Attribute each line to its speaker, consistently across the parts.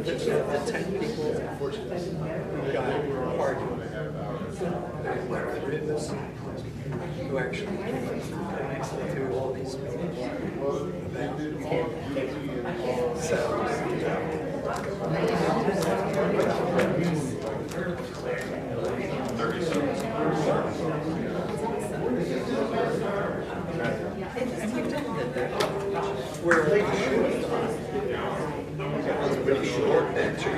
Speaker 1: the 10 people who got pardoned, there were 3 of us who actually came to all these meetings where they should short and to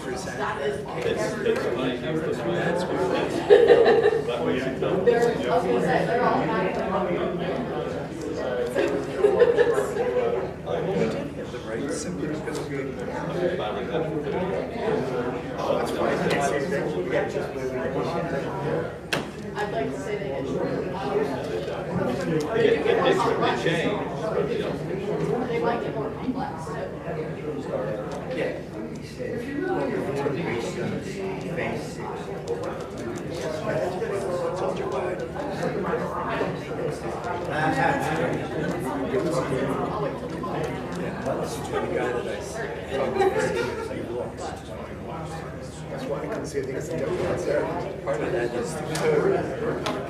Speaker 1: present that case. That's where the right simply because we that's why
Speaker 2: I'd like to say they get
Speaker 3: change.
Speaker 2: They might get more complex too.
Speaker 1: yeah.
Speaker 4: That's why I couldn't see anything as a difference there.
Speaker 1: Part of that is the code.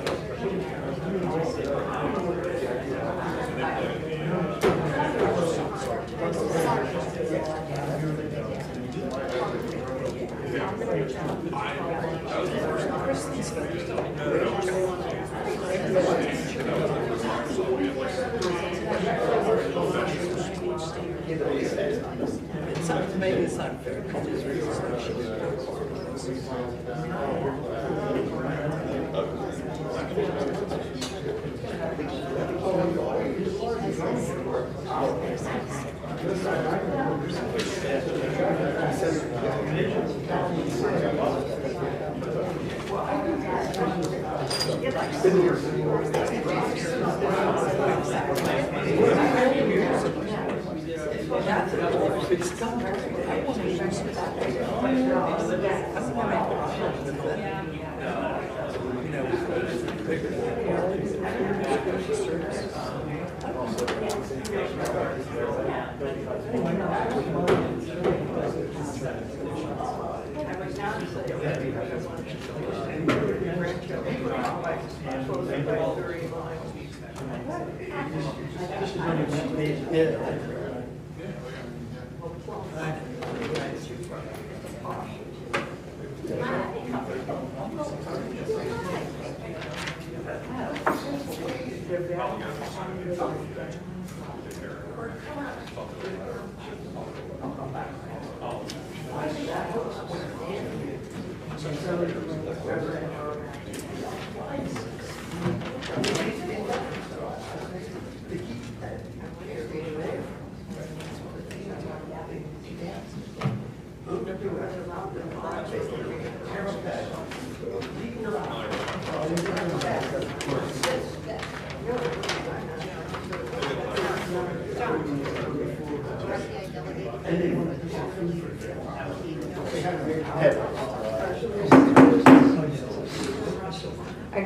Speaker 1: Maybe it's not fair.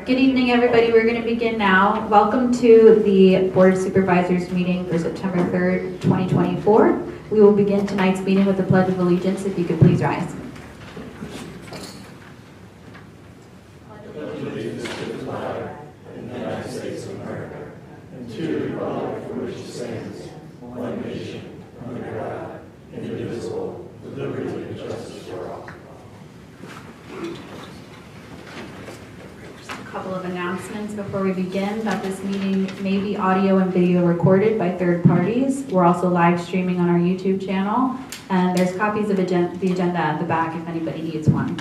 Speaker 5: Good evening, everybody. We're going to begin now. Welcome to the Board of Supervisors meeting for September 3rd, 2024. We will begin tonight's meeting with the Pledge of Allegiance. If you could please rise. Before we begin, that this meeting may be audio and video recorded by third parties. We're also live streaming on our YouTube channel, and there's copies of the agenda at the back if anybody needs one.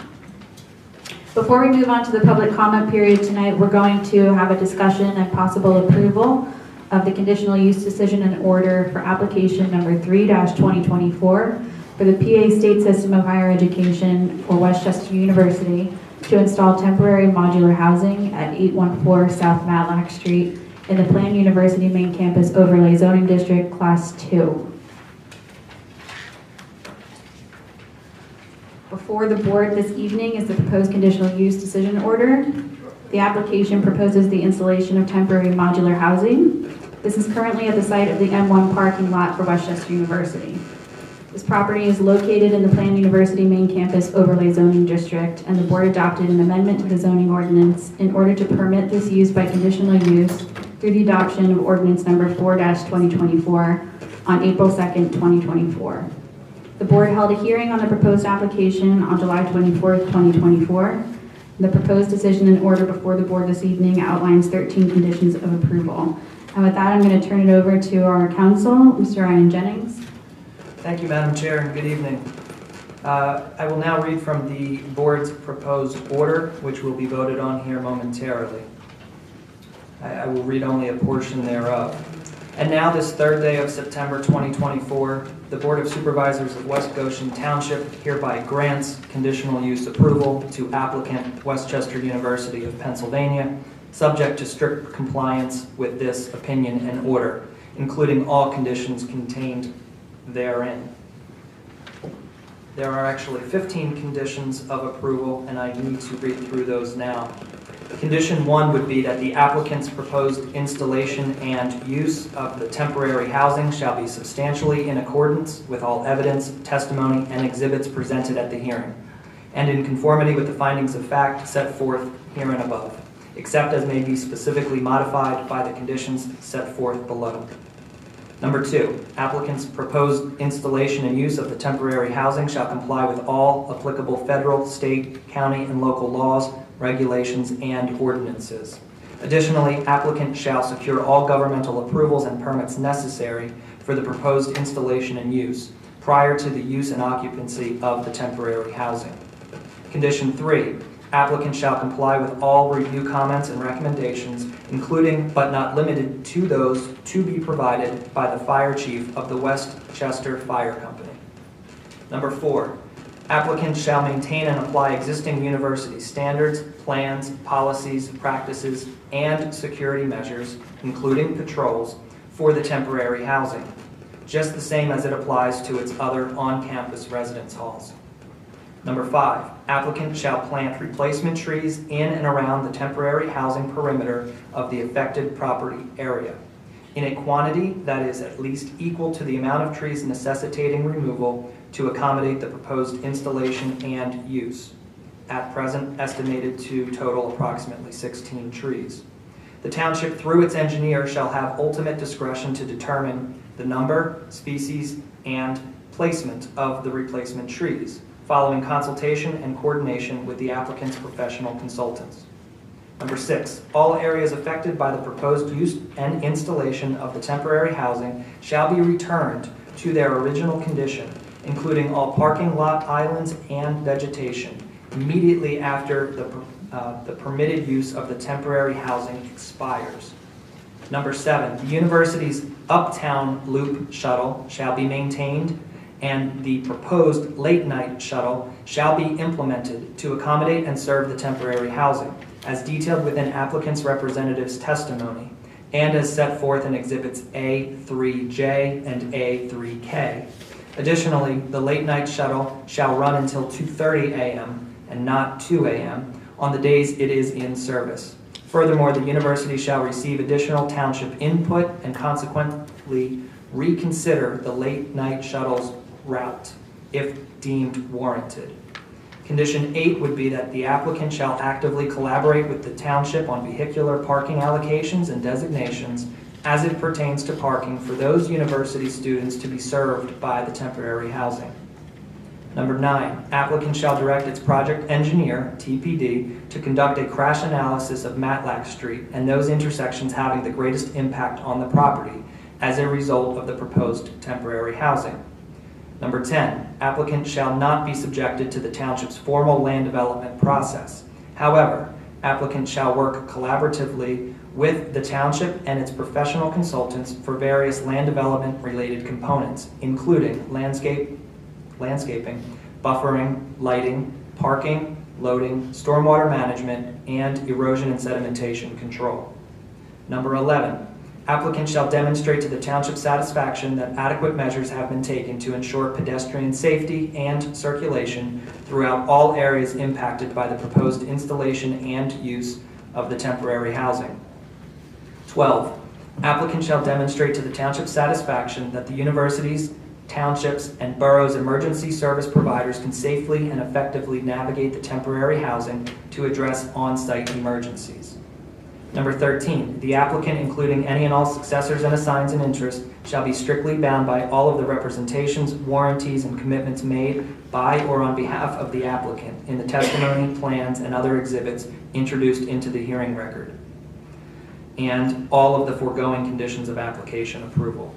Speaker 5: Before we move on to the public comment period tonight, we're going to have a discussion and possible approval of the conditional use decision and order for application number 3-2024 for the PA State System of Higher Education for Westchester University to install temporary modular housing at 814 South Matlack Street in the planned University Main Campus Overlay Zoning District, Class 2. Before the board this evening is the proposed conditional use decision order. The application proposes the installation of temporary modular housing This is currently at the site of the M1 parking lot for Westchester University. This property is located in the planned University main campus overlay zoning district, and the board adopted an amendment to the zoning ordinance in order to permit this use by conditional use through the adoption of ordinance number 4-2024 on April 2nd, 2024. The board held a hearing on the proposed application on July 24th, 2024. The proposed decision and order before the board this evening outlines 13 conditions of approval. And with that, I'm going to turn it over to our counsel, Mr. Ryan Jennings.
Speaker 6: Thank you, Madam Chair, and good evening. I will now read from the board's proposed order, which will be voted on here momentarily. I will read only a portion thereof. And now, this third day of September 2024, the Board of Supervisors of West Goshen Township hereby grants conditional use approval to applicant Westchester University of Pennsylvania, subject to strict compliance with this opinion and order, including all conditions contained therein. There are actually 15 conditions of approval, and I need to read through those now. Condition 1 would be that the applicant's proposed installation and use of the temporary housing shall be substantially in accordance with all evidence, testimony, and exhibits presented at the hearing, and in conformity with the findings of fact set forth herein above, except as may be specifically modified by the conditions set forth below. Number 2, applicant's proposed installation and use of the temporary housing shall comply with all applicable federal, state, county, and local laws, regulations, and ordinances. Additionally, applicant shall secure all governmental approvals and permits necessary for the proposed installation and use prior to the use and occupancy of the temporary housing. Condition 3, applicant shall comply with all review comments and recommendations, including but not limited to those to be provided by the fire chief of the Westchester Fire Company. Number 4, applicant shall maintain and apply existing university standards, plans, policies, practices, and security measures, including patrols, for the temporary housing, just the same as it applies to its other on-campus residence halls. Number 5, applicant shall plant replacement trees in and around the temporary housing perimeter of the affected property area in a quantity that is at least equal to the amount of trees necessitating removal to accommodate the proposed installation and use, at present estimated to total approximately 16 trees. The township, through its engineer, shall have ultimate discretion to determine the number, species, and placement of the replacement trees, following consultation and coordination with the applicant's professional consultants. Number 6, all areas affected by the proposed use and installation of the temporary housing shall be returned to their original condition, including all parking lot islands and vegetation, immediately after the permitted use of the temporary housing expires. Number 7, the university's Uptown Loop shuttle shall be maintained, and the proposed late-night shuttle shall be implemented to accommodate and serve the temporary housing, as detailed within applicant's representative's testimony, and as set forth in Exhibits A3J and A3K. Additionally, the late-night shuttle shall run until 2:30 a.m. and not 2 a.m. on the days it is in service. Furthermore, the university shall receive additional township input and consequently reconsider the late-night shuttle's route if deemed warranted. Condition 8 would be that the applicant shall actively collaborate with the township on vehicular parking allocations and designations as it pertains to parking for those university students to be served by the temporary housing. Number 9, applicant shall direct its project engineer, TPD, to conduct a crash analysis of Matlack Street and those intersections having the greatest impact on the property as a result of the proposed temporary housing. Number 10, applicant shall not be subjected to the township's formal land development process. However, applicant shall work collaboratively with the township and its professional consultants for various land development related components, including landscaping, buffering, lighting, parking, loading, stormwater management, and erosion and sedimentation control. Number 11, applicant shall demonstrate to the township's satisfaction that adequate measures have been taken to ensure pedestrian safety and circulation throughout all areas impacted by the proposed installation and use of the temporary housing. 12, Applicant shall demonstrate to the township's satisfaction that the universities, townships, and boroughs' emergency service providers can safely and effectively navigate the temporary housing to address on-site emergencies. Number 13, the applicant, including any and all successors and assigns in interest, shall be strictly bound by all of the representations, warranties, and commitments made by or on behalf of the applicant in the testimony, plans, and other exhibits introduced into the hearing record, and all of the foregoing conditions of application approval.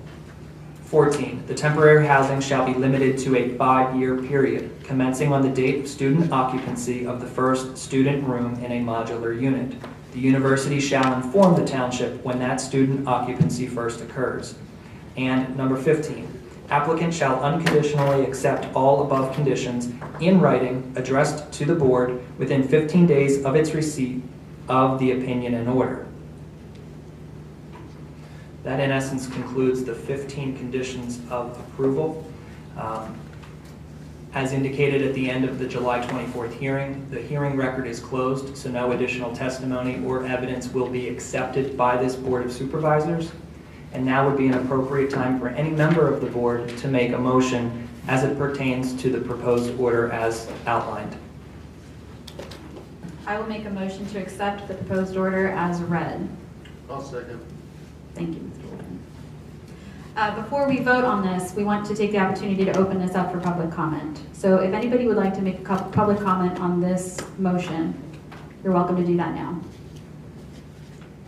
Speaker 6: 14, the temporary housing shall be limited to a 5-year period, commencing on the date of student occupancy of the first student room in a modular unit. The university shall inform the township when that student occupancy first occurs. And number 15, applicant shall unconditionally accept all above conditions in writing addressed to the board within 15 days of its receipt of the opinion and order. That in essence concludes the 15 conditions of approval. As indicated at the end of the July 24th hearing, the hearing record is closed, so no additional testimony or evidence will be accepted by this Board of Supervisors. And now would be an appropriate time for any member of the board to make a motion as it pertains to the proposed order as outlined.
Speaker 5: I will make a motion to accept the proposed order as read.
Speaker 4: I'll second.
Speaker 5: Thank you, Mr. Wolfen. Before we vote on this, we want to take the opportunity to open this up for public comment. So if anybody would like to make a public comment on this motion, you're welcome to do that now.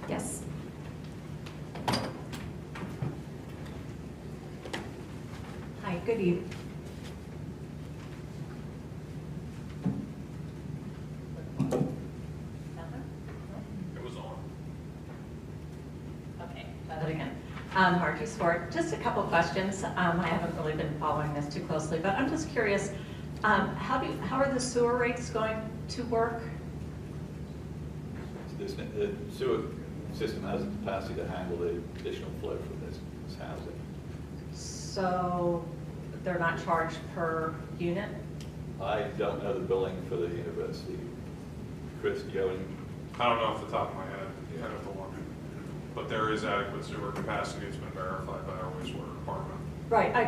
Speaker 5: Yes.
Speaker 7: Hi, good evening.
Speaker 3: It was on.
Speaker 7: Okay, try that again. Margie Swart, just a couple questions. I haven't really been following this too closely, but I'm just curious, how are the sewer rates going to work?
Speaker 3: The sewer system has the capacity to handle the additional flow from this housing.
Speaker 7: So they're not charged per unit?
Speaker 3: I don't know the billing for the university. Chris, do you have any?
Speaker 8: I don't know off the top of my head, I have to look. But there is adequate sewer capacity, it's been verified by our wastewater department.
Speaker 7: Right, I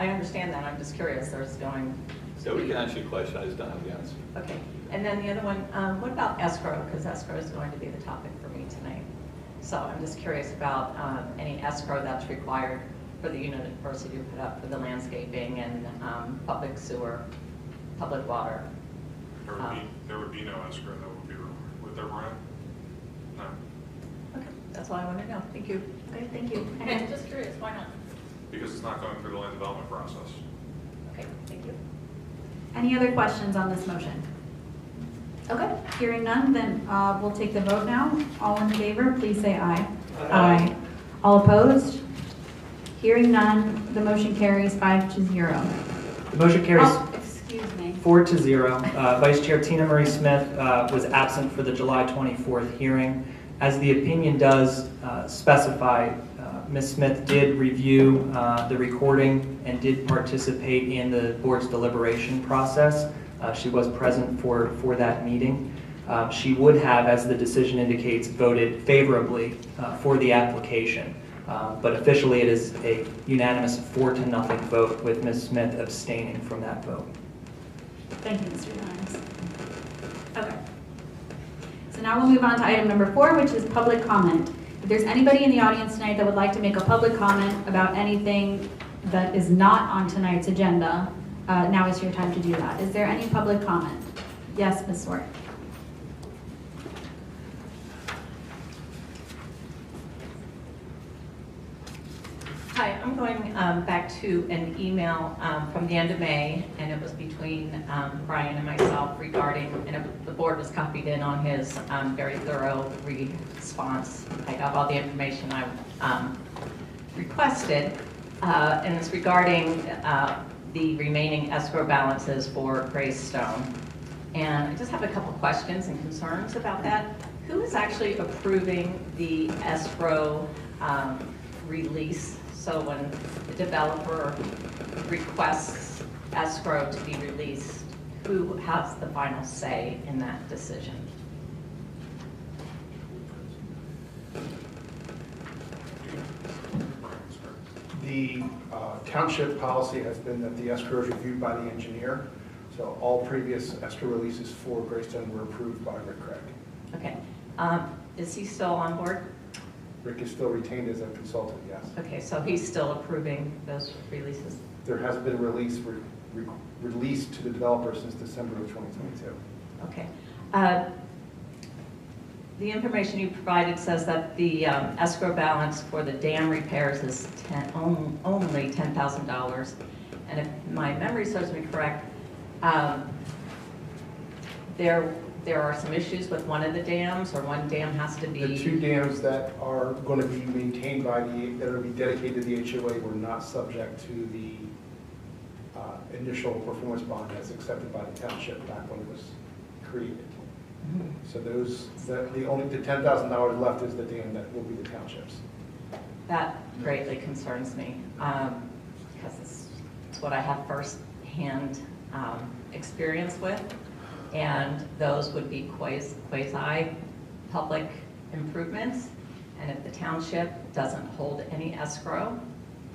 Speaker 7: understand that, I'm just curious, there's going to
Speaker 3: So we
Speaker 7: be-
Speaker 3: can answer your question, I just don't have the answer.
Speaker 7: Okay, and then the other one, what about escrow? Because escrow is going to be the topic for me tonight. So I'm just curious about any escrow that's required for the university to put up for the landscaping and public sewer, public water.
Speaker 8: There would be no escrow that would be required. Would there, Brian? No.
Speaker 7: Okay, that's all I want to know. Thank you.
Speaker 5: Okay, thank you.
Speaker 7: And just curious, why not?
Speaker 8: Because it's not going through the land development process.
Speaker 7: Okay, thank you.
Speaker 5: Any other questions on this motion? Okay, hearing none, then we'll take the vote now. All in favor, please say aye. Aye. All opposed? Hearing none, the motion carries 5-0.
Speaker 6: The motion carries
Speaker 5: Oh, excuse me.
Speaker 6: 4-0. Vice Chair Tina Marie Smith was absent for the July 24th hearing. As the opinion does specify, Ms. Smith did review the recording and did participate in the board's deliberation process. She was present for that meeting. She would have, as the decision indicates, voted favorably for the application. But officially it is a unanimous 4-0 vote with Ms. Smith abstaining from that vote.
Speaker 5: Thank you, Mr. Grimes. Okay. So now we'll move on to item number 4, which is public comment. If there's anybody in the audience tonight that would like to make a public comment about anything that is not on tonight's agenda, now is your time to do that. Is there any public comment? Yes, Ms. Swart.
Speaker 7: Hi, I'm going back to an email from the end of May, and it was between Brian and myself regarding, and the board was copied in on his very thorough response. I got all the information I requested, and it's regarding the remaining escrow balances for Greystone. And I just have a couple questions and concerns about that. Who is actually approving the escrow release? So when the developer requests escrow to be released, who has the final say in that decision?
Speaker 4: The township policy has been that the escrow is reviewed by the engineer. So all previous escrow releases for Greystone were approved by Rick Craig.
Speaker 7: Okay. Is he still on board?
Speaker 4: Rick is still retained as a consultant, yes.
Speaker 7: Okay, so he's still approving those releases?
Speaker 4: There hasn't been a release released to the developer since December of 2022.
Speaker 7: Okay. The information you provided says that the escrow balance for the dam repairs is only $10,000. And if my memory serves me correct, there are some issues with one of the dams, or one dam has to be...
Speaker 4: The two dams that are going to be maintained by that are going to be dedicated to the HOA were not subject to the initial performance bond as accepted by the township back when it was created. So the $10,000 left is the dam that will be the township's.
Speaker 7: That greatly concerns me, because it's what I have first-hand experience with, and those would be quasi-public improvements. And if the township doesn't hold any escrow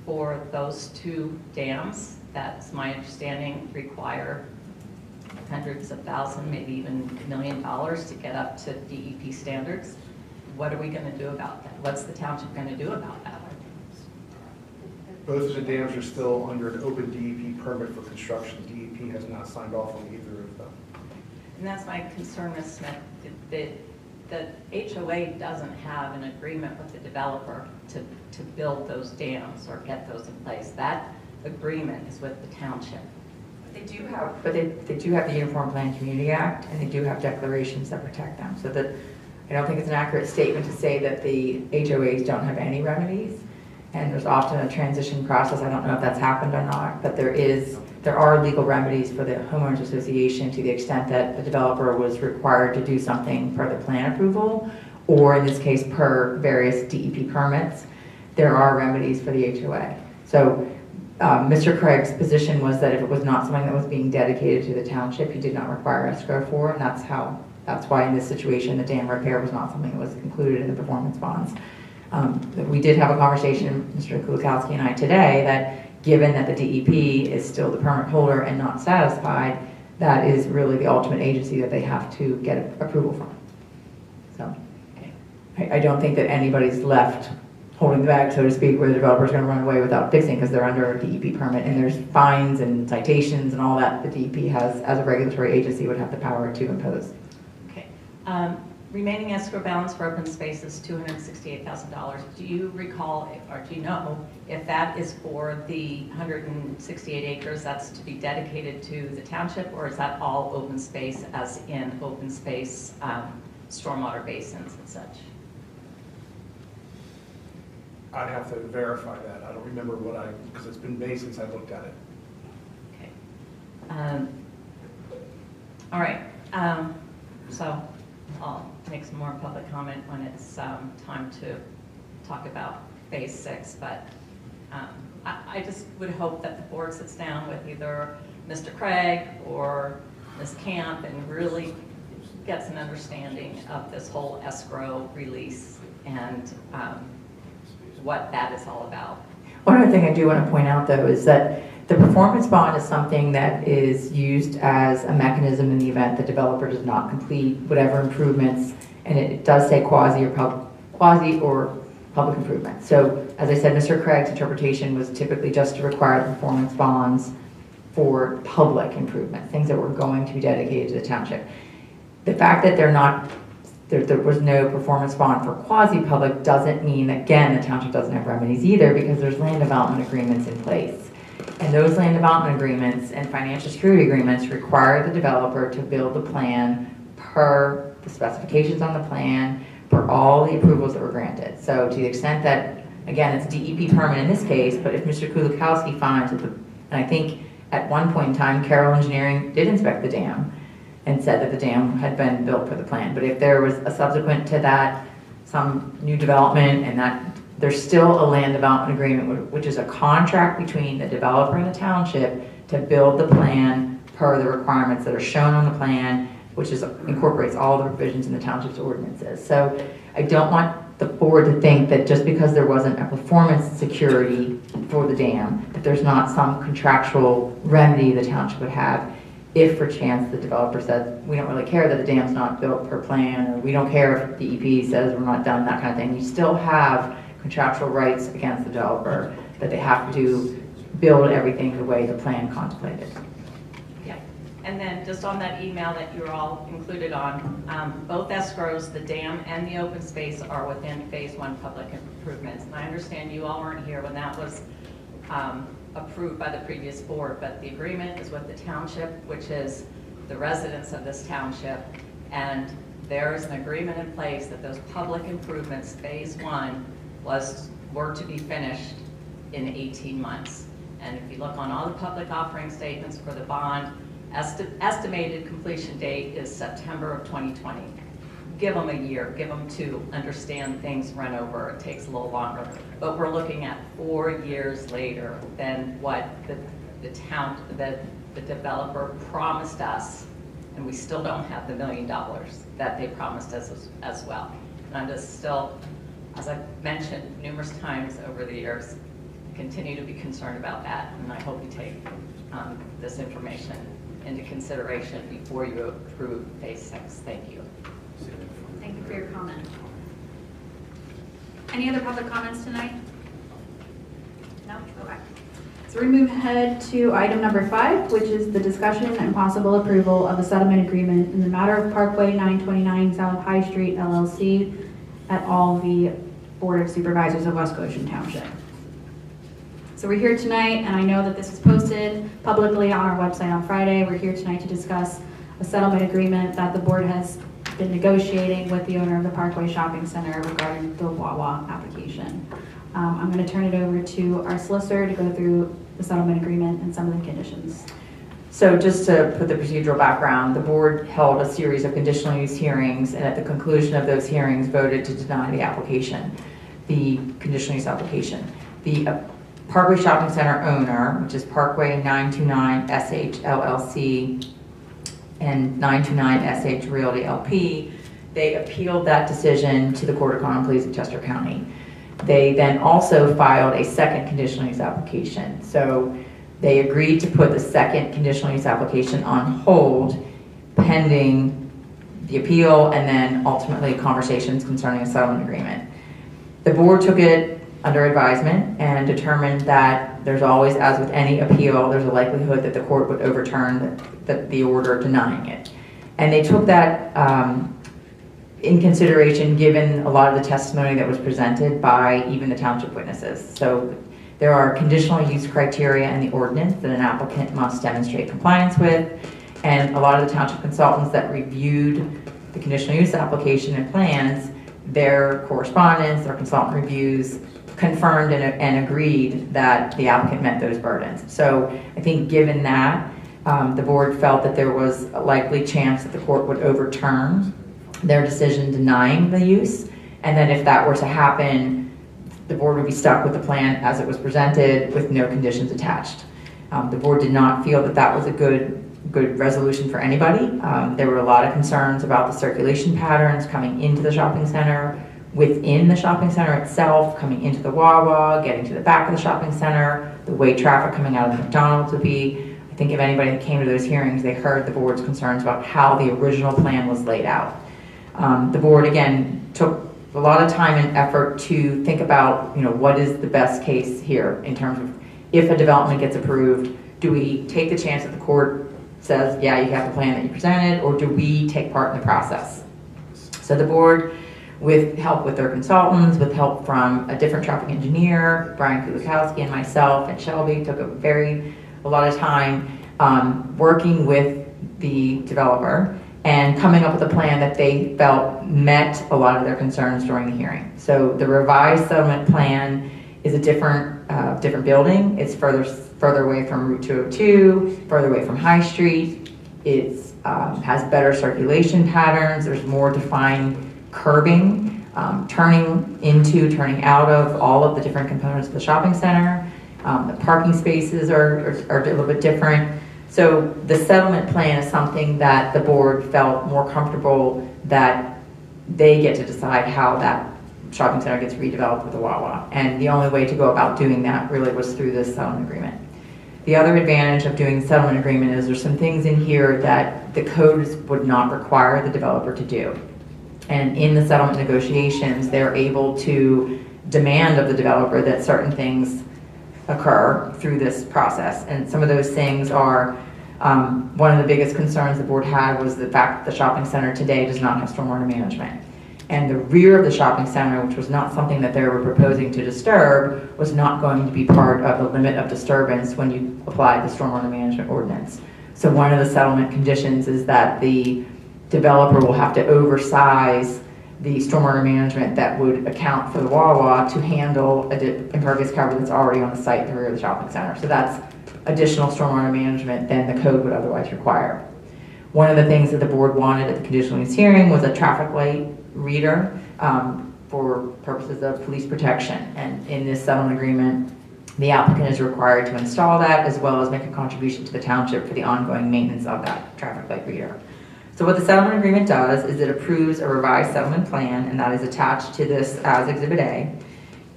Speaker 7: for those two dams, that's my understanding, require hundreds of thousands, maybe even $1 million to get up to DEP standards. What are we going to do about that? What's the township going to do about that?
Speaker 4: Both of the dams are still under an open DEP permit for construction. DEP has not signed off on either of them.
Speaker 7: And that's my concern, Ms. Smith. The HOA doesn't have an agreement with the developer to build those dams or get those in place. That agreement is with the township.
Speaker 9: They do have the Uniform Plan Community Act, and they do have declarations that protect them. So that I don't think it's an accurate statement to say that the HOAs don't have any remedies. And there's often a transition process. I don't know if that's happened or not, but there are legal remedies for the homeowners association to the extent that the developer was required to do something per the plan approval, or in this case per various DEP permits. There are remedies for the HOA. So Mr. Craig's position was that if it was not something that was being dedicated to the township, he did not require escrow for, and that's why in this situation the dam repair was not something that was included in the performance bonds. We did have a conversation, Mr. Kulikowski and I today, that given that the DEP is still the permit holder and not satisfied, that is really the ultimate agency that they have to get approval from. So I don't think that anybody's left holding the bag, so to speak, where the developer's going to run away without fixing because they're under a DEP permit, and there's fines and citations and all that the DEP has, as a regulatory agency, would have the power to impose.
Speaker 7: Okay. Remaining escrow balance for open space is $268,000. Do you recall, or do you know, if that is for the 168 acres that's to be dedicated to the township, or is that all open space, as in open space stormwater basins and such?
Speaker 4: I'd have to verify that. I don't remember because it's been May since I looked at it.
Speaker 7: Okay. All right. So I'll make some more public comment when it's time to talk about phase 6, but I just would hope that the board sits down with either Mr. Craig or Ms. Camp and really gets an understanding of this whole escrow release and what that is all about.
Speaker 9: One other thing I do want to point out, though, is that the performance bond is something that is used as a mechanism in the event the developer does not complete whatever improvements, and it does say quasi or public improvements. So, as I said, Mr. Craig's interpretation was typically just to require the performance bonds for public improvements, things that were going to be dedicated to the township. The fact that there was no performance bond for quasi-public doesn't mean, again, the township doesn't have remedies either, because there's land development agreements in place. And those land development agreements and financial security agreements require the developer to build the plan per the specifications on the plan, for all the approvals that were granted. So to the extent that, again, it's DEP permit in this case, but if Mr. Kulikowski finds that and I think at one point in time, Carroll Engineering did inspect the dam and said that the dam had been built for the plan. But if there was a subsequent to that, some new development, and that there's still a land development agreement, which is a contract between the developer and the township to build the plan per the requirements that are shown on the plan, which incorporates all the provisions in the township's ordinances. So I don't want the board to think that just because there wasn't a performance security for the dam, that there's not some contractual remedy the township would have if for chance the developer said, we don't really care that the dam's not built per plan, or we don't care if the EP says we're not done, that kind of thing. You still have contractual rights against the developer that they have to build everything the way the plan contemplated.
Speaker 7: Yeah, and then just on that email that you were all included on, both escrows, the dam and the open space, are within phase 1 public improvements. And I understand you all weren't here when that was approved by the previous board, but the agreement is with the township, which is the residents of this township, and there is an agreement in place that those public improvements, phase 1, were to be finished in 18 months. And if you look on all the public offering statements for the bond, estimated completion date is September of 2020. Give them a year, give them 2, understand things run over, it takes a little longer. But we're looking at 4 years later than what the developer promised us, and we still don't have the $1 million that they promised us as well. And I'm just still, as I've mentioned numerous times over the years, continue to be concerned about that, and I hope you take this information into consideration before you approve phase 6. Thank you.
Speaker 5: Thank you for your comment. Any other public comments tonight? No? Okay. So we move ahead to item number 5, which is the discussion and possible approval of a settlement agreement in the matter of Parkway 929 South High Street LLC at all the Board of Supervisors of West Goshen Township. So we're here tonight, and I know that this was posted publicly on our website on Friday. We're here tonight to discuss a settlement agreement that the board has been negotiating with the owner of the Parkway Shopping Center regarding the Wawa application. I'm going to turn it over to our solicitor to go through the settlement agreement and some of the conditions.
Speaker 9: So just to put the procedural background, the board held a series of conditional use hearings, and at the conclusion of those hearings voted to deny the application, the conditional use application. The Parkway Shopping Center owner, which is Parkway 929 SH LLC and 929 SH Realty LP, they appealed that decision to the Court of Common Pleas of Chester County. They then also filed a second conditional use application. So they agreed to put the second conditional use application on hold pending the appeal and then ultimately conversations concerning a settlement agreement. The board took it under advisement and determined that there's always, as with any appeal, there's a likelihood that the court would overturn the order denying it. And they took that in consideration given a lot of the testimony that was presented by even the township witnesses. So there are conditional use criteria in the ordinance that an applicant must demonstrate compliance with, and a lot of the township consultants that reviewed the conditional use application and plans, their correspondence, their consultant reviews, confirmed and agreed that the applicant met those burdens. So I think given that, the board felt that there was a likely chance that the court would overturn their decision denying the use, and then if that were to happen, the board would be stuck with the plan as it was presented with no conditions attached. The board did not feel that that was a good resolution for anybody. There were a lot of concerns about the circulation patterns coming into the shopping center, within the shopping center itself, coming into the Wawa, getting to the back of the shopping center, the way traffic coming out of the McDonald's would be. I think if anybody that came to those hearings, they heard the board's concerns about how the original plan was laid out. The board, again, took a lot of time and effort to think about, what is the best case here in terms of if a development gets approved, do we take the chance that the court says, yeah, you have the plan that you presented, or do we take part in the process? So the board, with help with their consultants, with help from a different traffic engineer, Brian Kulikowski and myself and Shelby, took a lot of time working with the developer and coming up with a plan that they felt met a lot of their concerns during the hearing. So the revised settlement plan is a different building. It's further away from Route 202, further away from High Street. It has better circulation patterns. There's more defined curbing, turning out of all of the different components of the shopping center. The parking spaces are a little bit different. So the settlement plan is something that the board felt more comfortable that they get to decide how that shopping center gets redeveloped with a Wawa. And the only way to go about doing that really was through this settlement agreement. The other advantage of doing the settlement agreement is there's some things in here that the codes would not require the developer to do. And in the settlement negotiations, they're able to demand of the developer that certain things occur through this process. And some of those things are, one of the biggest concerns the board had was the fact that the shopping center today does not have stormwater management. And the rear of the shopping center, which was not something that they were proposing to disturb, was not going to be part of the limit of disturbance when you apply the stormwater management ordinance. So one of the settlement conditions is that the developer will have to oversize the stormwater management that would account for the Wawa to handle impervious cover that's already on the site in the rear of the shopping center. So that's additional stormwater management than the code would otherwise require. One of the things that the board wanted at the conditional use hearing was a traffic light reader for purposes of police protection. And in this settlement agreement, the applicant is required to install that as well as make a contribution to the township for the ongoing maintenance of that traffic light reader. So what the settlement agreement does is it approves a revised settlement plan, and that is attached to this as Exhibit A.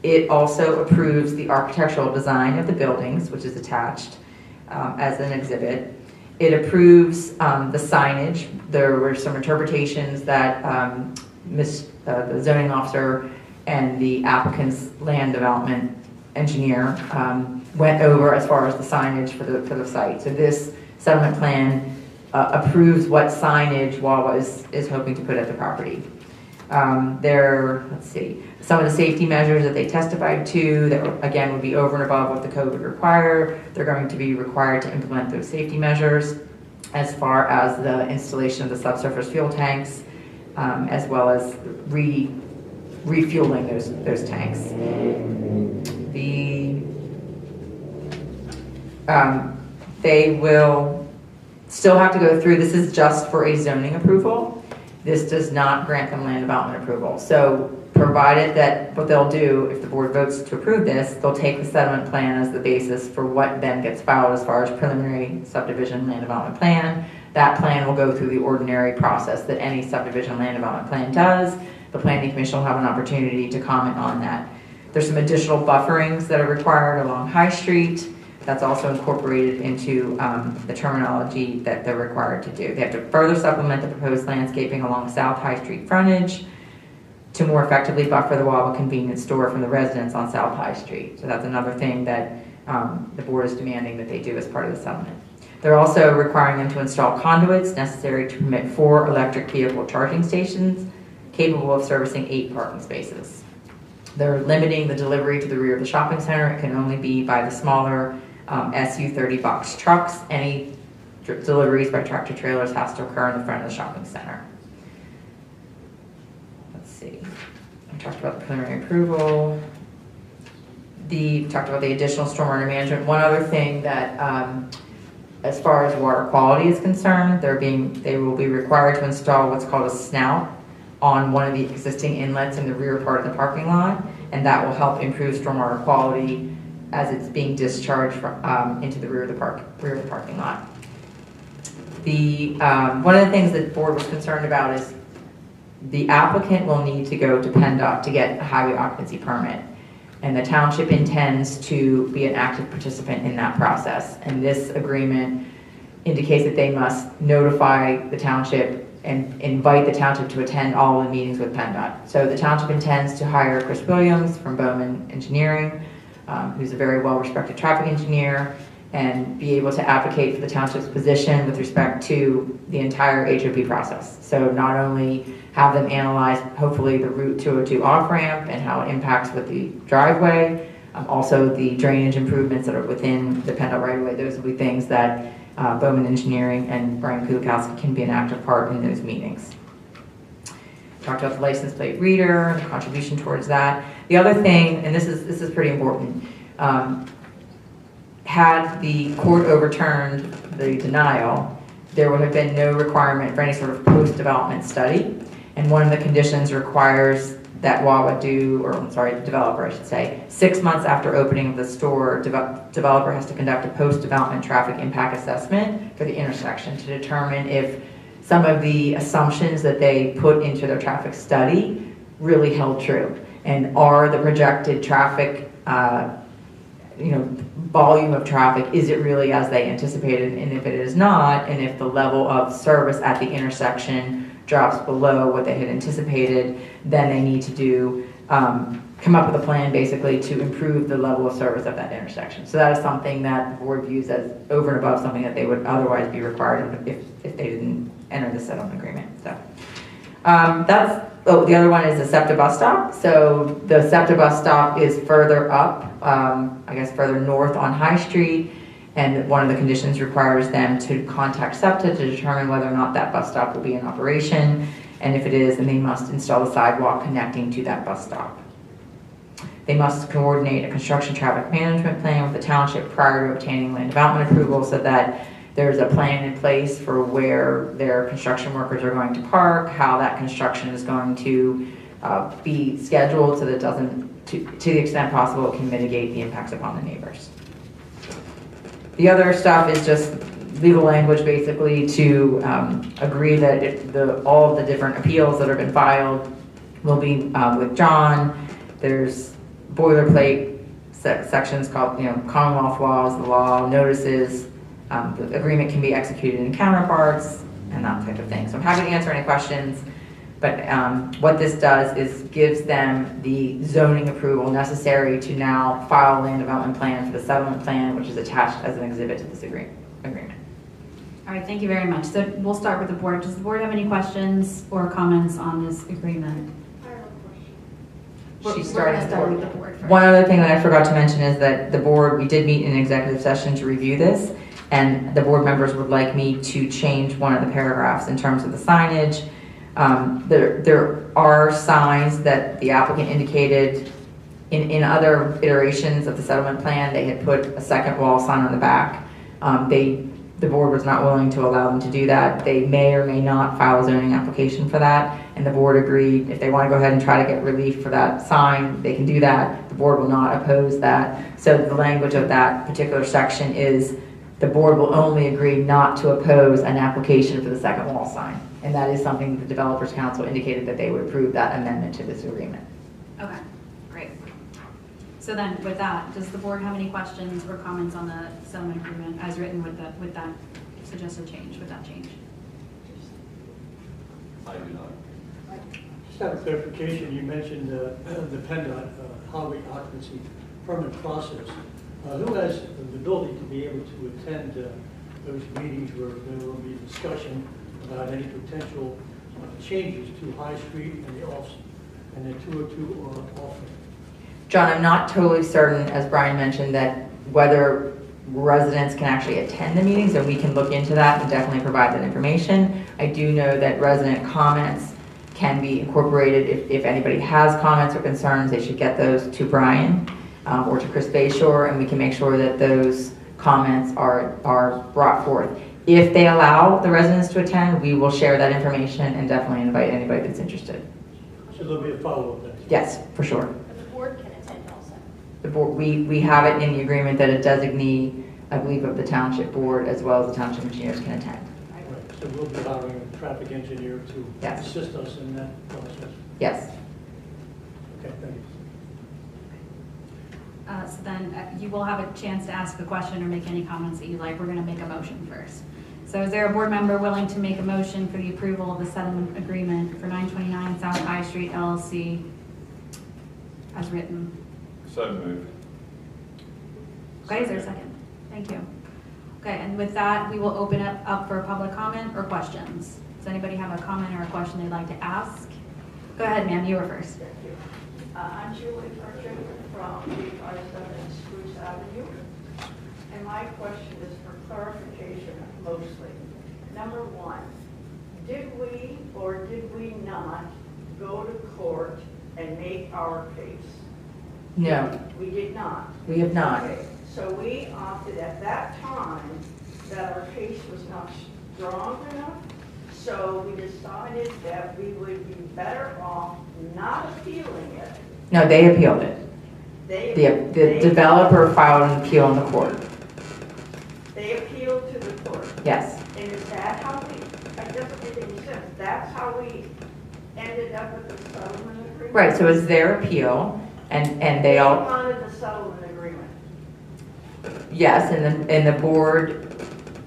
Speaker 9: It also approves the architectural design of the buildings, which is attached as an exhibit. It approves the signage. There were some interpretations that the zoning officer and the applicant's land development engineer went over as far as the signage for the site. So this settlement plan approves what signage Wawa is hoping to put at the property. Let's see, some of the safety measures that they testified to that again would be over and above what the code would require. They're going to be required to implement those safety measures as far as the installation of the subsurface fuel tanks, as well as refueling those tanks. They will still have to go through, this is just for a zoning approval. This does not grant them land development approval. So provided that what they'll do, if the board votes to approve this, they'll take the settlement plan as the basis for what then gets filed as far as preliminary subdivision land development plan. That plan will go through the ordinary process that any subdivision land development plan does. The Planning Commission will have an opportunity to comment on that. There's some additional bufferings that are required along High Street. That's also incorporated into the terminology that they're required to do. They have to further supplement the proposed landscaping along South High Street frontage to more effectively buffer the Wawa convenience store from the residents on South High Street. So that's another thing that the board is demanding that they do as part of the settlement. They're also requiring them to install conduits necessary to permit 4 electric vehicle charging stations capable of servicing 8 parking spaces. They're limiting the delivery to the rear of the shopping center. It can only be by the smaller SU-30 box trucks. Any deliveries by tractor trailers has to occur in the front of the shopping center. Let's see. I talked about the preliminary approval. We talked about the additional stormwater management. One other thing that, as far as water quality is concerned, they will be required to install what's called a snout on one of the existing inlets in the rear part of the parking lot, and that will help improve stormwater quality as it's being discharged into the rear of the parking lot. One of the things that the board was concerned about is the applicant will need to go to PennDOT to get a highway occupancy permit, and the township intends to be an active participant in that process. And this agreement indicates that they must notify the township and invite the township to attend all the meetings with PennDOT. So the township intends to hire Chris Williams from Bowman Engineering, who's a very well-respected traffic engineer, and be able to advocate for the township's position with respect to the entire HOP process. So not only have them analyze, hopefully, the Route 202 off-ramp and how it impacts with the driveway, also the drainage improvements that are within the PennDOT right-of-way. Those will be things that Bowman Engineering and Brian Kulakowski can be an active part in those meetings. Talked about the license plate reader and the contribution towards that. The other thing, and this is pretty important, had the court overturned the denial, there would have been no requirement for any sort of post-development study. And one of the conditions requires that Wawa the developer, I should say, 6 months after opening of the store, developer has to conduct a post-development traffic impact assessment for the intersection to determine if some of the assumptions that they put into their traffic study really held true? And are the projected traffic, volume of traffic, is it really as they anticipated? And if it is not, and if the level of service at the intersection drops below what they had anticipated, then they need to come up with a plan basically to improve the level of service of that intersection. So that is something that the board views as over and above something that they would otherwise be required if they didn't enter the settlement agreement. So the other one is the SEPTA bus stop. So the SEPTA bus stop is further up, further north on High Street, and one of the conditions requires them to contact SEPTA to determine whether or not that bus stop will be in operation, and if it is, then they must install a sidewalk connecting to that bus stop. They must coordinate a construction traffic management plan with the township prior to obtaining land development approval so that there's a plan in place for where their construction workers are going to park, how that construction is going to be scheduled so that it doesn't, to the extent possible, it can mitigate the impacts upon the neighbors. The other stuff is just legal language basically to agree that all of the different appeals that have been filed will be withdrawn. There's boilerplate sections called, Commonwealth laws, the law, notices. The agreement can be executed in counterparts and that type of thing. So I'm happy to answer any questions, but what this does is gives them the zoning approval necessary to now file a land development plan for the settlement plan, which is attached as an exhibit to this agreement.
Speaker 5: All right, thank you very much. So we'll start with the board. Does the board have any questions or comments on this agreement?
Speaker 9: She
Speaker 5: We're
Speaker 9: started
Speaker 5: gonna start with the board first.
Speaker 9: One other thing that I forgot to mention is that the board, we did meet in executive session to review this, and the board members would like me to change one of the paragraphs in terms of the signage. There are signs that the applicant indicated in other iterations of the settlement plan. They had put a second wall sign on the back. The board was not willing to allow them to do that. They may or may not file a zoning application for that, and the board agreed if they want to go ahead and try to get relief for that sign, they can do that. The board will not oppose that. So the language of that particular section is the board will only agree not to oppose an application for the second wall sign. And that is something the Developers Council indicated that they would approve that amendment to this agreement.
Speaker 5: Okay, great. So then with that, does the board have any questions or comments on the settlement agreement as written with that suggested change, with that change?
Speaker 3: I do not.
Speaker 10: Just have a clarification. You mentioned the PennDOT highway occupancy permit process. Who has the ability to be able to attend those meetings where there will be discussion about any potential changes to High Street and the 202 off?
Speaker 9: John, I'm not totally certain, as Brian mentioned, that whether residents can actually attend the meetings, and we can look into that and definitely provide that information. I do know that resident comments can be incorporated. If anybody has comments or concerns, they should get those to Brian or to Chris Bayshore, and we can make sure that those comments are brought forth. If they allow the residents to attend, we will share that information and definitely invite anybody that's interested.
Speaker 10: So there'll be a follow-up then?
Speaker 9: Yes, for sure.
Speaker 2: But the board can attend also.
Speaker 9: The board, we have it in the agreement that a designee, I believe, of the township board as well as the township engineers can attend.
Speaker 10: Right. So we'll be hiring a traffic engineer to
Speaker 9: Yes.
Speaker 10: assist us in that process?
Speaker 9: Yes.
Speaker 10: Okay, thank you.
Speaker 5: So then you will have a chance to ask a question or make any comments that you like. We're going to make a motion first. So is there a board member willing to make a motion for the approval of the settlement agreement for 929 South High Street LLC as written?
Speaker 3: So moved.
Speaker 5: Okay, is there a second? Thank you. Okay, and with that, we will open it up for public comment or questions. Does anybody have a comment or a question they'd like to ask? Go ahead, ma'am, you were first.
Speaker 11: Thank you. I'm Julie Pritchard from 357 Spruce Avenue. And my question is for clarification mostly. Number one, did we or did we not go to court and make our case?
Speaker 9: No,
Speaker 11: We did not.
Speaker 9: we have not.
Speaker 11: Okay, so we opted at that time that our case was not strong enough, so we decided that we would be better off not appealing it.
Speaker 9: No, they appealed it. The developer filed an appeal in the court.
Speaker 11: They appealed to the court.
Speaker 9: Yes.
Speaker 11: And is that how we, that doesn't make any sense, that's how we ended up with the settlement agreement? agreement?
Speaker 9: Right, so it's their appeal, and they all,
Speaker 11: wanted the settlement agreement.
Speaker 9: yes, and the board,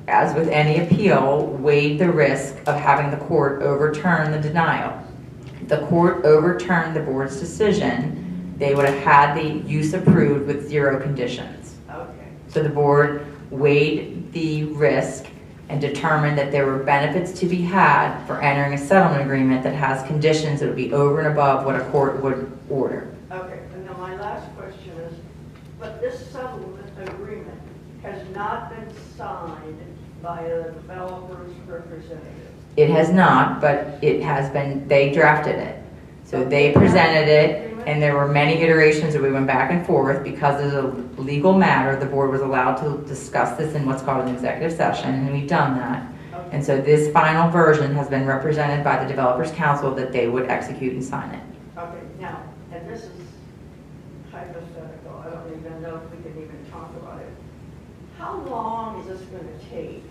Speaker 9: as with any appeal, weighed the risk of having the court overturn the denial. If the court overturned the board's decision, they would have had the use approved with 0 conditions.
Speaker 11: Okay.
Speaker 9: So the board weighed the risk and determined that there were benefits to be had for entering a settlement agreement that has conditions that would be over and above what a court would order.
Speaker 11: Okay, and then my last question is, but this settlement agreement has not been signed by a developer's representative.
Speaker 9: It has not, but it has been, they drafted it. So they presented it, and there were many iterations that we went back and forth. Because of the legal matter, the board was allowed to discuss this in what's called an executive session, and we've done that.
Speaker 11: Okay.
Speaker 9: And so this final version has been represented by the Developers Council that they would execute and sign it.
Speaker 11: Okay, now, and this is hypothetical, I don't even know if we can even talk about it. How long is this going to take,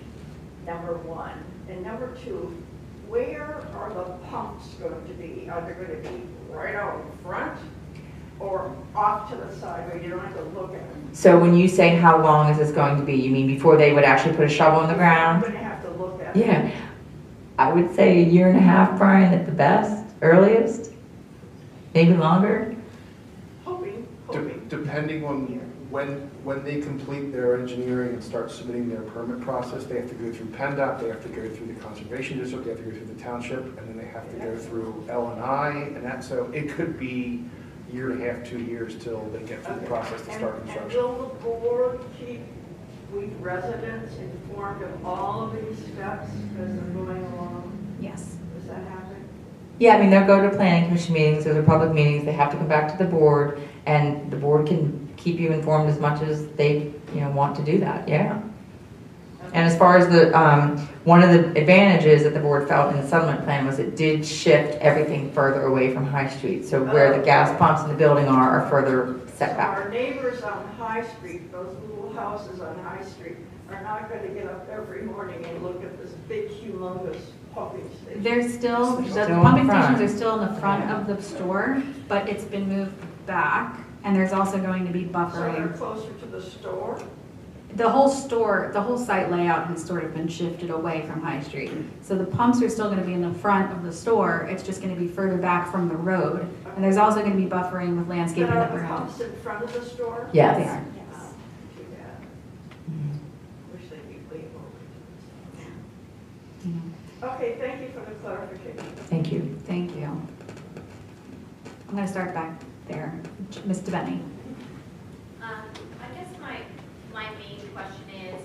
Speaker 11: number one? And number two, where are the pumps going to be? Are they going to be right out in front or off to the side where you don't have to look at them?
Speaker 9: So when you say how long is this going to be, you mean before they would actually put a shovel in the
Speaker 11: I'm
Speaker 9: ground?
Speaker 11: going to have to look at them.
Speaker 9: Yeah, I would say 1.5 years, Brian, at the best, earliest, maybe longer.
Speaker 11: Hoping.
Speaker 4: Depending on when they complete their engineering and start submitting their permit process, they have to go through PennDOT, they have to go through the Conservation District, they have to go through the township, and then they have to go through L&I, and that, so it could be 1.5 years, 2 years till they get through the process to start
Speaker 11: And
Speaker 4: construction.
Speaker 11: will the board keep we residents informed of all of these steps as they're going along?
Speaker 5: Yes.
Speaker 11: Does that happen?
Speaker 9: Yeah, I mean, they'll go to planning commission meetings, those are public meetings, they have to come back to the board, and the board can keep you informed as much as they, want to do that, yeah. And as far as the, one of the advantages that the board felt in the settlement plan was it did shift everything further away from High Street. So where the gas pumps in the building are further set back.
Speaker 11: Our neighbors on High Street, those little houses on High Street, are not going to get up every morning and look at this big, humongous pumping station.
Speaker 5: They're still, the
Speaker 9: Still in
Speaker 5: pumping
Speaker 9: front.
Speaker 5: stations are still in the front of the store, but it's been moved back, and there's also going to be
Speaker 11: So they're
Speaker 5: buffering.
Speaker 11: closer to the store?
Speaker 5: The whole store, the whole site layout has sort of been shifted away from High Street. So the pumps are still going to be in the front of the store, it's just going to be further back from the road. And there's also going to be buffering with landscaping
Speaker 11: Are
Speaker 5: that
Speaker 11: the
Speaker 5: we're having.
Speaker 11: pumps in front of the store?
Speaker 9: Yes.
Speaker 5: They are.
Speaker 11: Oh, too bad. Wish they'd be way over. Okay, thank you for the clarification.
Speaker 9: Thank you.
Speaker 5: Thank you. I'm going to start back there. Ms. DeBenny.
Speaker 2: I guess my main question is,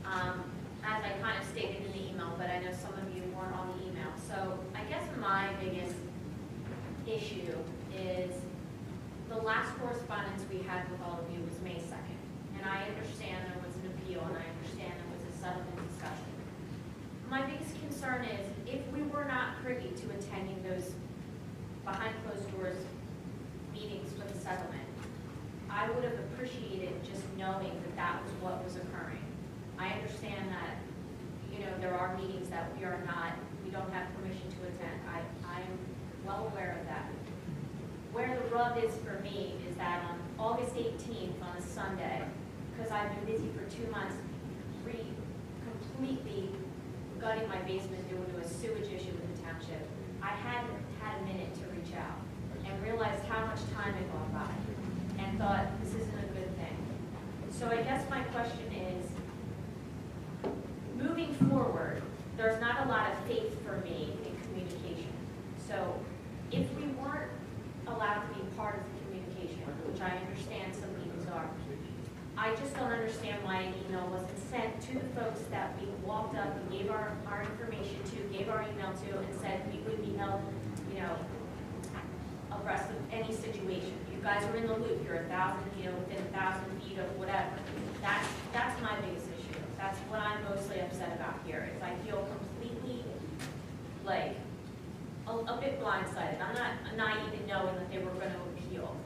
Speaker 2: as I kind of stated in the email, but I know some of you weren't on the email. So I guess my biggest issue is the last correspondence we had with all of you was May 2nd. And I understand there was an appeal and I understand there was a settlement discussion. My biggest concern is if we were not privy to attending those behind closed doors meetings for the settlement, I would have appreciated just knowing that that was what was occurring. I understand that, there are meetings that we don't have permission to attend. I'm well aware of that. Where the rub is for me is that on August 18th, on a Sunday, because I've been busy for 2 months, completely gutting my basement due to a sewage issue with the township, I hadn't had a minute to reach out and realized how much time had gone by and thought this isn't a good thing. So I guess my question is, moving forward, there's not a lot of faith for me in communication. So if we weren't allowed to be part of the communication, which I understand some meetings are, I just don't understand why an email wasn't sent to the folks that we walked up and gave our information to, gave our email to, and said we would be held, abreast of any situation. You guys were in the loop. You're within 1,000 feet of whatever. That's my biggest issue. That's what I'm mostly upset about here. Is I feel completely like a bit blindsided. I'm not naive in knowing that they were going to appeal,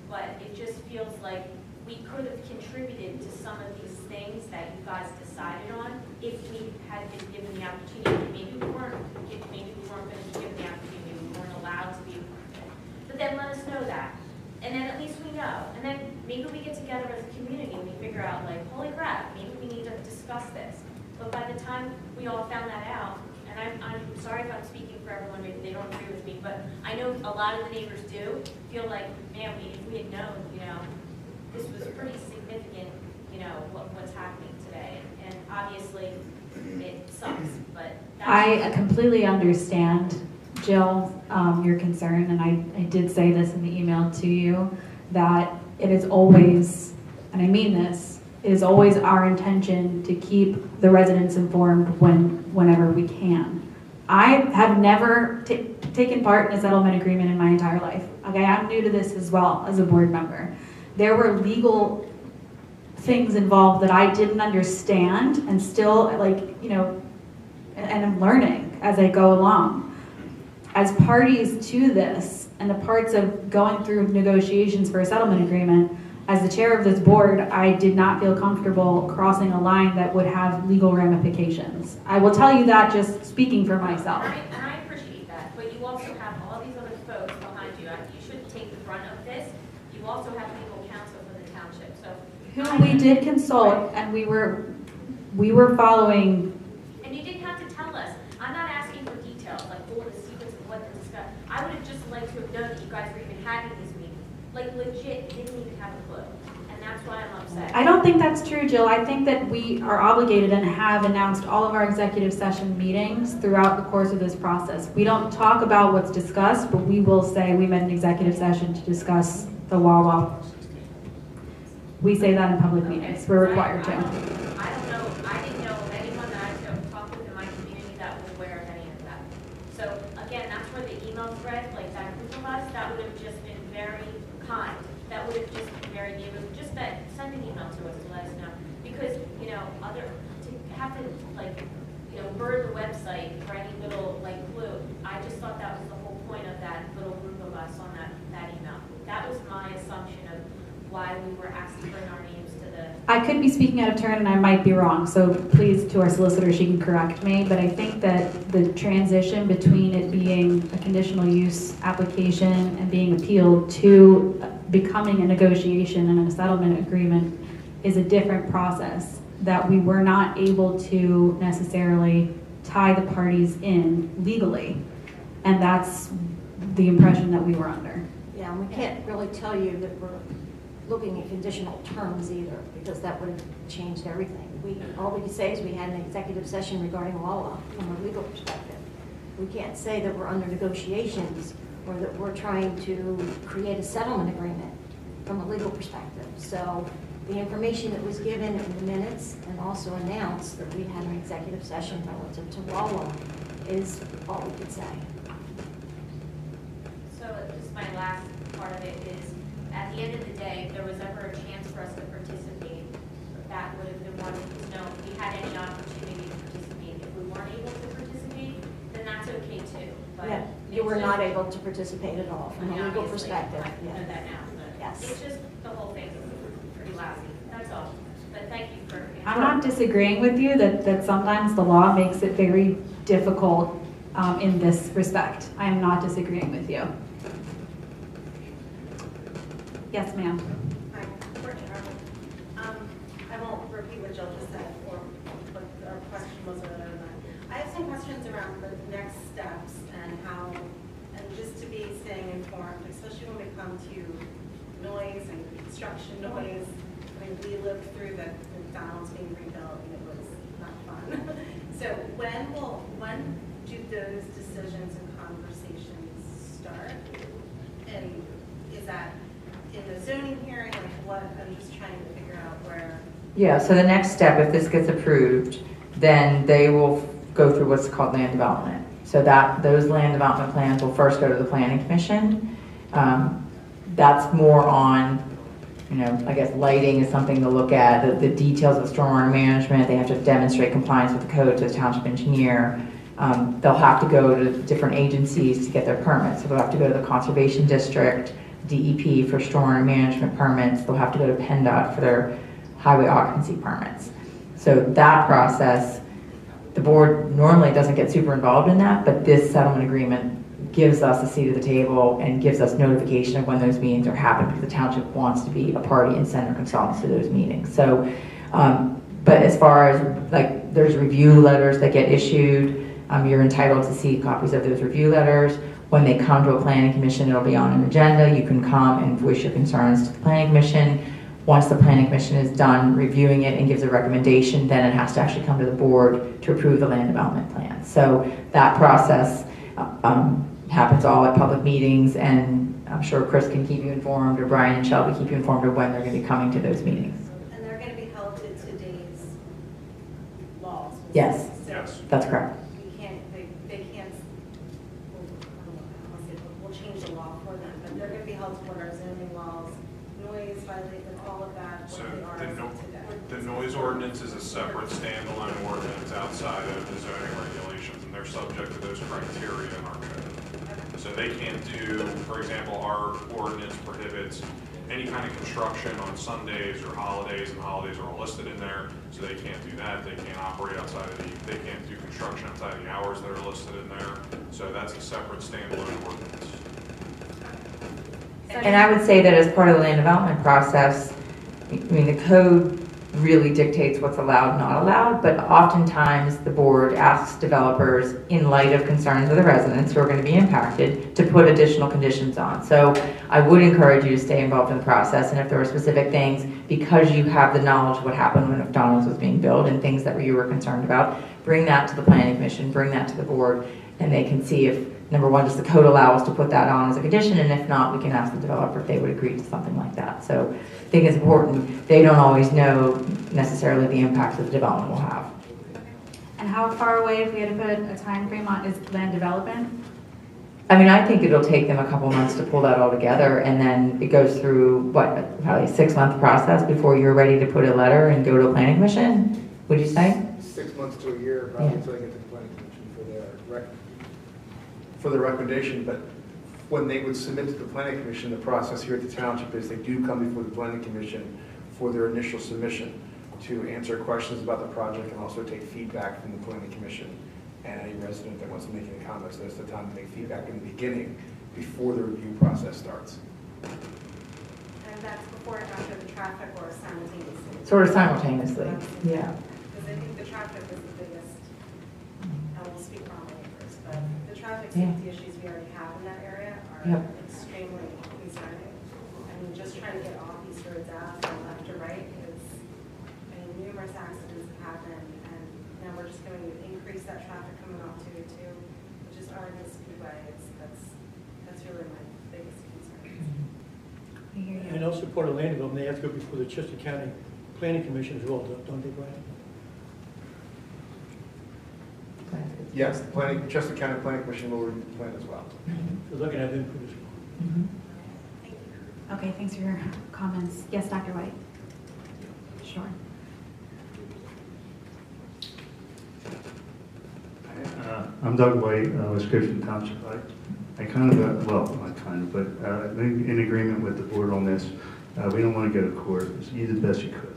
Speaker 2: but it just feels like we could have contributed to some of these things that you guys decided on if we had been given the opportunity. Maybe we weren't going to be given the opportunity. We weren't allowed to be a part of it. But then let know that. And then at least we know. And then maybe we get together as a community and we figure out like, holy crap, maybe we need to discuss this. But by the time we all found that out, and I'm sorry if I'm speaking for everyone, maybe they don't agree with me, but I know a lot of the neighbors do feel like, man, if we had known, this was pretty significant, what's happening today. And obviously, it sucks, but that's...
Speaker 5: I completely understand, Jill, your concern, and I did say this in the email to you, that it is always, and I mean this, it is always our intention to keep the residents informed whenever we can. I have never taken part in a settlement agreement in my entire life. Okay, I'm new to this as well as a board member. There were legal things involved that I didn't understand and still and I'm learning as I go along. As parties to this and the parts of going through negotiations for a settlement agreement, as the chair of this board, I did not feel comfortable crossing a line that would have legal ramifications. I will tell you that just speaking for myself.
Speaker 2: And I appreciate that, but you also have all these other folks behind you. You shouldn't take the brunt of this. You also have legal counsel for the township. So
Speaker 5: who we did consult, and we were following.
Speaker 2: And you didn't have to tell us. I'm not asking for details, like all the secrets of what to discuss. I would have just liked to have known that you guys were even having these meetings. Like legit, didn't even have a clue. And that's why I'm upset.
Speaker 5: I don't think that's true, Jill. I think that we are obligated and have announced all of our executive session meetings throughout the course of this process. We don't talk about what's discussed, but we will say we met an executive session to discuss the Wawa. We say that in public meetings. We're required to.
Speaker 2: I don't know. I didn't know of anyone that I've talked with in my community that was aware of any of that. So again, that's where the email thread, like that group of us, that would have just been very kind. That would have just been very neighborly. Just that, send an email to us to let us know. Because, to have to, bird the website for any little, clue, I just thought that was the whole point of that little group of us on that email. That was my assumption of why we were asked to bring our names to the...
Speaker 5: I could be speaking out of turn and I might be wrong, so please, to our solicitor, she can correct me, but I think that the transition between it being a conditional use application and being appealed to becoming a negotiation and a settlement agreement is a different process that we were not able to necessarily tie the parties in legally, and that's the impression that we were under.
Speaker 12: Yeah, and we can't really tell you that we're looking at conditional terms either, because that would have changed everything. All we can say is we had an executive session regarding Wawa from a legal perspective. We can't say that we're under negotiations or that we're trying to create a settlement agreement from a legal perspective. So the information that was given in the minutes and also announced that we had an executive session relative to Wawa is all we could say.
Speaker 2: So just my last part of it is, at the end of the day, if there was ever a chance for us to participate, that would have been one, because if we had any opportunity to participate. If we weren't able to participate, then that's okay too. But
Speaker 12: Yeah, you were not able to participate at all from a legal
Speaker 2: obviously,
Speaker 12: perspective.
Speaker 2: I know that now, but
Speaker 12: Yes.
Speaker 2: it's just the whole thing is pretty lousy. That's all. But thank you for...
Speaker 5: I'm not disagreeing with you that sometimes the law makes it very difficult in this respect. I am not disagreeing with you. Yes, ma'am.
Speaker 13: Hi, Courtney Harwood. I won't repeat what Jill just said or what our question was earlier. I have some questions around the next steps and how, and just to be staying informed, especially when we come to noise and construction noise. I mean, we lived through the McDonald's being rebuilt and it was not fun. So when do those decisions and conversations start? And is that in the zoning hearing, like what, I'm just trying to figure out where.
Speaker 9: Yeah, so the next step, if this gets approved, then they will go through what's called land development. So that those land development plans will first go to the planning commission. That's more on, I guess lighting is something to look at, the details of stormwater management. They have to demonstrate compliance with the code to the township engineer. They'll have to go to different agencies to get their permits. So they'll have to go to the conservation district, DEP for stormwater management permits. They'll have to go to PennDOT for their highway occupancy permits. So that process, the board normally doesn't get super involved in that, but this settlement agreement gives us a seat at the table and gives us notification of when those meetings are happening, because the township wants to be a party and send their consultants to those meetings. So, but as far as, like, there's review letters that get issued, you're entitled to see copies of those review letters. When they come to a planning commission, it'll be on an agenda. You can come and voice your concerns to the planning commission. Once the planning commission is done reviewing it and gives a recommendation, then it has to actually come to the board to approve the land development plan. So that process happens all at public meetings, and I'm sure Chris can keep you informed, or Brian and Shelby keep you informed of when they're going to be coming to those meetings.
Speaker 13: And they're going to be held to today's laws?
Speaker 9: Yes,
Speaker 8: Yes.
Speaker 9: that's correct.
Speaker 13: They can't, we'll change the law for them, but they're going to be held to what our zoning laws, noise, violation, all of that,
Speaker 8: So
Speaker 13: what they are today.
Speaker 8: the noise ordinance is a separate standalone ordinance outside of the zoning regulations, and they're subject to those criteria in our code. So they can't do, for example, our ordinance prohibits any kind of construction on Sundays or holidays, and holidays are all listed in there, so they can't do that. They can't operate outside of they can't do construction outside of the hours that are listed in there. So that's a separate standalone ordinance.
Speaker 9: And I would say that as part of the land development process, I mean, the code really dictates what's allowed, not allowed, but oftentimes the board asks developers, in light of concerns of the residents who are going to be impacted, to put additional conditions on. So I would encourage you to stay involved in the process, and if there are specific things, because you have the knowledge of what happened when McDonald's was being built and things that you were concerned about, bring that to the planning commission, bring that to the board, and they can see if, number one, does the code allow us to put that on as a condition, and if not, we can ask the developer if they would agree to something like that. So I think it's important. They don't always know necessarily the impact that the development will have.
Speaker 5: And how far away, if we had to put a time frame on, is land development?
Speaker 9: I mean, I think it'll take them a couple months to pull that all together, and then it goes through, what, probably a 6-month process before you're ready to put a letter and go to a planning commission, would you say?
Speaker 4: 6 months to a year, probably, until they get to the planning commission for their recommendation. But when they would submit to the planning commission, the process here at the township is they do come before the planning commission for their initial submission to answer questions about the project and also take feedback from the planning commission and any resident that wants to make any comments. That's the time to make feedback in the beginning before the review process starts.
Speaker 13: And that's before and after the traffic, or simultaneously?
Speaker 9: Sort of simultaneously, yeah.
Speaker 13: Because I think the traffic is the biggest, I won't speak for all my neighbors, but the traffic
Speaker 9: Yeah.
Speaker 13: safety issues we already have in that area are
Speaker 9: Yep.
Speaker 13: extremely concerning. I mean, just trying to get off East Roads Ave from left to right is, I mean, numerous accidents have happened, and now we're just going to increase that traffic coming off 282, which is Oregon Speedway. That's really my biggest concern.
Speaker 5: I hear you.
Speaker 10: And also part of land development, they have to go before the Chester County Planning Commission as well, don't they, Brian?
Speaker 4: Yes, the Chester County Planning Commission will review the plan as well.
Speaker 10: So they're going to have input as well.
Speaker 5: Okay, thanks for your comments. Yes, Dr. White? Sure.
Speaker 14: I'm Doug White, West Goshen Township. I kind of, well, not kind of, but in agreement with the board on this. We don't want to go to court. You did the best you could.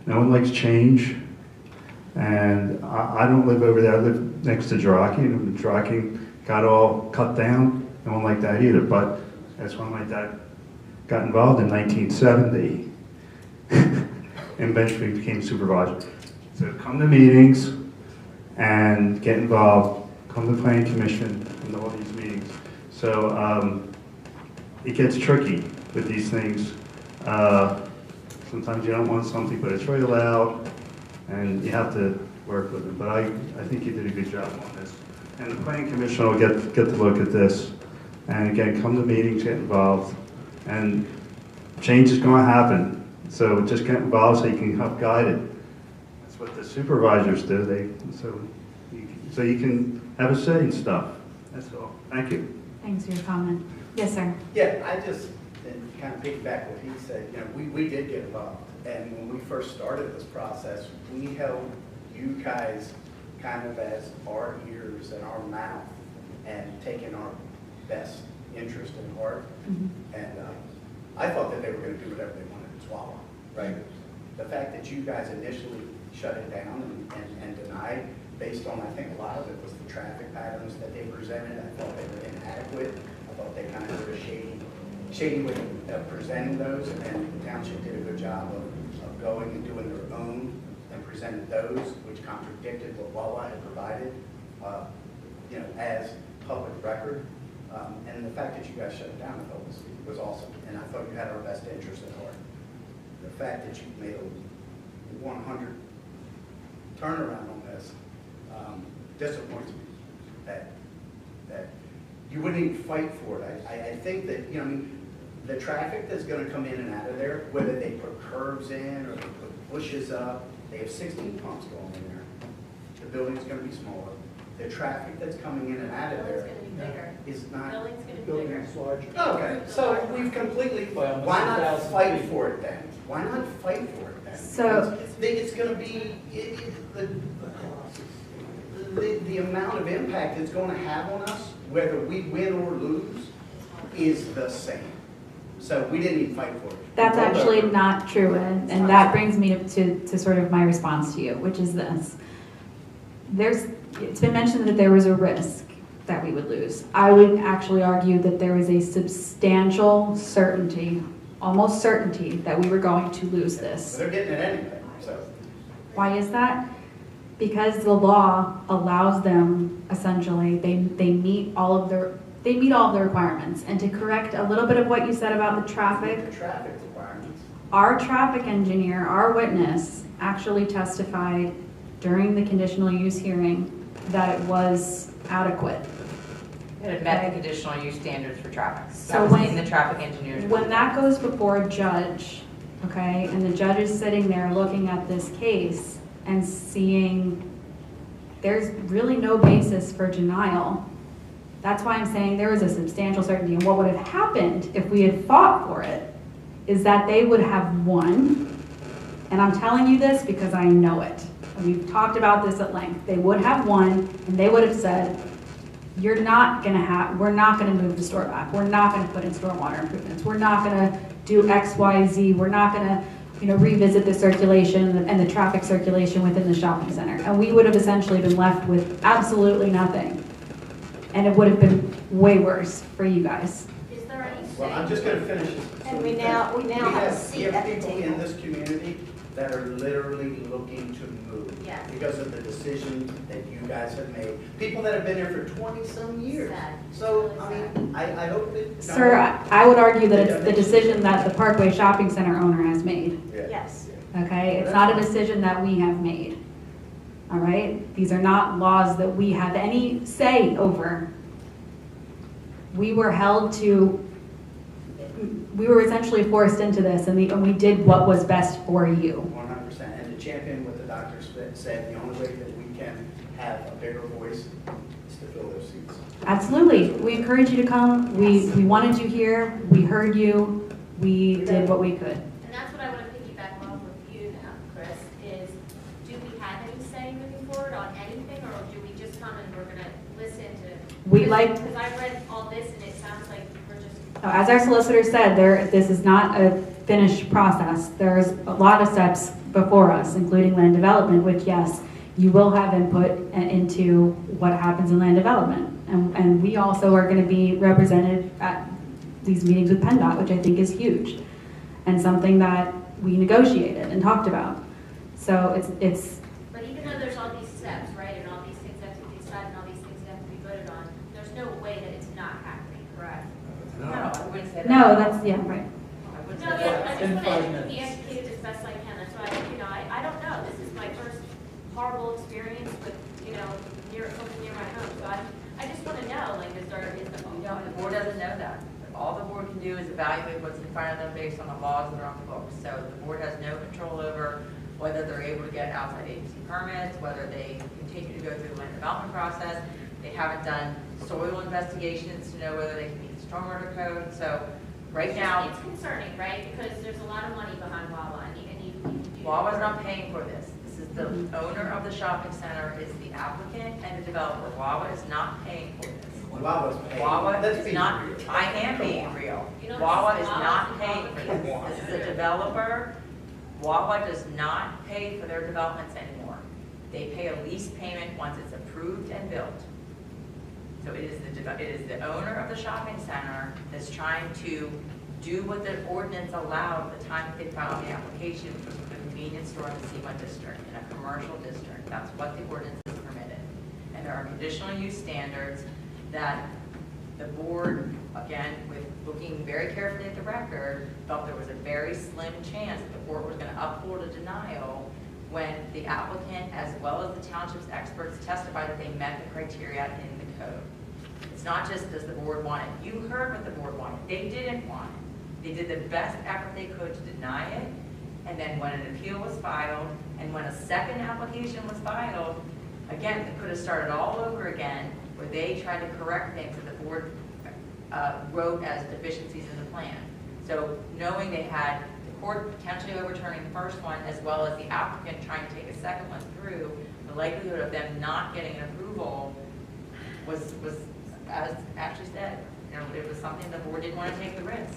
Speaker 14: No one likes change, and I don't live over there. I live next to Drocky, and Drocky got all cut down. No one liked that either, but that's when my dad got involved in 1970 and eventually became supervisor. So come to meetings and get involved, come to the planning commission, come to all these meetings. So it gets tricky with these things. Sometimes you don't want something, but it's really loud, and you have to work with it. But I think you did a good job on this. And the planning commission will get to look at this. And again, come to meetings, get involved, and change is going to happen. So just get involved so you can help guide it. That's what the supervisors do. So you can have a say in stuff. That's all. Thank you.
Speaker 5: Thanks for your comment. Yes, sir.
Speaker 15: Yeah, I just kind of piggyback what he said. You know, we did get involved, and when we first started this process, we held you guys kind of as our ears and our mouth, and taking our best interest in heart. And I thought that they were going to do whatever they wanted to swallow, right? The fact that you guys initially shut it down and denied based on, I think a lot of it was the traffic patterns that they presented. I thought they were inadequate. I thought they kind of were shady with presenting those, and the township did a good job of going and doing their own and presented those, which contradicted what Wawa had provided, as public record. And the fact that you guys shut it down, I thought was awesome, and I thought you had our best interest at heart. The fact that you made a 100 turnaround on this disappoints me. That you wouldn't even fight for it. I think that, the traffic that's going to come in and out of there, whether they put curbs in or they put bushes up, they have 16 pumps going in there. The building's going to be smaller. The traffic that's coming in and out of there is not.
Speaker 2: The building's going to be bigger.
Speaker 15: Okay, so we've completely, why not fight for it then? Why not fight for it then?
Speaker 5: So
Speaker 15: it's going to be, the amount of impact it's going to have on us, whether we win or lose, is the same. So we didn't even fight for it.
Speaker 5: that's actually not true, and that brings me to sort of my response to you, which is this. It's been mentioned that there was a risk that we would lose. I would actually argue that there was a substantial certainty, almost certainty, that we were going to lose this.
Speaker 15: They're getting it anyway, so.
Speaker 5: Why is that? Because the law allows them, essentially, they meet all of their requirements. And to correct a little bit of what you said about the traffic,
Speaker 15: Requirements.
Speaker 5: our traffic engineer, our witness, actually testified during the conditional use hearing that it was adequate.
Speaker 9: It met the conditional use standards for traffic.
Speaker 5: So
Speaker 9: That was
Speaker 5: when-
Speaker 9: in the traffic engineers.
Speaker 5: When that goes before a judge, okay, and the judge is sitting there looking at this case and seeing there's really no basis for denial, that's why I'm saying there is a substantial certainty. And what would have happened if we had fought for it is that they would have won. And I'm telling you this because I know it. We've talked about this at length. They would have won, and they would have said, we're not going to move the store back. We're not going to put in stormwater improvements. We're not going to do X, Y, Z. We're not going to, revisit the circulation and the traffic circulation within the shopping center. And we would have essentially been left with absolutely nothing. And it would have been way worse for you guys.
Speaker 2: Is there any
Speaker 15: Well, I'm just going to finish this.
Speaker 12: And we now have a seat at the
Speaker 15: people
Speaker 12: table.
Speaker 15: in this community that are literally looking to move.
Speaker 2: Yes.
Speaker 15: Because of the decisions that you guys have made. People that have been there for 20-some years.
Speaker 2: Sad.
Speaker 15: So, I mean, I hope that.
Speaker 5: Sir, I would argue that it's the decision that the Parkway Shopping Center owner has made.
Speaker 15: Yeah.
Speaker 12: Yes.
Speaker 5: Okay? It's not a decision that we have made. All right? These are not laws that we have any say over. We were held to, we were essentially forced into this, and we did what was best for you.
Speaker 15: 100%. And to champion what the doctor said, the only way that we can have a bigger voice is to fill those seats.
Speaker 5: Absolutely. We encourage you to come. We wanted you here. We heard you. We did what we could.
Speaker 2: And that's what I want to piggyback off with you now, Chris, is do we have any say moving forward on anything, or do we just come and we're going to listen to? Because I read all this and it sounds like we're just.
Speaker 5: As our solicitor said, this is not a finished process. There's a lot of steps before us, including land development, which, yes, you will have input into what happens in land development. And we also are going to be represented at these meetings with PennDOT, which I think is huge, and something that we negotiated and talked about. So it's.
Speaker 2: But even though there's all these steps, right, and all these things that have to be decided and all these things that have to be voted on, there's no way that it's not happening, correct?
Speaker 9: No, I wouldn't say that.
Speaker 5: No, that's, yeah, right.
Speaker 9: I wouldn't
Speaker 2: No,
Speaker 9: say
Speaker 2: yeah,
Speaker 9: that.
Speaker 2: I just want to be educated as best I can. That's why, I don't know. This is my first horrible experience with, something near my home. So I just want to know, is
Speaker 9: The board doesn't know that. All the board can do is evaluate what's in front of them based on the laws that are on the books. So the board has no control over whether they're able to get outside agency permits, whether they continue to go through the land development process. They haven't done soil investigations to know whether they can meet the stormwater code. So right now,
Speaker 2: it's concerning, right? Because there's a lot of money behind Wawa, and you
Speaker 9: Wawa's not paying for this. This is the owner of the shopping center is the applicant and the developer. Wawa is not paying for this.
Speaker 15: Wawa's paying.
Speaker 9: Wawa
Speaker 15: Let's
Speaker 9: is
Speaker 15: be
Speaker 9: not,
Speaker 15: real.
Speaker 9: I am being real.
Speaker 2: You know,
Speaker 9: Wawa is
Speaker 2: Wawa's
Speaker 9: not
Speaker 2: involved
Speaker 9: paying for this. This is a developer. Wawa does not pay for their developments anymore. They pay a lease payment once it's approved and built. So it is the owner of the shopping center that's trying to do what the ordinance allowed at the time that they filed the application, which was a convenience store in the C1 district, in a commercial district. That's what the ordinance is permitted. And there are conditional use standards that the board, again, with looking very carefully at the record, felt there was a very slim chance that the board was going to uphold a denial when the applicant, as well as the township's experts, testified that they met the criteria in the code. It's not just does the board want it. You heard what the board wanted. They didn't want it. They did the best effort they could to deny it, and then when an appeal was filed, and when a second application was filed, again, they could have started all over again, where they tried to correct things that the board wrote as deficiencies in the plan. So knowing they had the court potentially overturning the first one, as well as the applicant trying to take a second one through, the likelihood of them not getting an approval was as Ashley said, it was something the board didn't want to take the risk.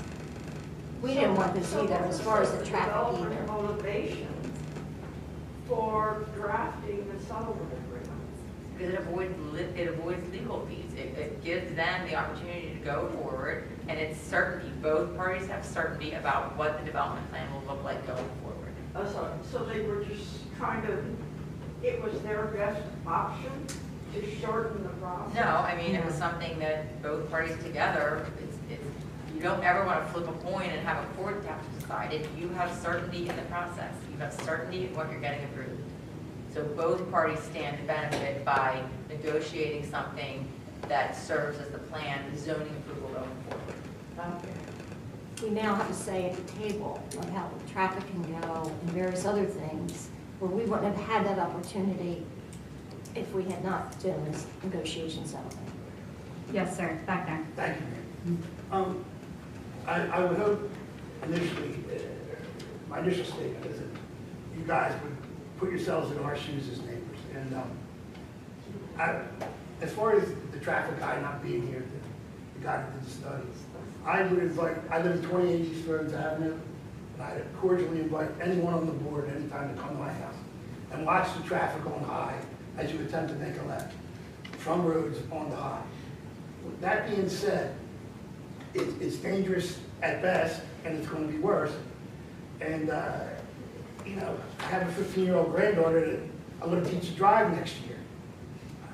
Speaker 12: We didn't want this either, as far as the traffic either.
Speaker 11: Motivation for drafting the settlement agreement.
Speaker 9: Because it avoids legal fees. It gives them the opportunity to go forward, and it's certainty. Both parties have certainty about what the development plan will look like going forward.
Speaker 11: So they were just it was their best option to shorten the process?
Speaker 9: No, I mean, it was something that both parties together, you don't ever want to flip a coin and have a court have to decide it. You have certainty in the process. You have certainty in what you're getting approved. So both parties stand to benefit by negotiating something that serves as the plan, the zoning approval going forward.
Speaker 12: We now have a say at the table of how the traffic can go and various other things, where we wouldn't have had that opportunity if we had not done this negotiation settlement.
Speaker 5: Yes, sir, back there.
Speaker 16: Thank you, Mary. I would hope initially, my initial statement is that you guys would put yourselves in our shoes as neighbors. And as far as the traffic guy not being here, the guy that did the study, I would invite, I live at 28 East Rhodes Avenue, and I cordially invite anyone on the board anytime to come to my house and watch the traffic on High as you attempt to make a left from Rhodes on the High. With that being said, it's dangerous at best, and it's going to be worse. And, you know, I have a 15-year-old granddaughter that I'm going to teach to drive next year.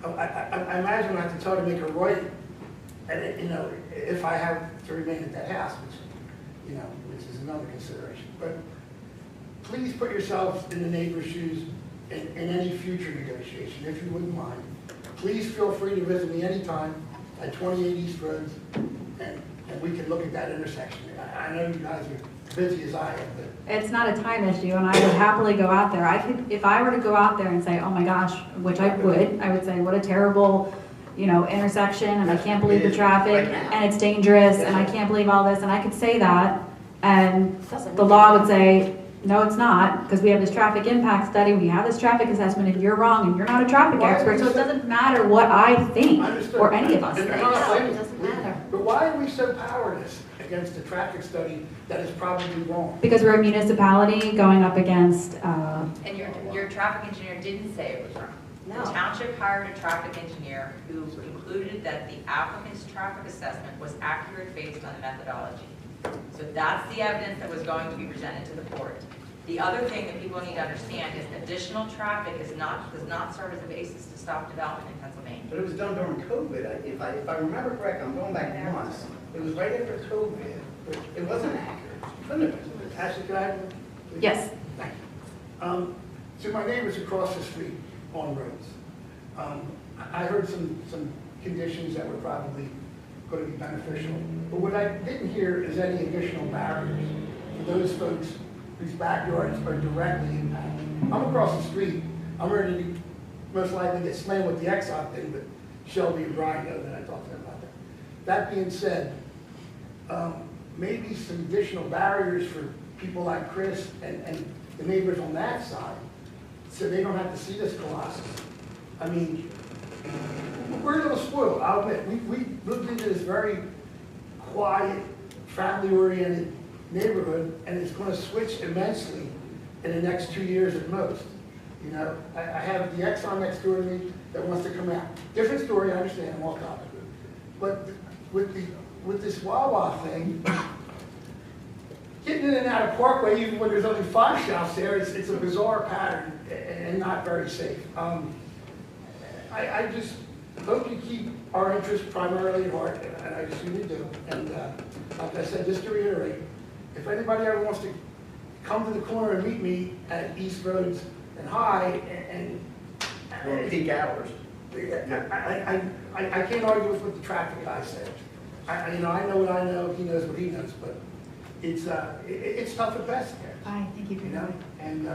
Speaker 16: I imagine I have to tell her to make a right, and, you know, if I have to remain at that house, which is another consideration. But please put yourselves in the neighbor's shoes in any future negotiation, if you wouldn't mind. Please feel free to visit me anytime at 28 East Rhodes, and we can look at that intersection. I know you guys are busy as I am, but
Speaker 5: It's not a time issue, and I would happily go out there. If I were to go out there and say, oh my gosh, which I would say, what a terrible, intersection, and I can't believe the traffic, and it's dangerous, and I can't believe all this, and I could say that, and the law would say, no, it's not, because we have this traffic impact study, we have this traffic assessment, and you're wrong, and you're not a traffic expert, so it doesn't matter what I think, or any of us think.
Speaker 12: It doesn't matter.
Speaker 16: But why are we so powerless against a traffic study that is probably wrong?
Speaker 5: Because we're a municipality going up against,
Speaker 9: And your traffic engineer didn't say it was wrong.
Speaker 12: No.
Speaker 9: The township hired a traffic engineer who concluded that the applicant's traffic assessment was accurate based on the methodology. So that's the evidence that was going to be presented to the court. The other thing that people need to understand is additional traffic does not serve as a basis to stop development in Pennsylvania.
Speaker 15: But it was done during COVID. If I remember correctly, I'm going back months. It was right after COVID. It wasn't accurate. It couldn't have been.
Speaker 16: Ashley, could I have one? Please?
Speaker 5: yes.
Speaker 16: Thank you. So my neighbors across the street on roads. I heard some conditions that were probably going to be beneficial. But what I didn't hear is any additional barriers for those folks whose backyards are directly impacted. I'm across the street. I'm ready to most likely get slammed with the Exxon thing, but Shelby and Brian know that I talked to them about that. That being said, maybe some additional barriers for people like Chris and the neighbors on that side, so they don't have to see this colossus. I mean, we're a little spoiled, I'll admit. We moved into this very quiet, family-oriented neighborhood, and it's going to switch immensely in the next 2 years at most. You know, I have the Exxon next door to me that wants to come out. Different story, I understand, I'm off topic. But with this Wawa thing, getting in and out of Parkway, even when there's only 5 shops there, it's a bizarre pattern and not very safe. I just hope you keep our interests primarily at heart, and I assume you do. And like I said, just to reiterate, if anybody ever wants to come to the corner and meet me at East Roads and High, and
Speaker 15: During peak hours.
Speaker 16: I can't argue with what the traffic guy said. I know what I know, he knows what he knows, but it's tough at best there.
Speaker 5: Bye, thank you for
Speaker 16: You know, and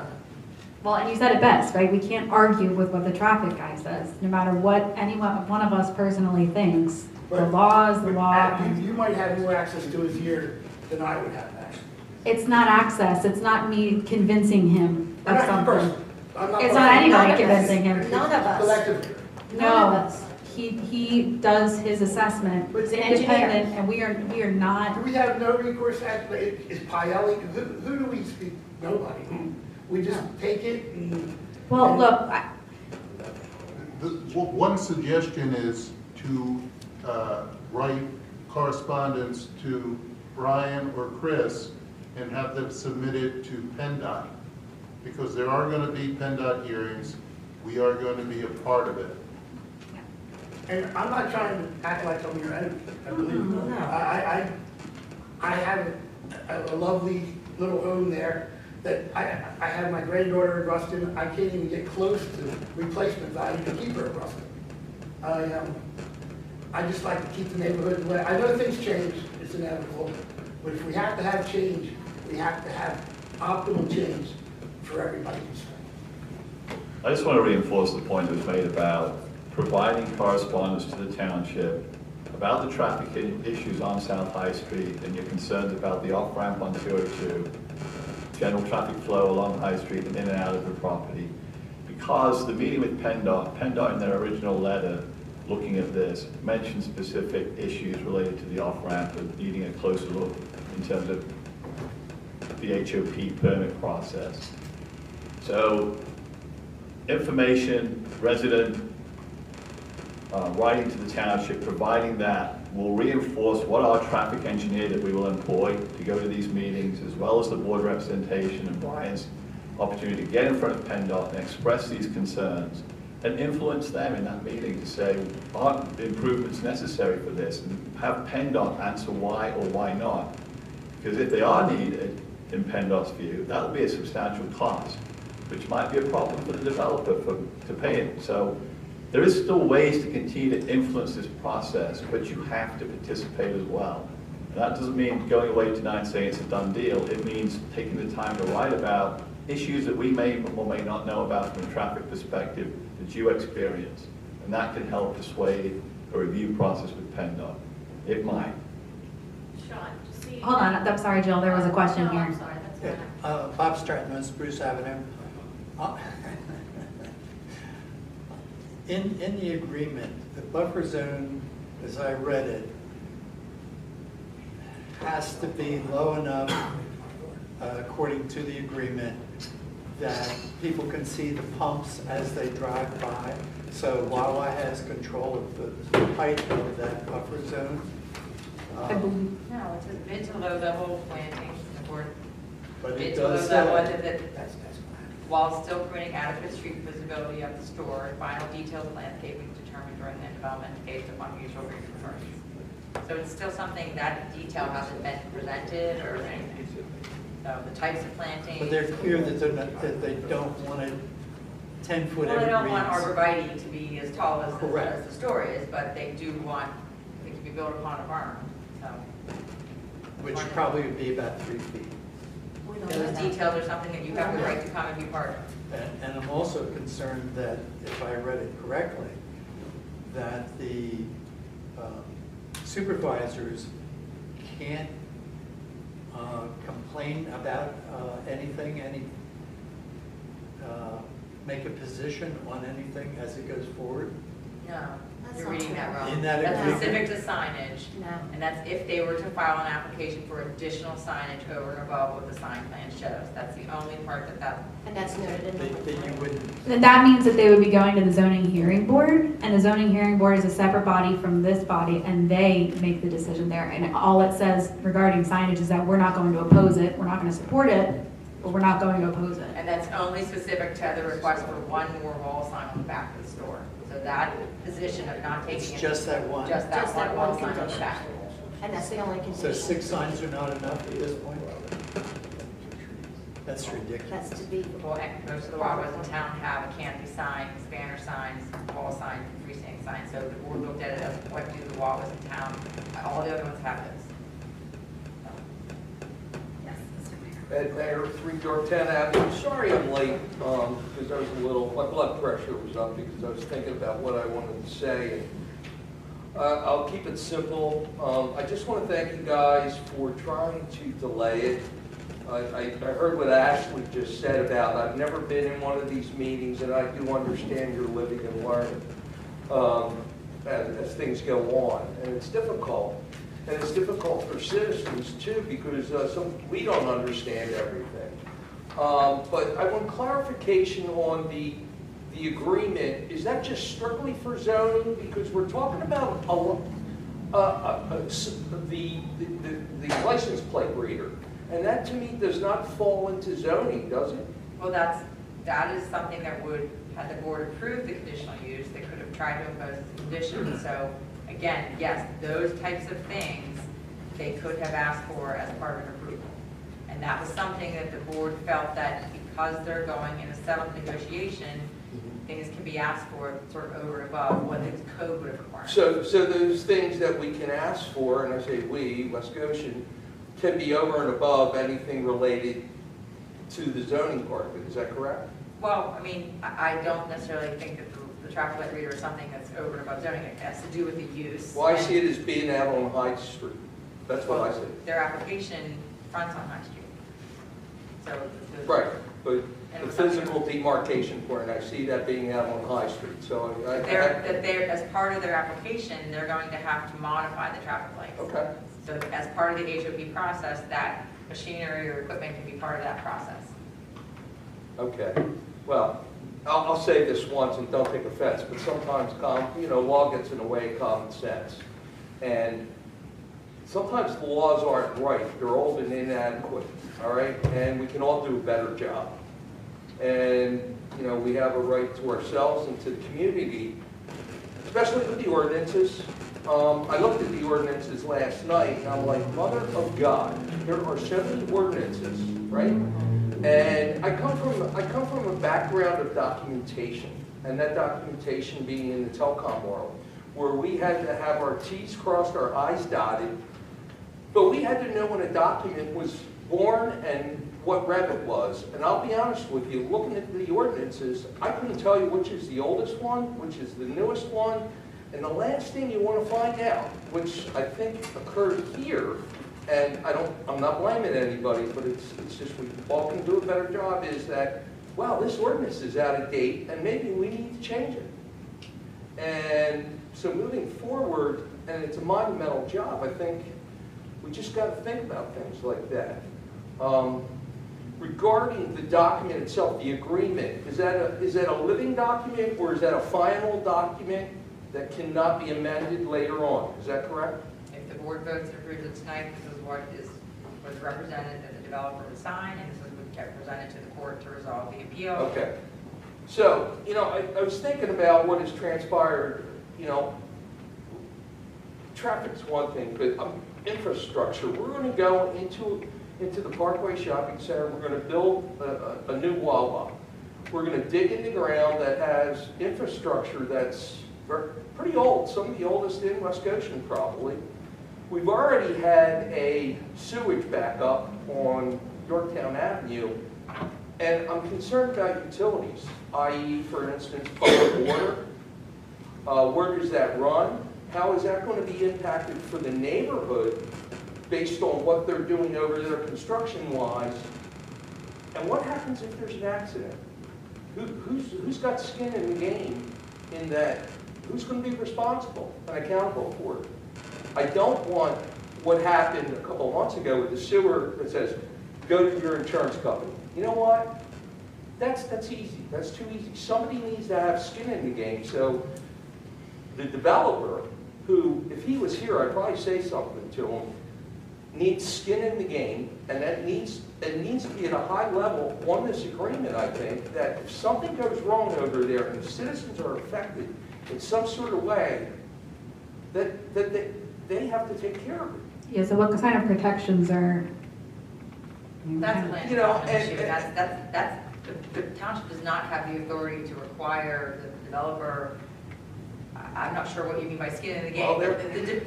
Speaker 5: Well, and you said it best, right? We can't argue with what the traffic guy says, no matter what any one of us personally thinks. The law is the law.
Speaker 16: You might have more access to his ear than I would have access.
Speaker 5: It's not access, it's not me convincing him of something. It's not
Speaker 12: None
Speaker 5: anybody
Speaker 12: of
Speaker 5: convincing
Speaker 12: us.
Speaker 5: him.
Speaker 12: None of us.
Speaker 16: Collectively.
Speaker 12: None of
Speaker 5: No,
Speaker 12: us.
Speaker 5: he does his assessment.
Speaker 12: He's an
Speaker 5: Independent,
Speaker 12: engineer.
Speaker 5: and we are not.
Speaker 16: Do we have no recourse? Is Pielli, who do we speak? Nobody. We just take it and.
Speaker 5: Well, look,
Speaker 17: One suggestion is to write correspondence to Brian or Chris and have them submitted to PennDOT, because there are going to be PennDOT hearings. We are going to be a part of it.
Speaker 16: And I'm not trying to act like I'm your enemy. I believe I have a lovely little home there that I have my granddaughter in Ruston. I can't even get close to replacement value to keep her in Ruston. I just like to keep the neighborhood the way. I know things change, it's inevitable, but if we have to have change, we have to have optimal change for everybody concerned.
Speaker 3: I just want to reinforce the point that was made about providing correspondence to the township about the traffic issues on South High Street and your concerns about the off-ramp on 202, general traffic flow along High Street and in and out of the property. Because the meeting with PennDOT in their original letter looking at this mentioned specific issues related to the off-ramp and needing a closer look in terms of the HOP permit process. So information, resident writing to the township, providing that will reinforce what our traffic engineer that we will employ to go to these meetings, as well as the board representation and Brian's opportunity to get in front of PennDOT and express these concerns and influence them in that meeting to say, are improvements necessary for this? And have PennDOT answer why or why not. Because if they are needed, in PennDOT's view, that will be a substantial cost, which might be a problem for the developer to pay it. So there is still ways to continue to influence this process, but you have to participate as well. And that doesn't mean going away tonight saying it's a done deal. It means taking the time to write about issues that we may or may not know about from a traffic perspective that you experience. And that can help persuade a review process with PennDOT. It might.
Speaker 2: Sean, just see.
Speaker 5: hold on, I'm sorry, Jill, there was a question
Speaker 2: No,
Speaker 5: here.
Speaker 2: I'm sorry, that's fine.
Speaker 18: Bob Stratton, Spruce Avenue. In the agreement, the buffer zone, as I read it, has to be low enough, according to the agreement, that people can see the pumps as they drive by. So Wawa has control of the height of that buffer zone.
Speaker 7: No, it's a mid to low level planting or
Speaker 18: But
Speaker 7: mid
Speaker 18: it
Speaker 7: to low
Speaker 18: does
Speaker 7: level,
Speaker 18: say,
Speaker 7: while still permitting adequate street visibility of the store, final detailed landscaping determined during the development based upon mutual agreement. So it's still something that detail hasn't been presented or anything. So the types of planting.
Speaker 18: but they're clear that they're not, that they don't want a 10-foot
Speaker 7: Well, they don't want
Speaker 18: evergreens.
Speaker 7: arborvitae to be as tall as
Speaker 18: Correct.
Speaker 7: the store is, but they do want it to be built upon a barn, so.
Speaker 18: Which probably would be about 3 feet.
Speaker 7: Those details are something that you have the right to come and be part of.
Speaker 18: And I'm also concerned that, if I read it correctly, that the supervisors can't complain about anything, make a position on anything as it goes forward.
Speaker 7: No.
Speaker 19: You're reading that wrong.
Speaker 18: In that
Speaker 19: That's
Speaker 18: agreement?
Speaker 19: specific to signage.
Speaker 12: No.
Speaker 19: And that's if they were to file an application for additional signage over and above what the sign plan shows. That's the only part that.
Speaker 12: And that's noted in the.
Speaker 18: That you wouldn't.
Speaker 5: Then that means that they would be going to the zoning hearing board, and the zoning hearing board is a separate body from this body, and they make the decision there. And all it says regarding signage is that we're not going to oppose it, we're not going to support it, but we're not going to oppose it.
Speaker 19: And that's only specific to the request for one more wall sign on the back of the store. So that position of not taking it.
Speaker 18: It's just that one.
Speaker 19: Just that
Speaker 12: Just
Speaker 19: one
Speaker 12: that
Speaker 19: wall
Speaker 12: one
Speaker 19: sign on the
Speaker 12: condition.
Speaker 19: back.
Speaker 12: And that's the only
Speaker 18: So
Speaker 12: condition.
Speaker 18: 6 signs are not enough at this point? That's ridiculous.
Speaker 12: That's to be.
Speaker 19: Well, most of the Wawas in town have a canopy sign, banner signs, wall signs, freestanding signs. So the board looked at it as what do the Wawas in town, all the other ones have those.
Speaker 20: Ed Mayor, 3 Yorktown Avenue. Sorry I'm late, because I was my blood pressure was up because I was thinking about what I wanted to say. I'll keep it simple. I just want to thank you guys for trying to delay it. I heard what Ashley just said about I've never been in one of these meetings, and I do understand you're living and learning as things go on. And it's difficult. And it's difficult for citizens too, because we don't understand everything. But I want clarification on the agreement. Is that just strictly for zoning? Because we're talking about the license plate reader, and that to me does not fall into zoning, does it?
Speaker 19: Well, that is something that would, had the board approved the conditional use, they could have tried to impose as a condition. So again, yes, those types of things they could have asked for as part of an approval. And that was something that the board felt that because they're going in a settled negotiation, things can be asked for sort of over and above what the code would have required.
Speaker 20: So those things that we can ask for, and I say we, West Goshen, can be over and above anything related to the zoning part of it. Is that correct?
Speaker 19: Well, I mean, I don't necessarily think that the traffic light reader is something that's over and above zoning. It has to do with the use.
Speaker 20: Well, I see it as being out on High Street. That's what I see.
Speaker 19: Their application fronts on High Street. So
Speaker 20: Right, but the physical demarcation point, I see that being out on High Street. So
Speaker 19: they're as part of their application, they're going to have to modify the traffic lights.
Speaker 20: Okay.
Speaker 19: So as part of the HOP process, that machinery or equipment can be part of that process.
Speaker 20: Okay. Well, I'll say this once and don't take offense, but sometimes law gets in the way of common sense. And sometimes the laws aren't right. They're old and inadequate, all right? And we can all do a better job. And, we have a right to ourselves and to the community, especially with the ordinances. I looked at the ordinances last night, and I'm like, mother of God, there are so many ordinances, right? And I come from a background of documentation, and that documentation being in the telecom world, where we had to have our T's crossed, our I's dotted, but we had to know when a document was born and what rev it was. And I'll be honest with you, looking at the ordinances, I couldn't tell you which is the oldest one, which is the newest one, and the last thing you want to find out, which I think occurred here, and I'm not blaming anybody, but it's just we all can do a better job, is that, wow, this ordinance is out of date, and maybe we need to change it. And so moving forward, and it's a monumental job, I think we just got to think about things like that. Regarding the document itself, the agreement, is that a living document, or is that a final document that cannot be amended later on? Is that correct?
Speaker 19: If the board votes to approve it tonight, this is what was represented that the developer would sign, and this is what get presented to the court to resolve the appeal.
Speaker 20: Okay. So, I was thinking about what has transpired, traffic's one thing, but infrastructure. We're going to go into the Parkway Shopping Center. We're going to build a new Wawa. We're going to dig in the ground that has infrastructure that's pretty old, some of the oldest in West Goshen probably. We've already had a sewage backup on Yorktown Avenue, and I'm concerned about utilities, i.e., for instance, public water. Where does that run? How is that going to be impacted for the neighborhood based on what they're doing over there construction-wise? And what happens if there's an accident? Who's got skin in the game in that who's going to be responsible and accountable for it? I don't want what happened a couple of months ago with the sewer that says, go to your insurance company. You know what? That's easy. That's too easy. Somebody needs to have skin in the game. So the developer, who, if he was here, I'd probably say something to him, needs skin in the game, and it needs to be at a high level on this agreement, I think, that if something goes wrong over there and citizens are affected in some sort of way, that they have to take care of it.
Speaker 5: Yeah, so what kind of protections are?
Speaker 19: That's a land development issue. That's the township does not have the authority to require the developer. I'm not sure what you mean by skin in the game.
Speaker 20: Well,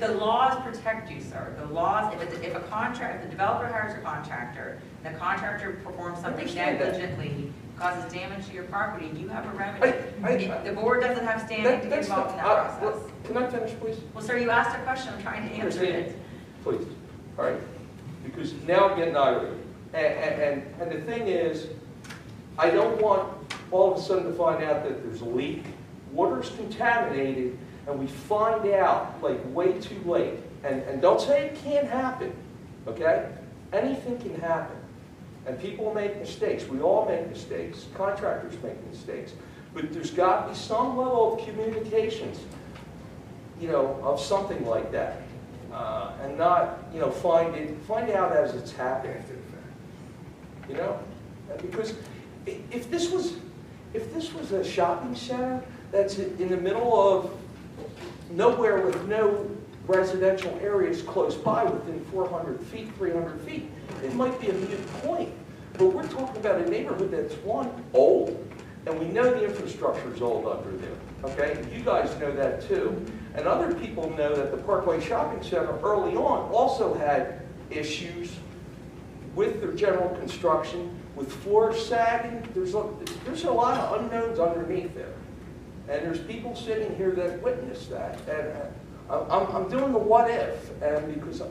Speaker 19: the laws protect you, sir. The laws, if the developer hires a contractor, and the contractor performs something negligently, causes damage to your property, you have a remedy. The board doesn't have standing to get involved in that process.
Speaker 20: Can I finish, please?
Speaker 19: Well, sir, you asked a question. I'm trying to answer it.
Speaker 20: Please. All right? Because now I'm getting irate. And the thing is, I don't want all of a sudden to find out that there's a leak, water's contaminated, and we find out like way too late. And don't say it can't happen, okay? Anything can happen. And people make mistakes. We all make mistakes. Contractors make mistakes. But there's got to be some level of communications, you know, of something like that. And not, you know, find out as it's happening. You know? Because if this was a shopping center that's in the middle of nowhere with no residential areas close by within 400 feet, 300 feet, it might be a moot point. But we're talking about a neighborhood that's, one, old, and we know the infrastructure is old under there, okay? You guys know that too. And other people know that the Parkway Shopping Center early on also had issues with their general construction, with floors sagging. There's a lot of unknowns underneath there. And there's people sitting here that witnessed that. And I'm doing the what if, and because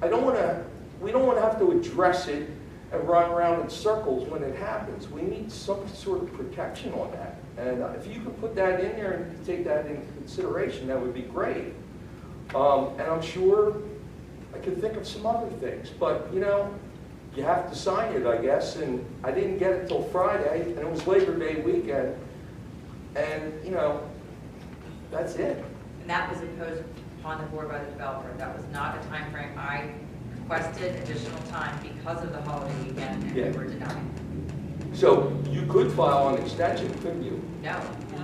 Speaker 20: we don't want to have to address it and run around in circles when it happens. We need some sort of protection on that. And if you could put that in there and take that into consideration, that would be great. And I'm sure I could think of some other things. But, you know, you have to sign it, I guess. And I didn't get it till Friday, and it was Labor Day weekend. And, you know, that's it.
Speaker 19: And that was imposed upon the board by the developer. That was not a time frame. I requested additional time because of the holiday weekend, and we were denied.
Speaker 20: So you could file an extension, couldn't you?
Speaker 19: No,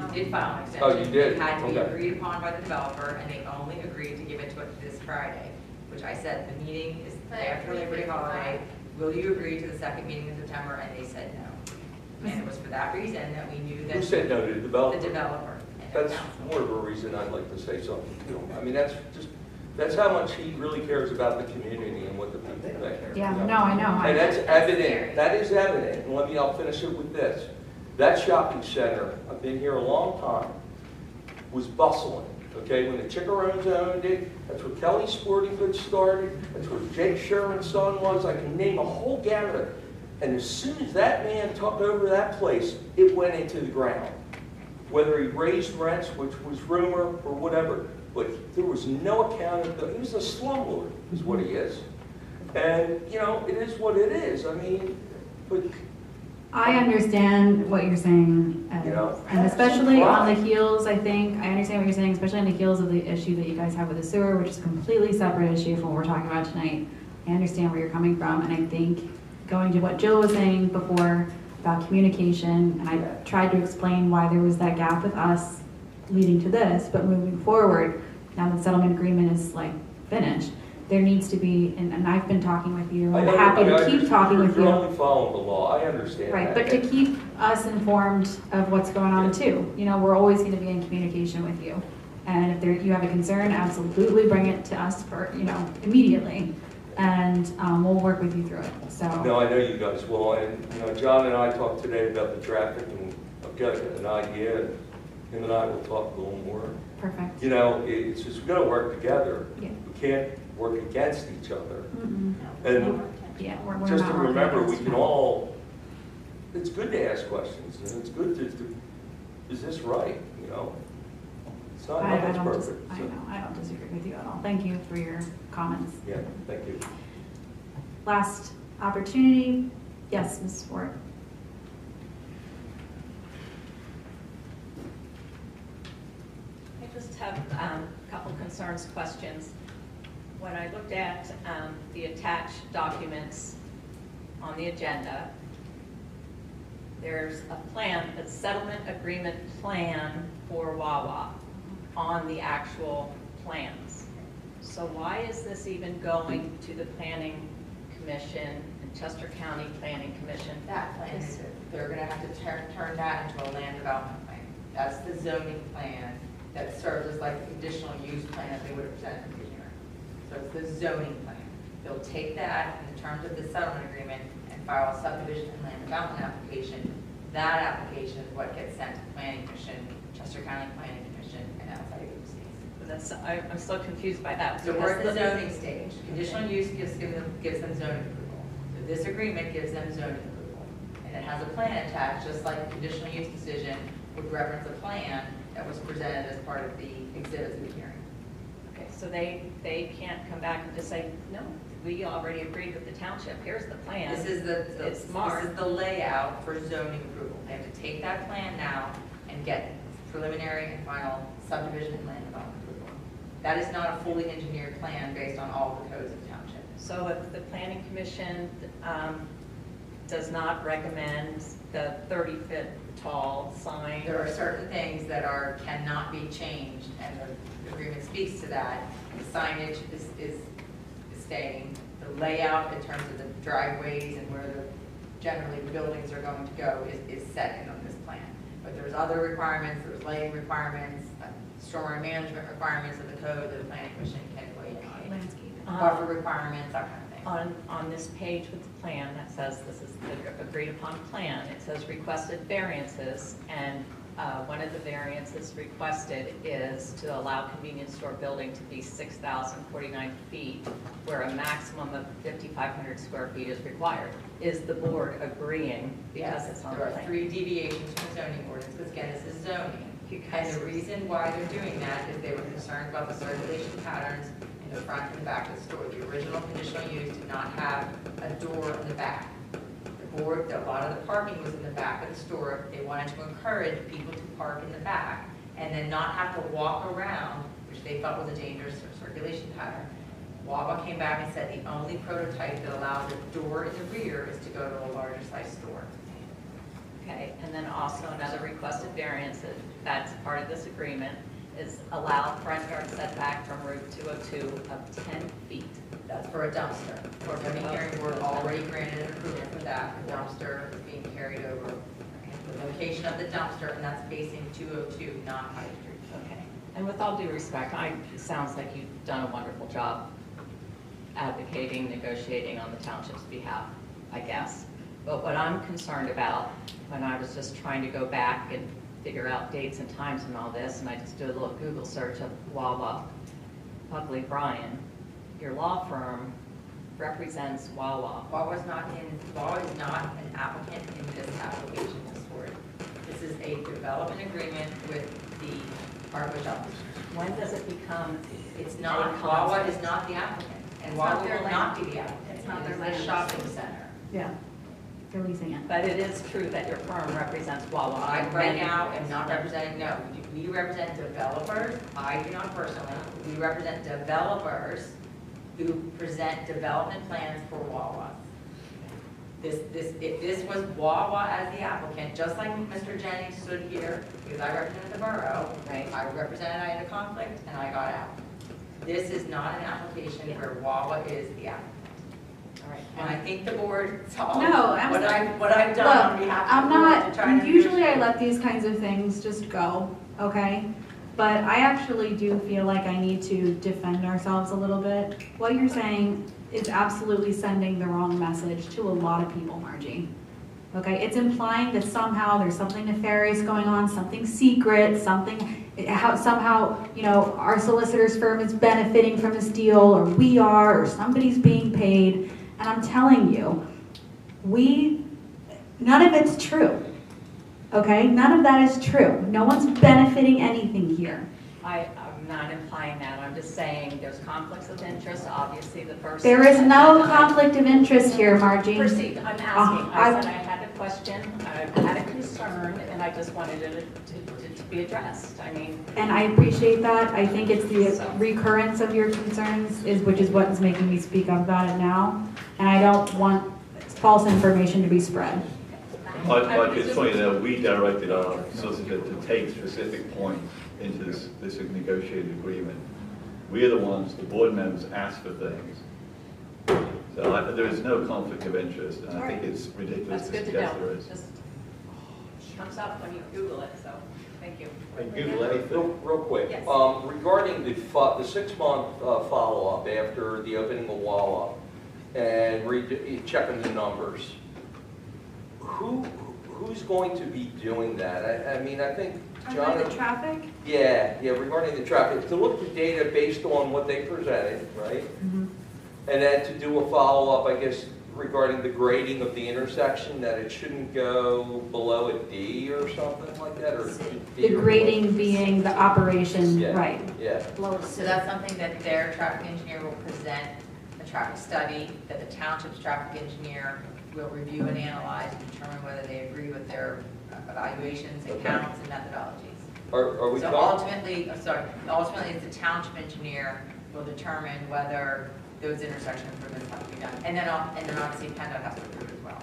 Speaker 19: we did file an extension.
Speaker 20: Oh, you did?
Speaker 19: It had to be
Speaker 20: Okay.
Speaker 19: agreed upon by the developer, and they only agreed to give it to us this Friday, which I said, the meeting is after Labor Day holiday. Will you agree to the second meeting in September? And they said no. And it was for that reason that we knew that.
Speaker 20: Who said no to the developer?
Speaker 19: The developer.
Speaker 20: That's more of a reason I'd like to say something to him. I mean, that's how much he really cares about the community and what the people think.
Speaker 5: Yeah, no, I know.
Speaker 20: And that's evident. That is evident. And I'll finish it with this. That shopping center, I've been here a long time, was bustling. Okay, when the Chickarones owned it, that's where Kelly's Sporting Goods started, that's where Jake Sherman's son was. I can name a whole gamut. And as soon as that man took over that place, it went into the ground. Whether he raised rents, which was rumor, or whatever, but there was no accountability. He was a slumlord, is what he is. And, you know, it is what it is. I mean, but...
Speaker 5: I understand what you're saying, and especially on the heels, I understand what you're saying, especially on the heels of the issue that you guys have with the sewer, which is a completely separate issue from what we're talking about tonight. I understand where you're coming from, and I think going to what Jill was saying before about communication, and I tried to explain why there was that gap with us leading to this, but moving forward, now the settlement agreement is like finished, there needs to be, and I've been talking with you, I'm happy to keep talking with you.
Speaker 20: You're only following the law, I understand
Speaker 5: Right,
Speaker 20: that.
Speaker 5: but to keep us informed of what's going on too. You know, we're always going to be in communication with you. And if you have a concern, absolutely bring it to us for, you know, immediately. And we'll work with you through it, so.
Speaker 20: No, I know you guys will, and, you know, John and I talked today about the traffic, and I've got an idea, and him and I will talk a little more.
Speaker 5: Perfect.
Speaker 20: You know, it's just, we've got to work together.
Speaker 5: Yeah.
Speaker 20: We can't work against each other.
Speaker 5: Mm-mm.
Speaker 20: And
Speaker 5: yeah, we're
Speaker 20: just
Speaker 5: not
Speaker 20: to
Speaker 5: working
Speaker 20: remember, we
Speaker 5: against
Speaker 20: can
Speaker 5: you.
Speaker 20: all, it's good to ask questions, and it's good to is this right, you know? So
Speaker 5: I
Speaker 20: nothing's
Speaker 5: don't dis-
Speaker 20: perfect.
Speaker 5: I
Speaker 20: so-
Speaker 5: know, I don't disagree with you at all. Thank you for your comments.
Speaker 20: Yeah, thank you.
Speaker 5: Last opportunity. Yes, Ms. Ford.
Speaker 7: I just have a couple concerns, questions. When I looked at the attached documents on the agenda, there's a plan, a settlement agreement plan for Wawa on the actual plans. So why is this even going to the Planning Commission and Chester County Planning Commission?
Speaker 19: That plan is, they're gonna have to turn that into a land development plan. That's the zoning plan that serves as like a conditional use plan that they would have presented to the hearing. So it's the zoning plan. They'll take that in the terms of the settlement agreement and file a subdivision and land development application. That application is what gets sent to the Planning Commission, Chester County Planning Commission, and outside agencies.
Speaker 7: But that's, I'm still confused by that.
Speaker 19: So we're at the
Speaker 7: because
Speaker 19: zoning stage. Conditional use gives them zoning approval. So this agreement gives them zoning approval. And it has a plan attached, just like a conditional use decision would reference a plan that was presented as part of the exhibits of the hearing.
Speaker 7: Okay, so they can't come back and just say, no, we already agreed with the township, here's the plan.
Speaker 19: This is
Speaker 7: It's marked.
Speaker 19: this is the layout for zoning approval. They have to take that plan now and get preliminary and final subdivision and land development approval. That is not a fully engineered plan based on all the codes of the township.
Speaker 7: So if the planning commission does not recommend the 30-foot tall sign?
Speaker 19: There are certain things that cannot be changed, and the agreement speaks to that. The signage is staying. The layout in terms of the driveways and where generally the buildings are going to go is set in on this plan. But there's other requirements, there's lighting requirements, stormwater management requirements of the code that the planning commission can weigh in on.
Speaker 5: Landscape.
Speaker 19: Buffer requirements, that kind of thing.
Speaker 7: On this page with the plan that says this is the agreed upon plan, it says requested variances, and one of the variances requested is to allow convenience store building to be 6,049 feet, where a maximum of 5,500 square feet is required. Is the board agreeing because it's on the
Speaker 19: There
Speaker 7: plan?
Speaker 19: are 3 deviations from the zoning ordinance, because again, this is zoning. And the reason why they're doing that is they were concerned about the circulation patterns in the front and the back of the store. The original conditional use did not have a door in the back. The board, a lot of the parking was in the back of the store. They wanted to encourage people to park in the back and then not have to walk around, which they felt was a dangerous circulation pattern. Wawa came back and said the only prototype that allows a door in the rear is to go to a larger size store.
Speaker 7: Okay, and then also another requested variance that's part of this agreement is allow front yard setback from Route 202 of 10 feet.
Speaker 19: That's for a dumpster. For the hearing board already granted an approval for that. The dumpster is being carried over. The location of the dumpster, and that's facing 202, not High Street.
Speaker 7: Okay, and with all due respect, it sounds like you've done a wonderful job advocating, negotiating on the township's behalf, I guess. But what I'm concerned about, when I was just trying to go back and figure out dates and times and all this, and I just did a little Google search of Wawa, Buckley Bryan, your law firm represents Wawa.
Speaker 19: Wawa is not an applicant in this application, Ms. Ford. This is a development agreement with the Hardwood Shopping.
Speaker 7: When does it become?
Speaker 19: It's not, Wawa is not the applicant, and Wawa will not be the applicant.
Speaker 7: It's not their
Speaker 19: It
Speaker 7: land.
Speaker 19: is a shopping center.
Speaker 5: Yeah, they're leasing it.
Speaker 7: But it is true that your firm represents Wawa.
Speaker 19: I right now am not representing, no, we represent developers, I do not personally, we represent developers who present development plans for Wawa. If this was Wawa as the applicant, just like Mr. Jennings stood here, because I represented the borough, right? I represented, I had a conflict, and I got out. This is not an application where Wawa is the applicant.
Speaker 7: All right.
Speaker 19: And I think the board saw
Speaker 5: No,
Speaker 19: what I've done on behalf of the board to try to
Speaker 5: Usually I
Speaker 19: negotiate.
Speaker 5: let these kinds of things just go, okay? But I actually do feel like I need to defend ourselves a little bit. What you're saying is absolutely sending the wrong message to a lot of people, Margie. Okay, it's implying that somehow there's something nefarious going on, something secret, somehow, you know, our solicitor's firm is benefiting from this deal, or we are, or somebody's being paid. And I'm telling you, none of it's true. Okay, none of that is true. No one's benefiting anything here.
Speaker 7: I'm not implying that. I'm just saying there's conflicts of interest. Obviously, the person.
Speaker 5: There is no conflict of interest here, Margie.
Speaker 7: Proceed. I'm asking. I
Speaker 5: I-
Speaker 7: said I had a question, I had a concern, and I just wanted it to be addressed. I mean.
Speaker 5: And I appreciate that. I think it's the recurrence of your concerns which is what is making me speak up about it now. And I don't want false information to be spread.
Speaker 3: Like it's funny that we directed our solicitor to take specific points into this negotiated agreement. We are the ones, the board members, asked for things. So there is no conflict of interest, and I think it's ridiculous to suggest there is.
Speaker 7: Just comes up when you Google it, so thank you.
Speaker 20: Google anything. Real quick.
Speaker 7: Yes.
Speaker 20: Regarding the 6-month follow-up after the opening of Walla and checking the numbers, who's going to be doing that? I mean, I think John.
Speaker 5: The traffic?
Speaker 20: Yeah, regarding the traffic, to look at the data based on what they presented, right?
Speaker 5: Mm-hmm.
Speaker 20: And then to do a follow-up, I guess, regarding the grading of the intersection, that it shouldn't go below a D or something like that, or
Speaker 5: The grading being the operation,
Speaker 20: Yeah.
Speaker 5: right.
Speaker 20: Yeah.
Speaker 19: So that's something that their traffic engineer will present, a traffic study that the township's traffic engineer will review and analyze and determine whether they agree with their evaluations and counts and methodologies.
Speaker 20: Are we
Speaker 19: So
Speaker 20: talking?
Speaker 19: ultimately it's the township engineer will determine whether those intersection improvements have to be done. And then obviously PennDOT has to approve as well.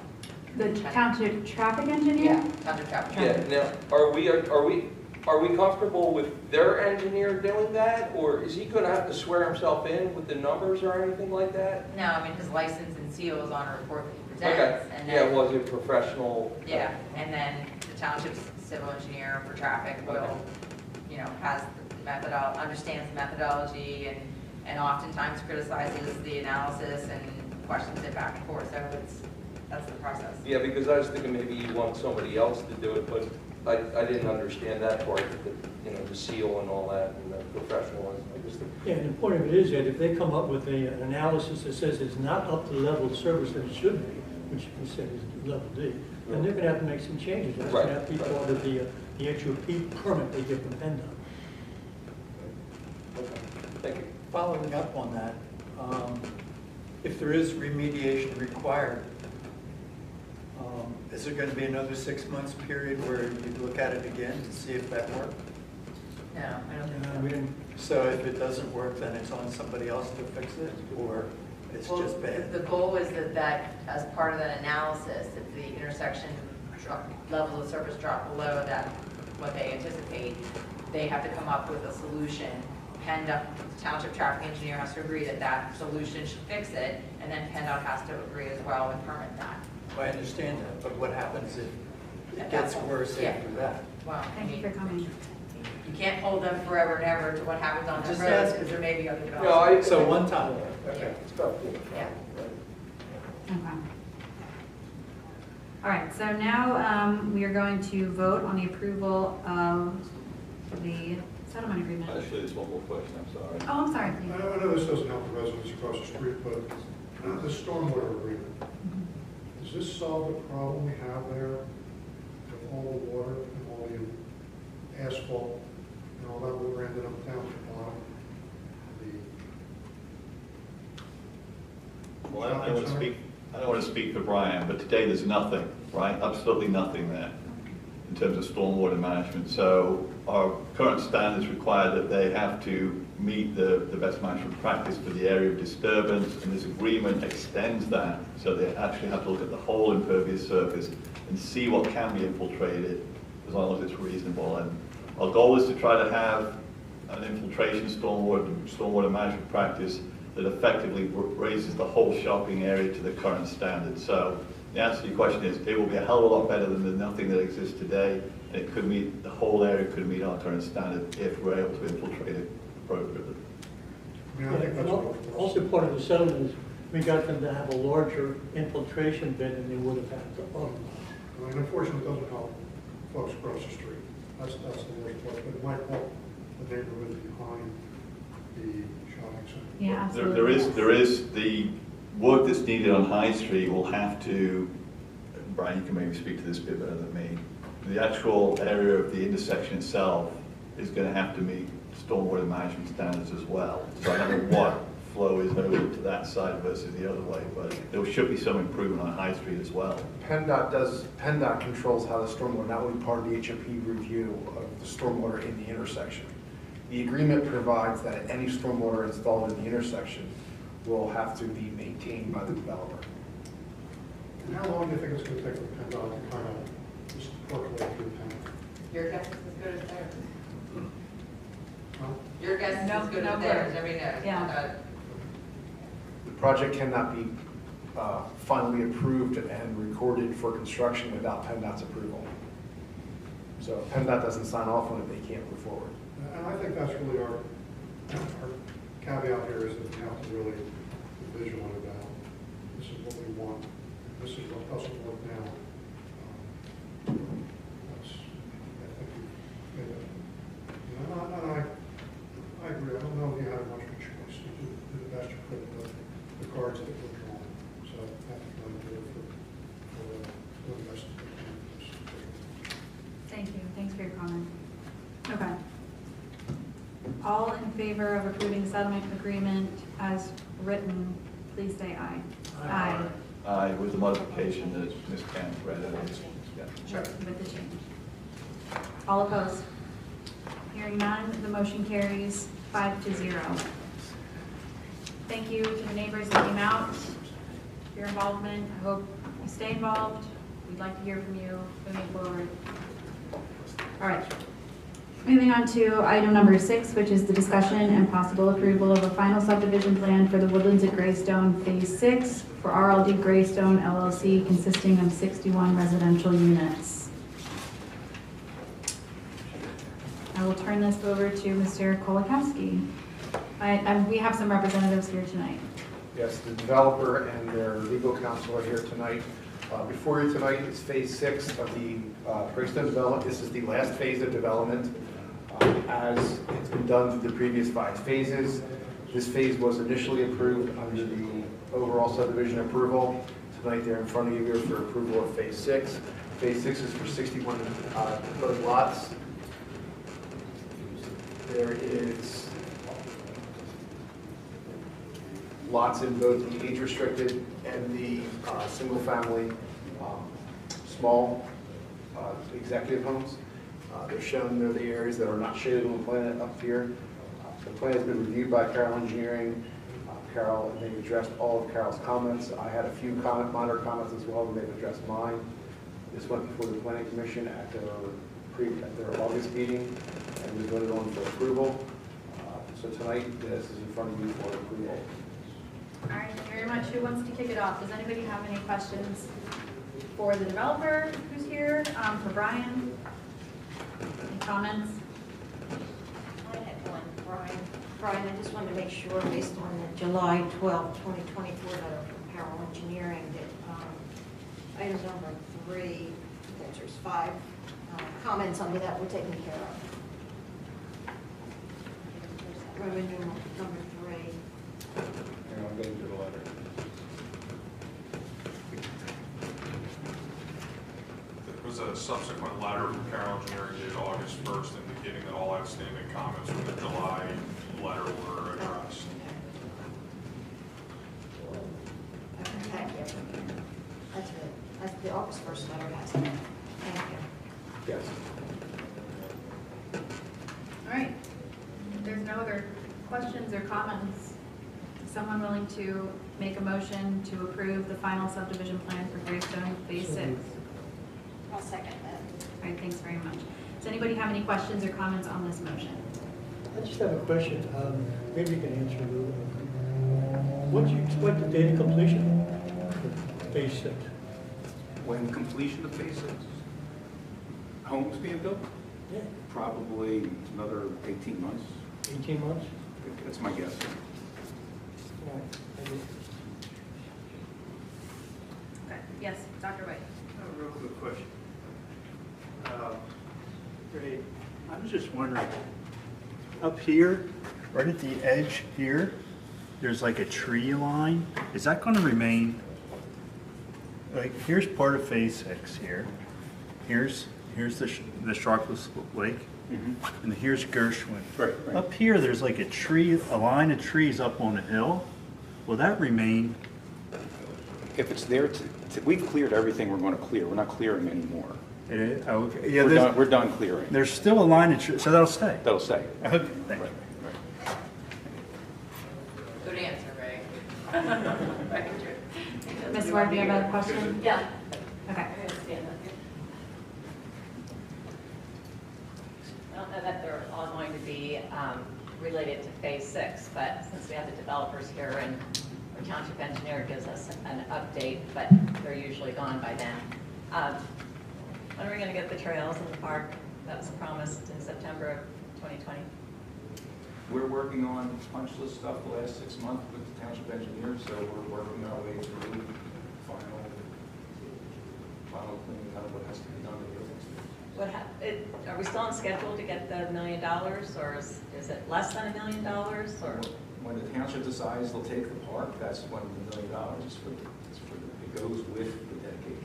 Speaker 5: The township traffic engineer?
Speaker 19: Yeah, township traffic.
Speaker 20: Yeah, now, are we comfortable with their engineer doing that? Or is he gonna have to swear himself in with the numbers or anything like that?
Speaker 19: No, I mean, his license and seal is on a report that he
Speaker 20: Okay,
Speaker 19: presents. And
Speaker 20: yeah,
Speaker 19: then,
Speaker 20: was it professional?
Speaker 19: yeah, and then the township's civil engineer for traffic will, has the understands the methodology and oftentimes criticizes the analysis and questions it back and forth. So that's the process.
Speaker 20: Yeah, because I was thinking maybe you want somebody else to do it, but I didn't understand that part, the seal and all that, and the professionalism.
Speaker 10: Yeah, and the point of it is that if they come up with an analysis that says it's not up to the level of service that it should be, which we said is level D, then they're going to have to make some changes. That's going to have to be part of the HOP permit they get from PennDOT.
Speaker 20: Thank you.
Speaker 18: Following up on that, if there is remediation required, is there going to be another 6 months period where you look at it again to see if that worked?
Speaker 19: No, I don't think so.
Speaker 18: So if it doesn't work, then it's on somebody else to fix it, or it's just bad?
Speaker 19: The goal is that as part of that analysis, if the intersection levels of surface drop below that, what they anticipate, they have to come up with a solution. PennDOT, the township traffic engineer has to agree that that solution should fix it, and then PennDOT has to agree as well and permit that.
Speaker 18: Well, I understand that, but what happens if it
Speaker 19: At
Speaker 18: gets
Speaker 19: that point,
Speaker 18: worse
Speaker 19: yeah.
Speaker 18: after that?
Speaker 19: Well,
Speaker 5: Thank you for coming.
Speaker 19: you can't hold them forever and ever to what happens on the
Speaker 18: Just
Speaker 19: roads,
Speaker 18: ask.
Speaker 19: because there may be other developments.
Speaker 18: So one time.
Speaker 20: Okay, it's about
Speaker 19: Yeah.
Speaker 5: Okay. All right, so now we are going to vote on the approval of the settlement agreement.
Speaker 3: Actually, there's one more question, I'm sorry.
Speaker 5: Oh, I'm sorry.
Speaker 21: I know this doesn't help the residents across the street, but the stormwater agreement, does this solve the problem we have there with all the water and all the asphalt and all that we're ending up down at the bottom?
Speaker 3: Well, I don't want to speak for Brian, but today there's nothing, right? Absolutely nothing there in terms of stormwater management. So our current standards require that they have to meet the best management practice for the area of disturbance, and this agreement extends that. So they actually have to look at the whole impervious surface and see what can be infiltrated as long as it's reasonable. And our goal is to try to have an infiltration stormwater management practice that effectively raises the whole shopping area to the current standard. So the answer to your question is it will be a hell of a lot better than the nothing that exists today. And it could meet, the whole area could meet our current standard if we're able to infiltrate it appropriately.
Speaker 10: Also part of the settlement is we got them to have a larger infiltration bin than they would have had to otherwise.
Speaker 21: I mean, unfortunately, it doesn't help folks across the street. That's the worst part, but it might help the neighborhood behind the shopping center.
Speaker 5: Yeah, absolutely.
Speaker 3: There is the work that's needed on High Street will have to, Brian, you can maybe speak to this a bit better than me. The actual area of the intersection itself is going to have to meet stormwater management standards as well. So I don't know what flow is over to that side versus the other way, but there should be some improvement on High Street as well.
Speaker 4: PennDOT controls how the stormwater, not only part of the HOP review of the stormwater in the intersection. The agreement provides that any stormwater installed in the intersection will have to be maintained by the developer.
Speaker 21: And how long do you think it's going to take for PennDOT to kind of just percolate through town?
Speaker 19: Your guess is as good as theirs.
Speaker 21: Huh?
Speaker 19: Your guess is as good as theirs, every knows.
Speaker 5: Yeah.
Speaker 4: The project cannot be finally approved and recorded for construction without PennDOT's approval. So if PennDOT doesn't sign off on it, they can't move forward.
Speaker 21: And I think that's really our caveat here is that we have to really be vigilant about, this is what we want, this is what doesn't work now. That's, I think we've made that. And I agree, I don't know if you had much of a choice to do the best you could with the cards that were drawn. So I have to do it for the best that we can.
Speaker 5: Thank you. Thanks for your comment. Okay. All in favor of approving the settlement agreement as written, please say aye. Aye.
Speaker 3: Aye, with the modification that Ms. Camp read earlier. Yeah.
Speaker 5: Sure. With the change. All opposed? Hearing none, the motion carries 5-0. Thank you to the neighbors that came out for your involvement. I hope you stay involved. We'd like to hear from you moving forward. All right. Moving on to item number 6, which is the discussion and possible approval of a final subdivision plan for the Woodlands at Greystone Phase 6 for RLD Greystone LLC, consisting of 61 residential units. I will turn this over to Mr. Kolakowski. We have some representatives here tonight.
Speaker 4: Yes, the developer and their legal counsel are here tonight. Before you tonight is Phase 6 of the Greystone development. This is the last phase of development. As it's been done through the previous 5 phases. This phase was initially approved under the overall subdivision approval. Tonight they're in front of you here for approval of Phase 6. Phase 6 is for 61 proposed lots. There is lots in both the age-restricted and the single-family small executive homes. They're shown, they're the areas that are not shaded on the plan up here. The plan has been reviewed by Carroll Engineering. Carroll, and they've addressed all of Carroll's comments. I had a few minor comments as well, and they've addressed mine. This went before the Planning Commission at their August meeting, and we voted on for approval. So tonight, this is in front of you for approval.
Speaker 5: All right, thank you very much. Who wants to kick it off? Does anybody have any questions for the developer who's here? For Brian? Any comments?
Speaker 12: I had one, Brian. Brian, I just wanted to make sure, based on the July 12, 2024 letter from Carroll Engineering, that item number 3, there's 5 comments under that were taken care of. Revenue number 3.
Speaker 4: I'm getting to the letter.
Speaker 8: There was a subsequent letter from Carroll Engineering dated August 1st indicating that all outstanding comments from the July letter were addressed.
Speaker 12: Thank you. That's good. That's the August 1st letter has it. Thank you.
Speaker 4: Yes.
Speaker 5: All right. If there's no other questions or comments, is someone willing to make a motion to approve the final subdivision plan for Greystone Phase 6?
Speaker 12: I'll second that.
Speaker 5: All right, thanks very much. Does anybody have any questions or comments on this motion?
Speaker 10: I just have a question. Maybe you can answer a little bit. What's your expected date of completion for Phase 6?
Speaker 1: When completion of Phase 6? Homes being built?
Speaker 10: Yeah.
Speaker 1: Probably another 18 months.
Speaker 10: 18 months?
Speaker 1: That's my guess.
Speaker 10: All right. Thank you.
Speaker 5: Okay. Yes, Dr. White.
Speaker 22: I have a real quick question. Great. I was just wondering, up here, right at the edge here, there's like a tree line. Is that going to remain? Like, here's part of Phase 6 here. Here's the Sharkless Lake. and here's Gershwin.
Speaker 1: Right, right.
Speaker 22: Up here, there's like a line of trees up on a hill. Will that remain?
Speaker 1: If it's there, we've cleared everything we're going to clear. We're not clearing anymore.
Speaker 22: It is? Oh, okay. Yeah,
Speaker 1: We're done clearing.
Speaker 22: there's still a line of trees, so that'll stay?
Speaker 1: That'll stay.
Speaker 22: Okay, thank you.
Speaker 19: Good answer, Ray. Right.
Speaker 5: Ms. Ward, do you have a question?
Speaker 7: Yeah.
Speaker 5: Okay.
Speaker 7: I don't know that they're all going to be related to Phase 6, but since we have the developers here and our township engineer gives us an update, but they're usually gone by then. When are we going to get the trails in the park that was promised in September of 2020?
Speaker 1: We're working on punch list stuff the last 6 months with the township engineers, so we're working our way through final cleaning out of what has to be done to the buildings.
Speaker 7: Are we still on schedule to get the $1 million, or is it less than $1 million, or?
Speaker 1: When the township decides they'll take the park, that's when the $1 million is for, it goes with the dedication.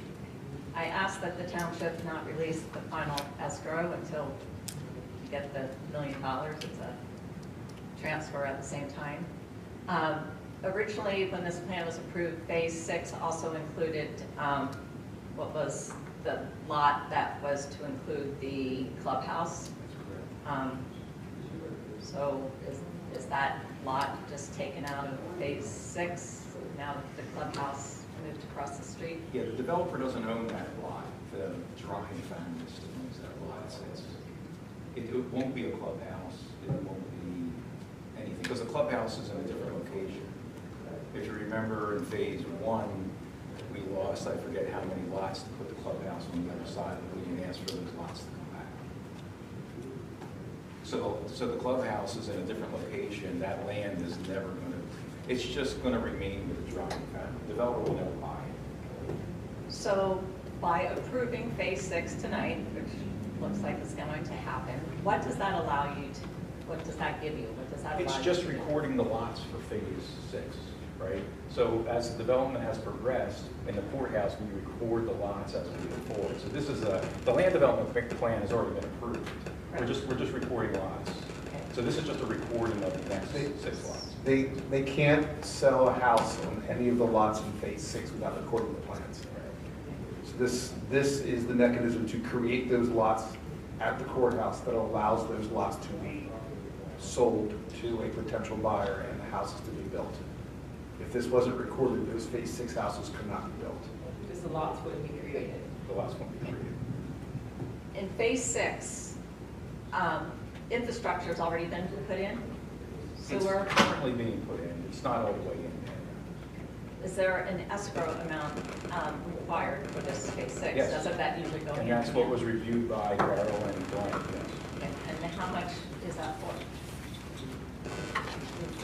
Speaker 7: I asked that the township not release the final escrow until you get the $1 million. It's a transfer at the same time. Originally, when this plan was approved, Phase 6 also included what was the lot that was to include the clubhouse. So is that lot just taken out of Phase 6 now that the clubhouse moved across the street?
Speaker 1: Yeah, the developer doesn't own that lot. The drawing family still owns that lot. It won't be a clubhouse. It won't be anything, because the clubhouse is in a different location. If you remember in Phase 1, we lost, I forget how many lots to put the clubhouse on the other side, and we didn't ask for those lots to come back. So the clubhouse is in a different location. That land is never going to, it's just going to remain with the drawing family. The developer will never buy it.
Speaker 7: So by approving Phase 6 tonight, which looks like it's going to happen, what does that allow you to, what does that give you? What does that allow
Speaker 1: It's
Speaker 7: you
Speaker 1: just
Speaker 7: to do?
Speaker 1: recording the lots for Phase 6, right? So as the development has progressed in the courthouse, we record the lots as we go forward. So this is the land development plan has already been approved. We're just recording lots. So this is just a recording of the next 6 lots.
Speaker 4: They can't sell a house on any of the lots in Phase 6 without recording the plans. So this is the mechanism to create those lots at the courthouse that allows those lots to be sold to a potential buyer and the houses to be built. If this wasn't recorded, those Phase 6 houses could not be built.
Speaker 7: Because the lots wouldn't be created.
Speaker 1: The lots won't be created.
Speaker 7: In Phase 6, infrastructure's already been put in?
Speaker 1: It's
Speaker 7: Sewer?
Speaker 1: currently being put in. It's not all the way in yet.
Speaker 7: Is there an escrow amount required for this Phase 6?
Speaker 1: Yes.
Speaker 7: Doesn't that usually go in?
Speaker 1: And that's what was reviewed by Carol and Brian, yes.
Speaker 7: And how much is that for?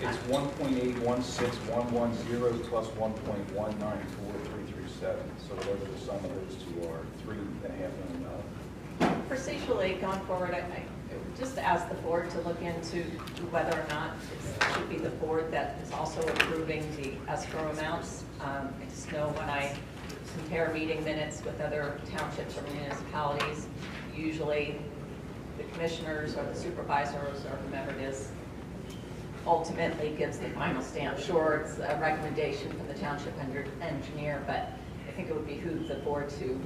Speaker 1: It's 1.816110 plus 1.194337. So whatever the sum of those two are, $3.5 million.
Speaker 7: Procedurally, going forward, I just ask the board to look into whether or not it should be the board that is also approving the escrow amounts. I just know when I compare meeting minutes with other townships or municipalities, usually the commissioners or the supervisors or whomever it is ultimately gives the final stamp. Sure, it's a recommendation from the township engineer, but I think it would behoove the board to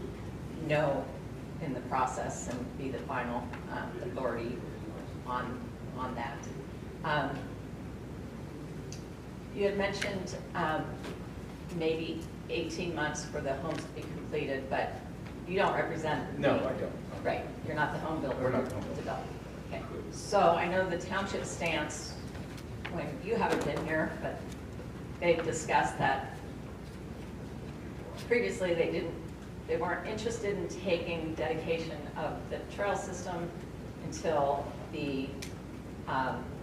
Speaker 7: know in the process and be the final authority on that. You had mentioned maybe 18 months for the homes to be completed, but you don't represent.
Speaker 1: No, I don't.
Speaker 7: Right, you're not the home builder.
Speaker 1: We're not the home builder.
Speaker 7: Developer. Okay. So I know the township stance, when you haven't been here, but they've discussed that previously they weren't interested in taking dedication of the trail system until the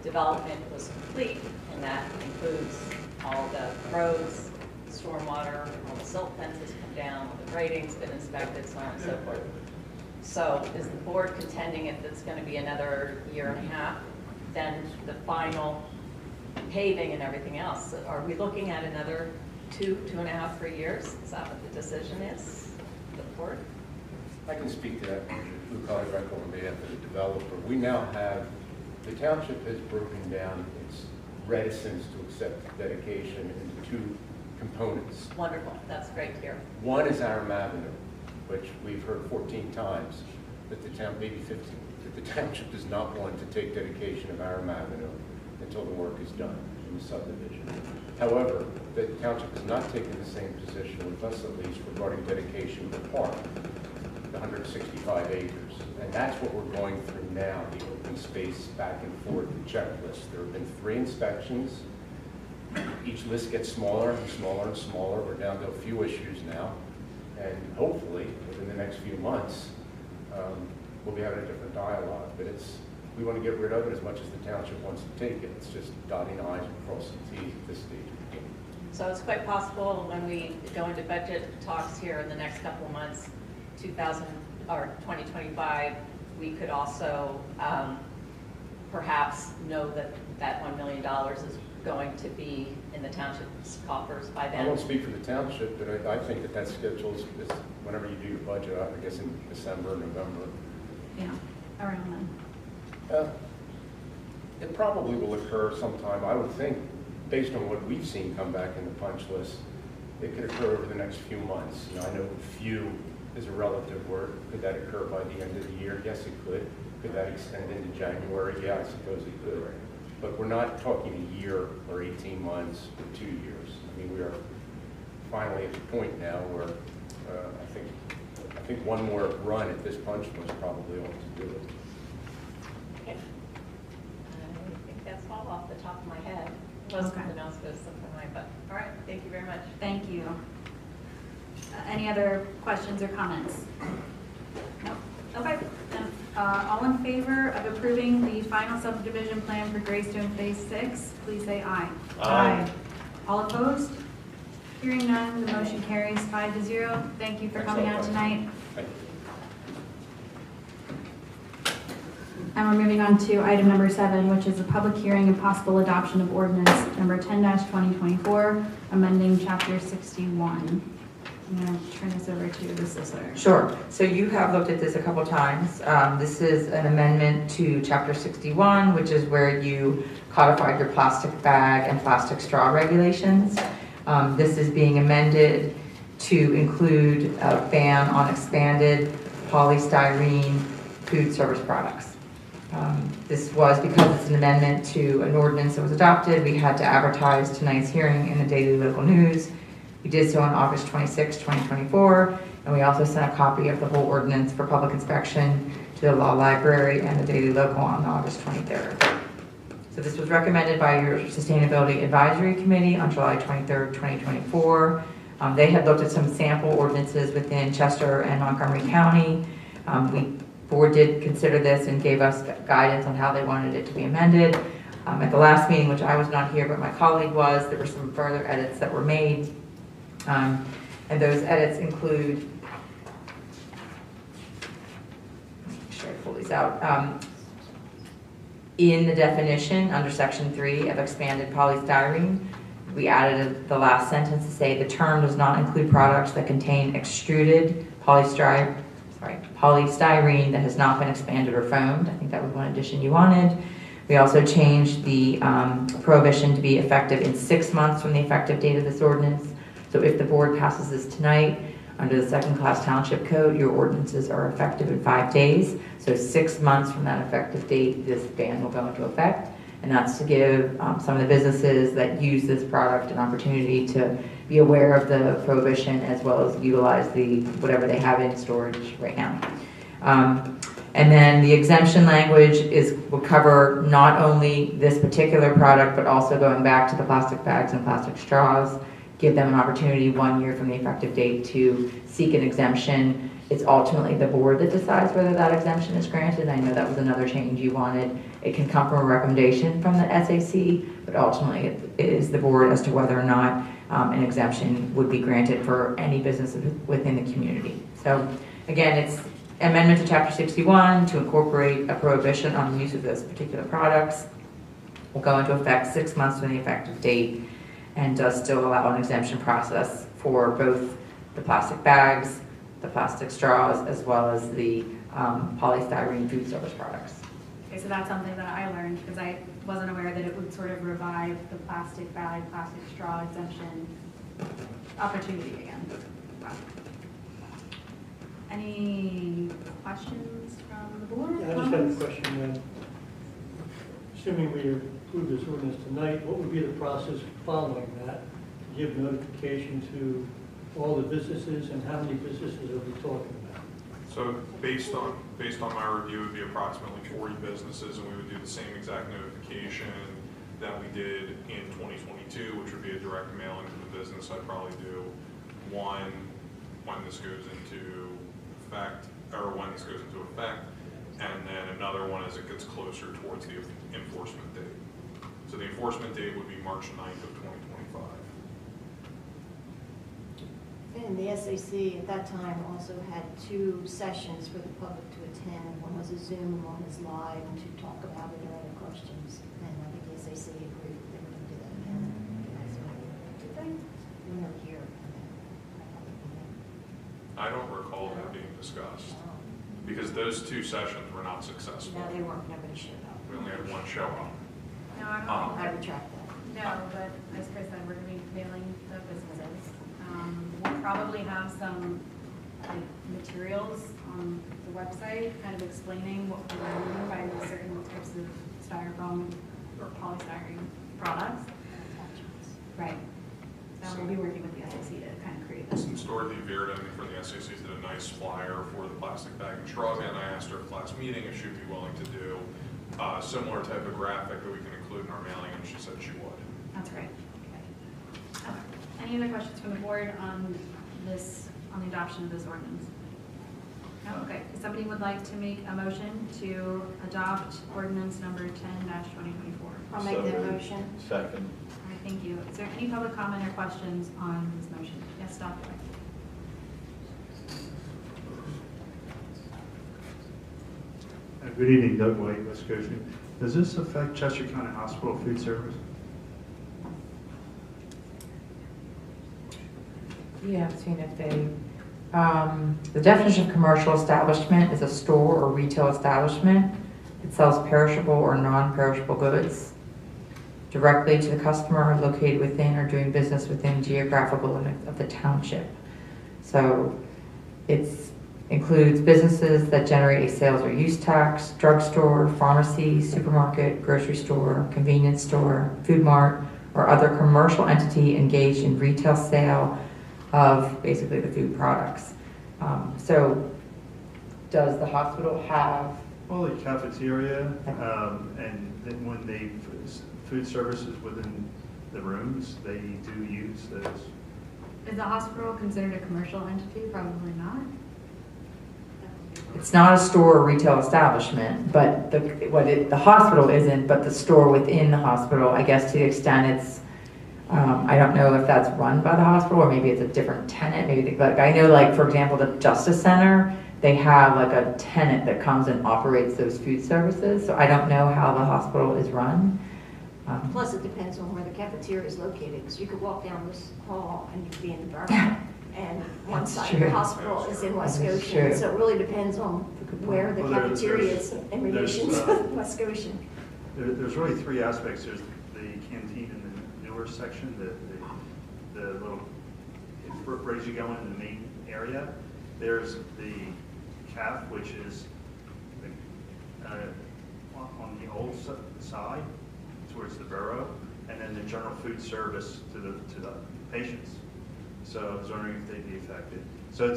Speaker 7: development was complete, and that includes all the roads, stormwater, all the silt fences come down, all the grading's been inspected, so on and so forth. So is the board contending if it's going to be another year and a half, then the final paving and everything else? Are we looking at another 2.5, 3 years? Is that what the decision is, the board?
Speaker 6: I can speak to that, Blue Collar Record on behalf of the developer. We now have, the township has broken down its reticence to accept dedication into two components.
Speaker 7: Wonderful, that's great to hear.
Speaker 6: One is Aram Avenue, which we've heard 14 times that the town, maybe 15, that the township does not want to take dedication of Aram Avenue until the work is done in the subdivision. However, the township has not taken the same position with us, at least, regarding dedication of the park, the 165 acres. And that's what we're going through now, the open space back and forth checklist. There have been 3 inspections. Each list gets smaller and smaller and smaller. We're down to a few issues now. And hopefully, within the next few months, we'll be having a different dialogue. But we want to get rid of it as much as the township wants to take it. It's just dotting I's and crossing T's at this stage of the game.
Speaker 7: So it's quite possible when we go into budget talks here in the next couple of months, 2025, we could also perhaps know that that $1 million is going to be in the township's coffers by then.
Speaker 6: I won't speak for the township, but I think that schedule is whenever you do your budget, I guess in December, November.
Speaker 5: Yeah, around then.
Speaker 6: It probably will occur sometime, I would think, based on what we've seen come back in the punch list, it could occur over the next few months. You know, I know few is a relative word. Could that occur by the end of the year? Yes, it could. Could that extend into January? Yeah, I suppose it could. But we're not talking a year or 18 months or 2 years. I mean, we are finally at the point now where I think one more run at this punch list probably ought to do it.
Speaker 7: Okay. I think that's all off the top of my head. Wasn't something else, but something like that. All right, thank you very much.
Speaker 5: Thank you. Any other questions or comments? No? Okay. Then, all in favor of approving the final subdivision plan for Greystone Phase 6, please say aye.
Speaker 3: Aye.
Speaker 5: All opposed? Hearing none, the motion carries 5-0. Thank you for coming out tonight. And we're moving on to item number 7, which is a public hearing and possible adoption of ordinance number 10-2024, amending chapter 61. I'm going to turn this over to the solicitor.
Speaker 9: Sure. So you have looked at this a couple times. This is an amendment to chapter 61, which is where you codified your plastic bag and plastic straw regulations. This is being amended to include a ban on expanded polystyrene food service products. This was because it's an amendment to an ordinance that was adopted. We had to advertise tonight's hearing in the Daily Local News. We did so on August 26, 2024, and we also sent a copy of the whole ordinance for public inspection to the Law Library and the Daily Local on August 23rd. So this was recommended by your Sustainability Advisory Committee on July 23rd, 2024. They had looked at some sample ordinances within Chester and Montgomery County. Board did consider this and gave us guidance on how they wanted it to be amended. At the last meeting, which I was not here, but my colleague was, there were some further edits that were made. And those edits include, make sure I pull these out, in the definition under section 3 of expanded polystyrene, we added the last sentence to say the term does not include products that contain extruded polystyrene that has not been expanded or foamed. I think that was one addition you wanted. We also changed the prohibition to be effective in 6 months from the effective date of this ordinance. So if the board passes this tonight, under the second-class township code, your ordinances are effective in 5 days. So 6 months from that effective date, this ban will go into effect. And that's to give some of the businesses that use this product an opportunity to be aware of the prohibition as well as utilize whatever they have in storage right now. And then the exemption language will cover not only this particular product, but also going back to the plastic bags and plastic straws, give them an opportunity 1 year from the effective date to seek an exemption. It's ultimately the board that decides whether that exemption is granted. I know that was another change you wanted. It can come from a recommendation from the SAC, but ultimately it is the board as to whether or not an exemption would be granted for any business within the community. So again, it's amendment to chapter 61 to incorporate a prohibition on the use of those particular products. Will go into effect 6 months from the effective date and does still allow an exemption process for both the plastic bags, the plastic straws, as well as the polystyrene food service products.
Speaker 5: Okay, so that's something that I learned, because I wasn't aware that it would sort of revive the plastic bag, plastic straw exemption opportunity again. Wow. Any questions from the board?
Speaker 10: Yeah, I just have a question. Assuming we approve this ordinance tonight, what would be the process following that? Give notification to all the businesses, and how many businesses are we talking about?
Speaker 8: So based on my review, it would be approximately 40 businesses, and we would do the same exact notification that we did in 2022, which would be a direct mailing to the business. I'd probably do one when this goes into effect, and then another one as it gets closer towards the enforcement date. So the enforcement date would be March 9th of 2025.
Speaker 12: And the SAC at that time also had 2 sessions for the public to attend. One was a Zoom, one was live, to talk about it or other questions. And I think the SAC agreed that they were going to do that again. Did they? We were here.
Speaker 8: I don't recall that being discussed, because those 2 sessions were not successful.
Speaker 12: No, they weren't. Nobody showed up.
Speaker 8: We only had 1 show up.
Speaker 5: No, I don't
Speaker 12: I retract that.
Speaker 5: No, but as Chris said, we're going to be mailing the businesses. We'll probably have some like materials on the website kind of explaining what we're meaning by certain types of styrofoam or polystyrene products. Right. So we'll be working with the SAC to kind of create this.
Speaker 8: Since Dorothy Bearden from the SAC did a nice flyer for the plastic bag and straw ban, I asked her at the last meeting if she'd be willing to do a similar type of graphic that we can include in our mailing, and she said she would.
Speaker 5: That's great. Okay. Any other questions from the board on this, on the adoption of this ordinance? No? Okay. If somebody would like to make a motion to adopt ordinance number 10-2024.
Speaker 12: I'll make that motion.
Speaker 3: Second.
Speaker 5: All right, thank you. Is there any public comment or questions on this motion? Yes, Dr.
Speaker 22: Good evening, Doug White, West Goshen. Does this affect Chester County Hospital food service?
Speaker 9: Yeah, I've seen if they, the definition of commercial establishment is a store or retail establishment that sells perishable or non-perishable goods directly to the customer located within or doing business within geographical limits of the township. So it includes businesses that generate a sales or use tax, drugstore, pharmacy, supermarket, grocery store, convenience store, food mart, or other commercial entity engaged in retail sale of basically the food products. So does the hospital have?
Speaker 22: Well, the cafeteria, and then when they, food services within the rooms, they do use those.
Speaker 5: Is the hospital considered a commercial entity? Probably not.
Speaker 9: It's not a store or retail establishment, but the hospital isn't, but the store within the hospital, I guess to the extent it's, I don't know if that's run by the hospital or maybe it's a different tenant. Maybe like I know, like for example, the Justice Center, they have like a tenant that comes and operates those food services. So I don't know how the hospital is run.
Speaker 12: Plus, it depends on where the cafeteria is located, because you could walk down this hall and you could be in the Borough, and one side of the hospital is in West Goshen. So it really depends on where the cafeteria is in relation to West Goshen.
Speaker 22: There's really 3 aspects. There's the canteen in the newer section, the little as you go into the main area. There's the caf, which is on the old side towards the borough, and then the general food service to the patients. So I was wondering if they'd be affected. So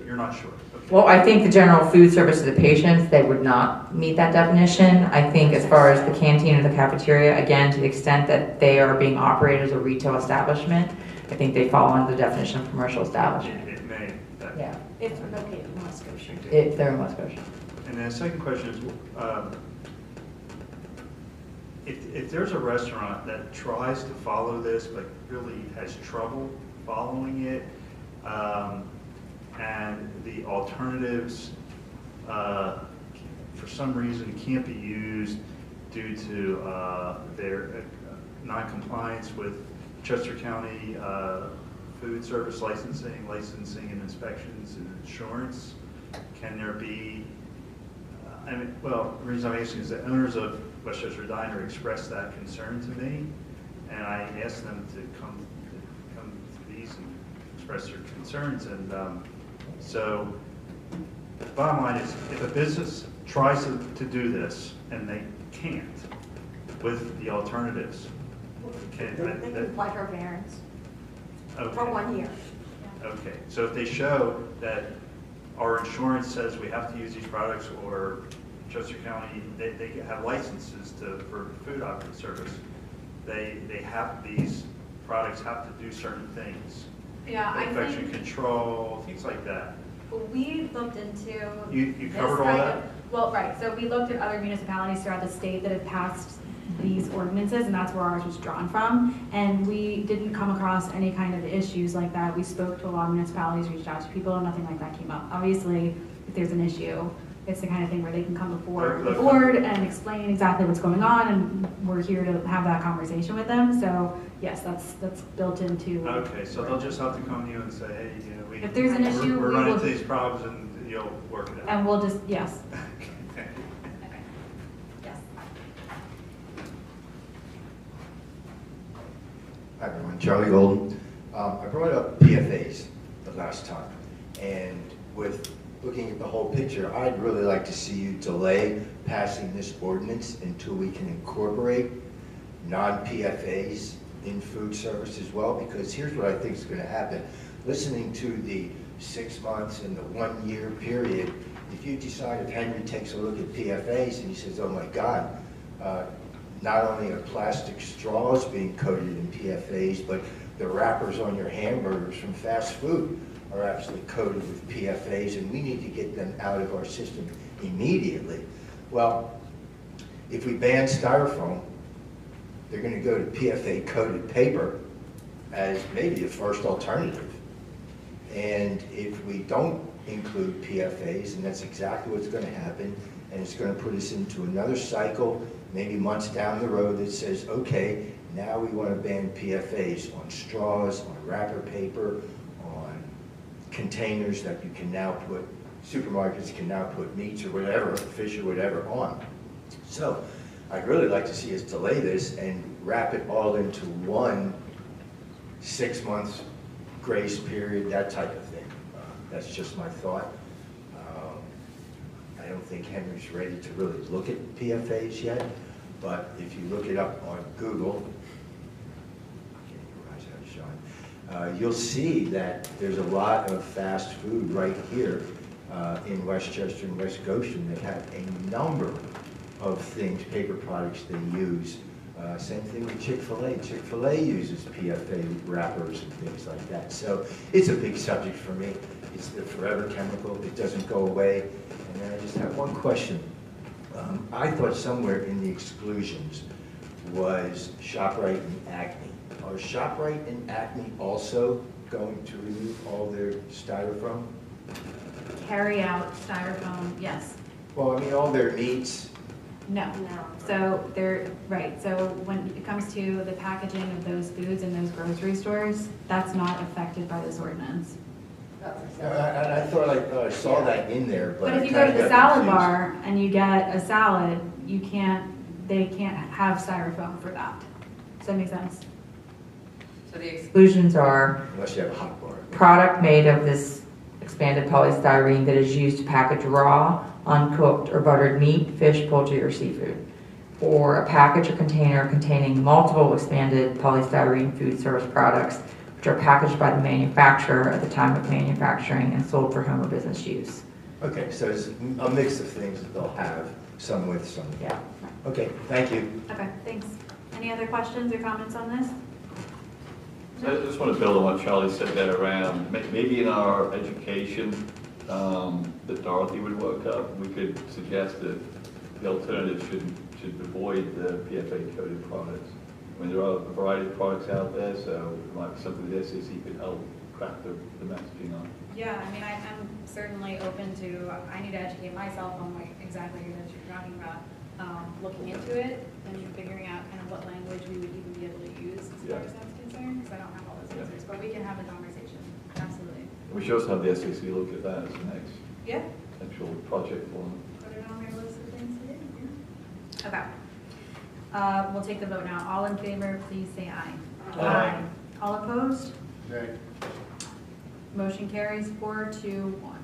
Speaker 22: you're not sure. Okay.
Speaker 9: Well, I think the general food service to the patients, they would not meet that definition. I think as far as the canteen or the cafeteria, again, to the extent that they are being operated as a retail establishment, I think they fall under the definition of commercial establishment.
Speaker 22: It may.
Speaker 9: Yeah.
Speaker 12: If they're located in West Goshen.
Speaker 9: If they're in West Goshen.
Speaker 22: And then the second question is, if there's a restaurant that tries to follow this but really has trouble following it, and the alternatives for some reason can't be used due to their non-compliance with Chester County food service licensing and inspections and insurance, can there be, well, the reason I'm asking is that owners of Westchester Diner expressed that concern to me, and I asked them to come to these and express their concerns, and so the bottom line is, if a business tries to do this and they can't with the alternatives,
Speaker 12: They can apply for a variance
Speaker 22: okay.
Speaker 12: for 1 year.
Speaker 22: Okay, so if they show that our insurance says we have to use these products, or Chester County, they have licenses for food operating service, they have, these products have to do certain things.
Speaker 5: Yeah, I
Speaker 22: Infection
Speaker 5: think
Speaker 22: control, things like that.
Speaker 5: we looked into.
Speaker 22: You
Speaker 5: this
Speaker 22: covered all
Speaker 5: kind
Speaker 22: that?
Speaker 5: of- Well, right, so we looked at other municipalities throughout the state that have passed these ordinances, and that's where ours was drawn from. And we didn't come across any kind of issues like that. We spoke to a lot of municipalities, reached out to people, and nothing like that came up. Obviously, if there's an issue, it's the kind of thing where they can come before the board and explain exactly what's going on, and we're here to have that conversation with them. So yes, that's built into.
Speaker 22: Okay, so they'll just have to come to you and say, hey, you know,
Speaker 5: If there's an issue,
Speaker 22: we're
Speaker 5: we
Speaker 22: running
Speaker 5: will-
Speaker 22: into these problems, and you'll work it out.
Speaker 5: And we'll just, yes.
Speaker 2: Yes.
Speaker 13: Hi everyone, Charlie Golden. I brought up PFAs the last time, and with looking at the whole picture, I'd really like to see you delay passing this ordinance until we can incorporate non-PFAs in food service as well, because here's what I think is going to happen. Listening to the 6 months and the 1 year period, if you decide, if Henry takes a look at PFAs and he says, oh my God, not only are plastic straws being coated in PFAs, but the wrappers on your hamburgers from fast food are actually coated with PFAs, and we need to get them out of our system immediately. Well, if we ban styrofoam, they're going to go to PFA-coated paper as maybe a first alternative. And if we don't include PFAs, and that's exactly what's going to happen, and it's going to put us into another cycle, maybe months down the road, that says, okay, now we want to ban PFAs on straws, on wrapper paper, on containers that you can now put, supermarkets can now put meats or whatever, fish or whatever on. So I'd really like to see us delay this and wrap it all into one 6 months grace period, that type of thing. That's just my thought. I don't think Henry's ready to really look at PFAs yet, but if you look it up on Google, you'll see that there's a lot of fast food right here in Westchester and West Goshen that have a number of things, paper products they use. Same thing with Chick-fil-A. Chick-fil-A uses PFA wrappers and things like that. So it's a big subject for me. It's the forever chemical. It doesn't go away. And then I just have one question. I thought somewhere in the exclusions was ShopRite and Acme. Are ShopRite and Acme also going to remove all their styrofoam?
Speaker 5: Carry out styrofoam, yes.
Speaker 13: Well, I mean, all their meats.
Speaker 5: No. So they're, right, so when it comes to the packaging of those foods in those grocery stores, that's not affected by this ordinance.
Speaker 13: I thought I saw that in there, but
Speaker 5: But
Speaker 13: I
Speaker 5: if you go to
Speaker 13: kinda
Speaker 5: the
Speaker 13: got
Speaker 5: salad
Speaker 13: confused.
Speaker 5: bar and you get a salad, they can't have styrofoam for that. Does that make sense?
Speaker 9: So the exclusions are
Speaker 13: Unless you have a hot bar.
Speaker 9: product made of this expanded polystyrene that is used to package raw, uncooked, or buttered meat, fish, poultry, or seafood. Or a package or container containing multiple expanded polystyrene food service products, which are packaged by the manufacturer at the time of manufacturing and sold for home or business use.
Speaker 13: Okay, so it's a mix of things that they'll have, some with, some without. Okay, thank you.
Speaker 5: Okay, thanks. Any other questions or comments on this?
Speaker 3: So I just want to build on what Charlie said there around, maybe in our education that Dorothy would work up, we could suggest that the alternative should avoid the PFA-coated products. I mean, there are a variety of products out there, so it might be something that SEC could help craft the messaging on.
Speaker 5: Yeah, I mean, I'm certainly open to, I need to educate myself on like exactly what you're talking about, looking into it and figuring out kind of what language we would even be able to use as far as that's concerned, because I don't have all those answers, but we can have a conversation
Speaker 3: We should also have the SAC look at that as the next
Speaker 5: Yeah.
Speaker 3: potential project for them.
Speaker 5: Put it on our list of things to do. Okay. We'll take the vote now. All in favor, please say aye.
Speaker 22: Aye.
Speaker 5: All opposed?
Speaker 17: Nay.
Speaker 5: Motion carries 4-1.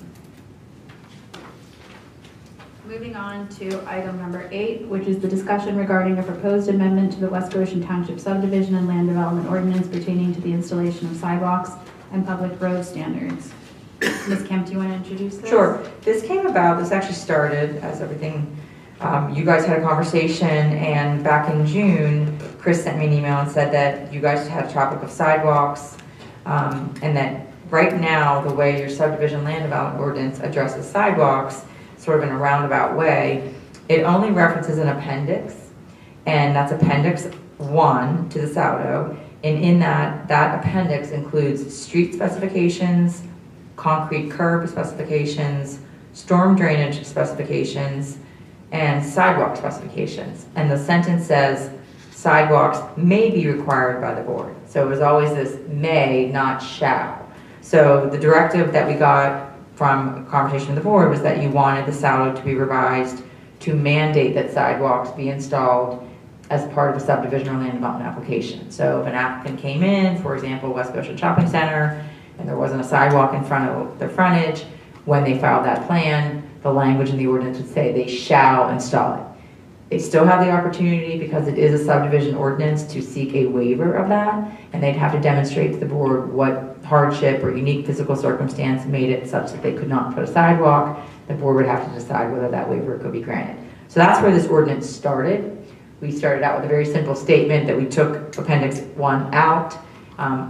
Speaker 5: Moving on to item number 8, which is the discussion regarding a proposed amendment to the West Goshen Township subdivision and land development ordinance pertaining to the installation of sidewalks and public road standards. Ms. Kemp, do you want to introduce this?
Speaker 9: Sure. This came about, this actually started as everything, you guys had a conversation, and back in June, Chris sent me an email and said that you guys had a topic of sidewalks, and that right now, the way your subdivision land development ordinance addresses sidewalks, sort of in a roundabout way, it only references an appendix, and that's Appendix 1 to the SAUDO, and in that appendix includes street specifications, concrete curb specifications, storm drainage specifications, and sidewalk specifications. And the sentence says sidewalks may be required by the board. So it was always this may, not shall. So the directive that we got from a conversation with the board was that you wanted the SAUDO to be revised to mandate that sidewalks be installed as part of a subdivision or land development application. So if an applicant came in, for example, West Goshen Shopping Center, and there wasn't a sidewalk in front of their frontage, when they filed that plan, the language in the ordinance would say they shall install it. They still have the opportunity, because it is a subdivision ordinance, to seek a waiver of that, and they'd have to demonstrate to the board what hardship or unique physical circumstance made it such that they could not put a sidewalk. The board would have to decide whether that waiver could be granted. So that's where this ordinance started. We started out with a very simple statement that we took Appendix 1 out.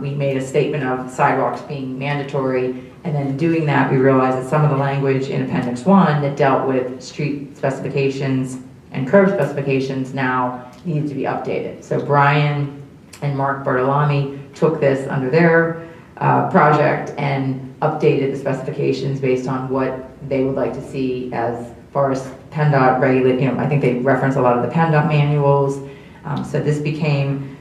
Speaker 9: We made a statement of sidewalks being mandatory, and then in doing that, we realized that some of the language in Appendix 1 that dealt with street specifications and curb specifications now needed to be updated. So Brian and Mark Bartolome took this under their project and updated the specifications based on what they would like to see as far as PennDOT regulate. I think they reference a lot of the PennDOT manuals. So this became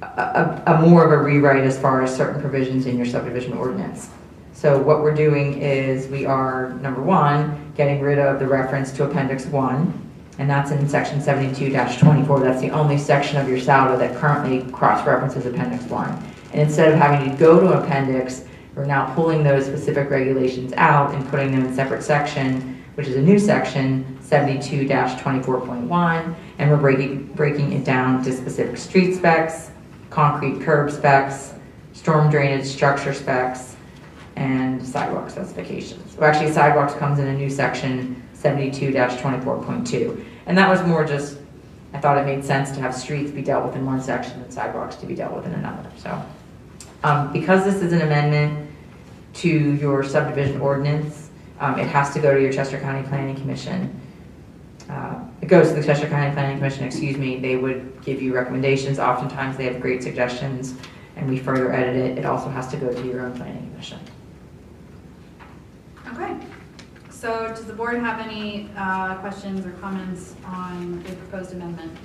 Speaker 9: a more of a rewrite as far as certain provisions in your subdivision ordinance. So what we're doing is we are, number 1, getting rid of the reference to Appendix 1, and that's in Section 72-24. That's the only section of your SAUDO that currently cross-references Appendix 1. And instead of having to go to an appendix, we're now pulling those specific regulations out and putting them in a separate section, which is a new section, 72-24.1, and we're breaking it down to specific street specs, concrete curb specs, storm drainage structure specs, and sidewalk specifications. Well, actually, sidewalks comes in a new section, 72-24.2. And that was more just, I thought it made sense to have streets be dealt with in one section and sidewalks to be dealt with in another. So because this is an amendment to your subdivision ordinance, it has to go to your Chester County Planning Commission. It goes to the Chester County Planning Commission, excuse me. They would give you recommendations. Oftentimes they have great suggestions, and we further edit it. It also has to go to your own planning commission.
Speaker 5: Okay. So does the board have any questions or comments on the proposed amendment?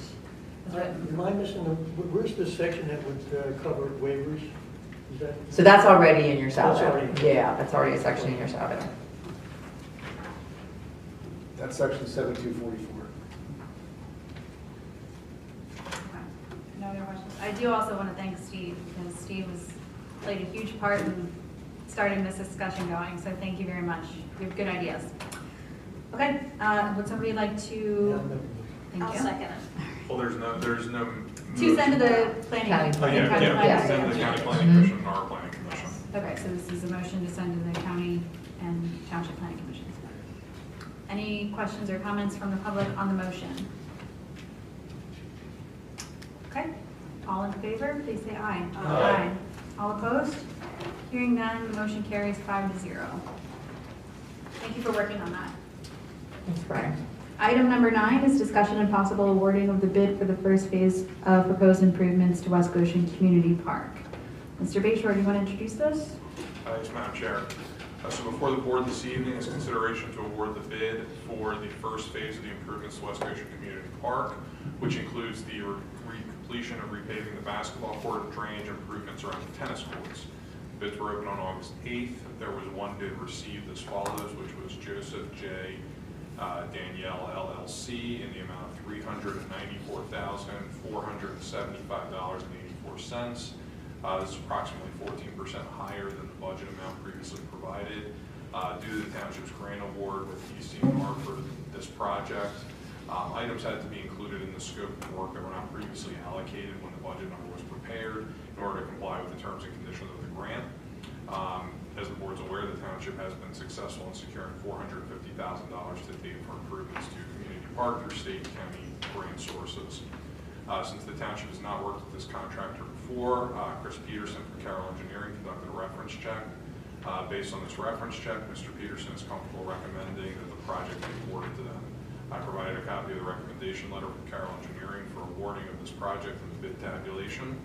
Speaker 10: Am I missing, where's the section that would cover waivers? Is that?
Speaker 9: So that's already in your
Speaker 10: That's
Speaker 9: SAUDO.
Speaker 10: already-
Speaker 9: Yeah, that's already a section in your SAUDO.
Speaker 4: That's Section 7244.
Speaker 5: No other questions? I do also want to thank Steve, because Steve played a huge part in starting this discussion going, so thank you very much. You have good ideas. Okay, would somebody like to? Thank you.
Speaker 12: I'll second it.
Speaker 8: Well, there's no.
Speaker 5: To send to the planning.
Speaker 8: Yeah, send to the county planning commission and our planning commission.
Speaker 5: Okay, so this is a motion to send to the county and township planning commissions. Any questions or comments from the public on the motion? Okay, all in favor, please say aye. Aye. All opposed? Hearing none, the motion carries 5-0. Thank you for working on that.
Speaker 9: Thanks, Brian.
Speaker 5: Item number 9 is discussion and possible awarding of the bid for the first phase of proposed improvements to West Goshen Community Park. Mr. Bayshore, do you want to introduce this?
Speaker 8: Yes, Madam Chair. So before the board this evening is consideration to award the bid for the first phase of the improvements to West Goshen Community Park, which includes the completion of repaving the basketball court and drainage improvements around the tennis courts. Bids were open on August 8th. There was one bid received as follows, which was Joseph J. Danielle LLC in the amount of $394,475.84. This is approximately 14% higher than the budget amount previously provided. Due to the township's grant award with DCNR for this project, items had to be included in the scope of work that were not previously allocated when the budget number was prepared in order to comply with the terms and conditions of the grant. As the board's aware, the township has been successful in securing $450,000 to date for improvements to community partner, state, county grant sources. Since the township has not worked with this contractor before, Chris Peterson from Carroll Engineering conducted a reference check. Based on this reference check, Mr. Peterson is comfortable recommending that the project be awarded to them. I provided a copy of the recommendation letter from Carroll Engineering for awarding of this project in the bid tabulation.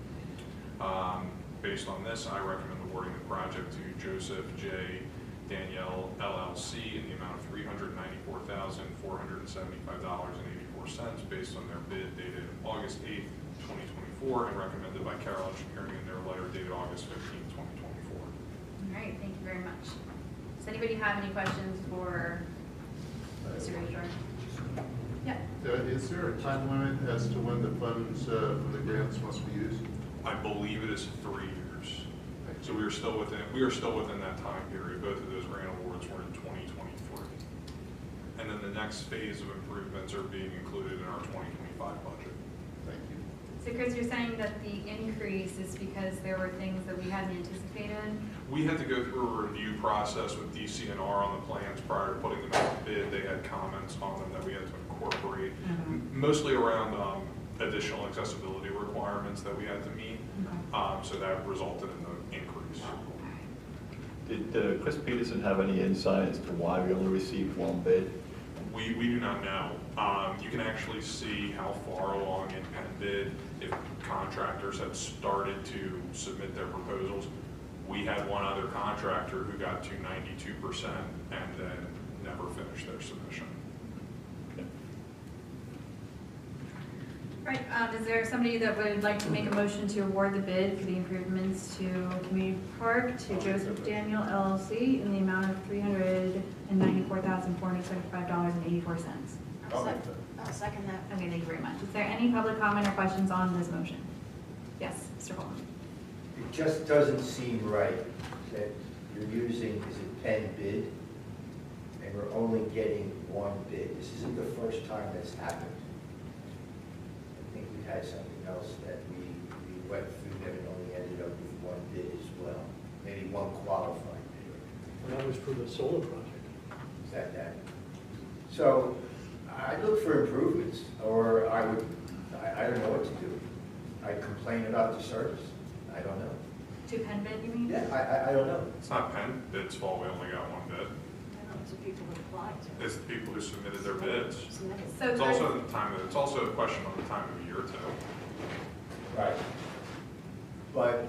Speaker 8: Based on this, I recommend awarding the project to Joseph J. Danielle LLC in the amount of $394,475.84 based on their bid dated August 8th, 2024, and recommended by Carroll Engineering in their letter dated August 15th, 2024.
Speaker 5: All right, thank you very much. Does anybody have any questions for Mr. Registrar? Yeah.
Speaker 17: Is there a time limit as to when the funds from the grants must be used?
Speaker 8: I believe it is 3 years. So we are still within that time period. Both of those grant awards were in 2023. And then the next phase of improvements are being included in our 2025 budget.
Speaker 17: Thank you.
Speaker 5: So Chris, you're saying that the increase is because there were things that we hadn't anticipated?
Speaker 8: We had to go through a review process with DCNR on the plans prior to putting them out to bid. They had comments on them that we had to incorporate, mostly around additional accessibility requirements that we had to meet. So that resulted in the increase.
Speaker 3: Did Chris Peterson have any insight as to why we only received one bid?
Speaker 8: We do not know. You can actually see how far along in pen bid if contractors have started to submit their proposals. We had one other contractor who got to 92% and then never finished their submission.
Speaker 5: Right, is there somebody that would like to make a motion to award the bid for the improvements to Community Park to Joseph Daniel LLC in the amount of $394,475.84?
Speaker 12: I'll second that.
Speaker 5: Okay, thank you very much. Is there any public comment or questions on this motion? Yes, Mr. Coleman.
Speaker 13: It just doesn't seem right that you're using, is it pen bid, and we're only getting one bid. This isn't the first time that's happened. I think we had something else that we went through that it only ended up with one bid as well. Maybe one qualified bidder.
Speaker 10: Well, that was for the solar project.
Speaker 13: Is that? So I look for improvements, or I don't know what to do. I complain about the service. I don't know.
Speaker 5: To pen bid, you mean?
Speaker 13: Yeah, I don't know.
Speaker 8: It's not pen bid's fault, we only got one bid.
Speaker 12: I know it's the people who applied.
Speaker 8: It's the people who submitted their bids.
Speaker 5: So
Speaker 8: It's also the time, it's also a question of the time of the year too.
Speaker 13: Right. But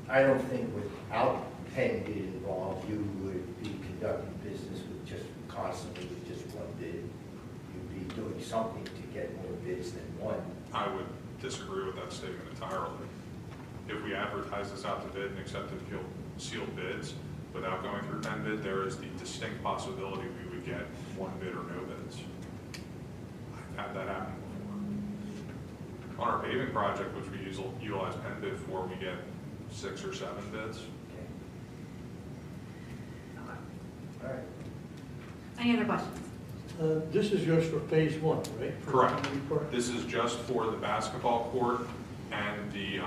Speaker 13: I don't think without pen bid involved, you would be conducting business with just constantly with just one bid. You'd be doing something to get more bids than one.
Speaker 8: I would disagree with that statement entirely. If we advertise this out to bid and accepted sealed bids without going through pen bid, there is the distinct possibility we would get one bid or no bids. I've had that happen before. On our paving project, which we utilize pen bid for, we get 6 or 7 bids.
Speaker 13: Okay. All right.
Speaker 5: Any other questions?
Speaker 10: This is just for phase one, right? For
Speaker 8: Correct.
Speaker 10: Community Park?
Speaker 8: This is just for the basketball court and the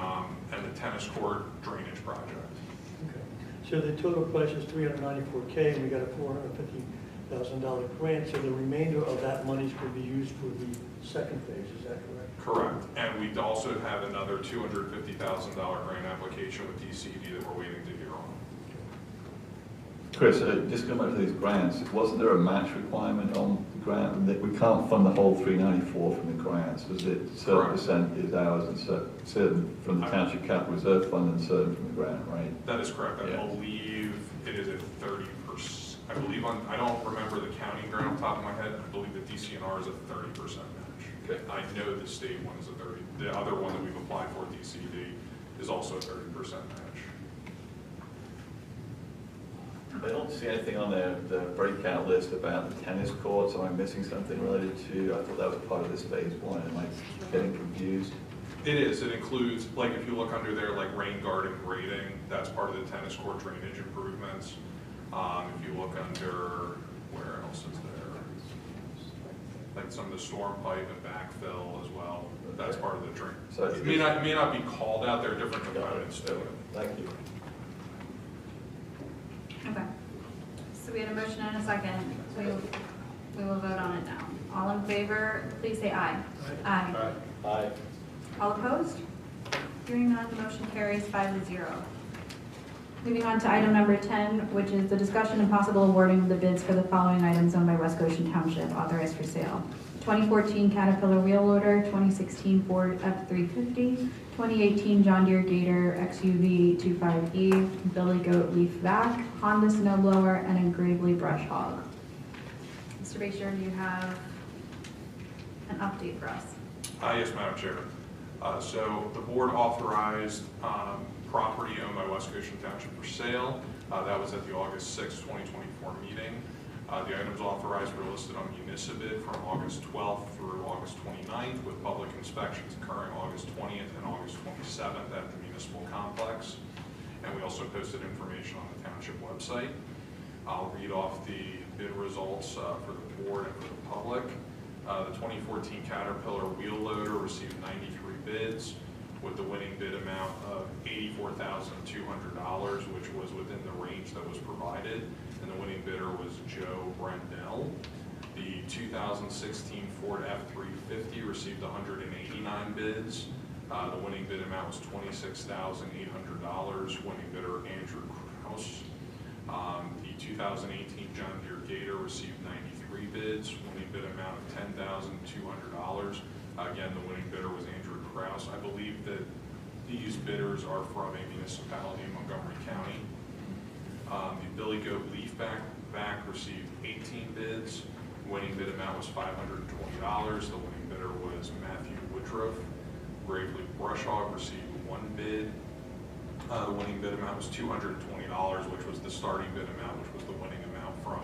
Speaker 8: tennis court drainage project.
Speaker 10: Okay. So the total price is $394K, and we got a $450,000 grant, so the remainder of that money is going to be used for the second phase, is that correct?
Speaker 8: Correct. And we also have another $250,000 grant application with DCD that we're waiting to hear on.
Speaker 3: Chris, just going back to these grants, wasn't there a match requirement on the grant? That we can't fund the whole 394 from the grants. Was it certain percent is ours and certain from the Township Capital Reserve Fund and certain from the grant, right?
Speaker 8: That is correct. I believe it is at 30%. I believe I don't remember the county grant on top of my head. I believe the DCNR is a 30% match. Okay. I know the state one is a 30. The other one that we've applied for, DCD, is also a 30% match.
Speaker 3: I don't see anything on the breakout list about the tennis courts. Am I missing something related to, I thought that was part of this phase one. Am I getting confused?
Speaker 8: It is. It includes, like, if you look under there, like rain garden grading, that's part of the tennis court drainage improvements. If you look under, where else is there? Like some of the storm pipe and backfill as well. That's part of the drain.
Speaker 3: So
Speaker 8: it may not be called out. There are different components to it.
Speaker 3: Thank you.
Speaker 5: Okay. So we had a motion and a second. We will vote on it now. All in favor, please say aye. Aye.
Speaker 3: Aye.
Speaker 5: All opposed? Hearing none, the motion carries 5-0. Moving on to item number 10, which is the discussion and possible awarding of the bids for the following items owned by West Goshen Township, authorized for sale. 2014 Caterpillar wheel loader, 2016 Ford F-350, 2018 John Deere Gator XUV 25E, Billy Goat leaf vac, Honda snow blower, and a Gravely brush hog. Mr. Basher, do you have an update for us?
Speaker 8: Yes, Madam Chair. So the board authorized property owned by West Goshen Township for sale. That was at the August 6, 2024 meeting. The items authorized were listed on Municipid from August 12th through August 29th, with public inspections occurring August 20th and August 27th at the municipal complex. And we also posted information on the township website. I'll read off the bid results for the board and for the public. The 2014 Caterpillar wheel loader received 93 bids, with the winning bid amount of $84,200, which was within the range that was provided, and the winning bidder was Joe Brendel. The 2016 Ford F-350 received 189 bids. The winning bid amount was $26,800, winning bidder Andrew Kraus. The 2018 John Deere Gator received 93 bids, winning bid amount of $10,200. Again, the winning bidder was Andrew Kraus. I believe that these bidders are from a municipality in Montgomery County. The Billy Goat leaf vac received 18 bids. Winning bid amount was $520. The winning bidder was Matthew Woodruff. Gravely brush hog received 1 bid. The winning bid amount was $220, which was the starting bid amount, which was the winning amount from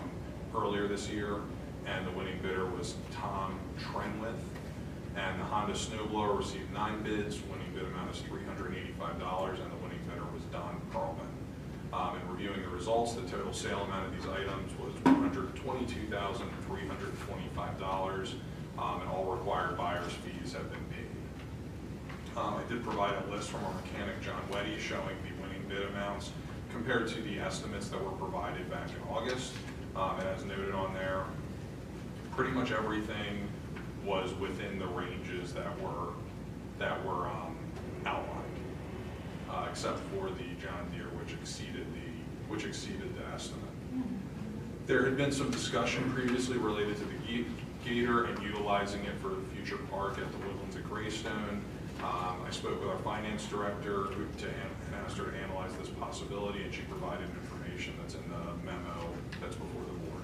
Speaker 8: earlier this year. And the winning bidder was Tom Trenwith. And the Honda snowblower received 9 bids. Winning bid amount is $385, and the winning bidder was Don Perlman. In reviewing the results, the total sale amount of these items was $122,325, and all required buyer's fees have been paid. I did provide a list from our mechanic, John Weddy, showing the winning bid amounts compared to the estimates that were provided back in August. And as noted on there, pretty much everything was within the ranges that were outlined, except for the John Deere, which exceeded the estimate. There had been some discussion previously related to the Gator and utilizing it for the future park at the Woodlands at Greystone. I spoke with our finance director and asked her to analyze this possibility, and she provided information that's in the memo that's before the board.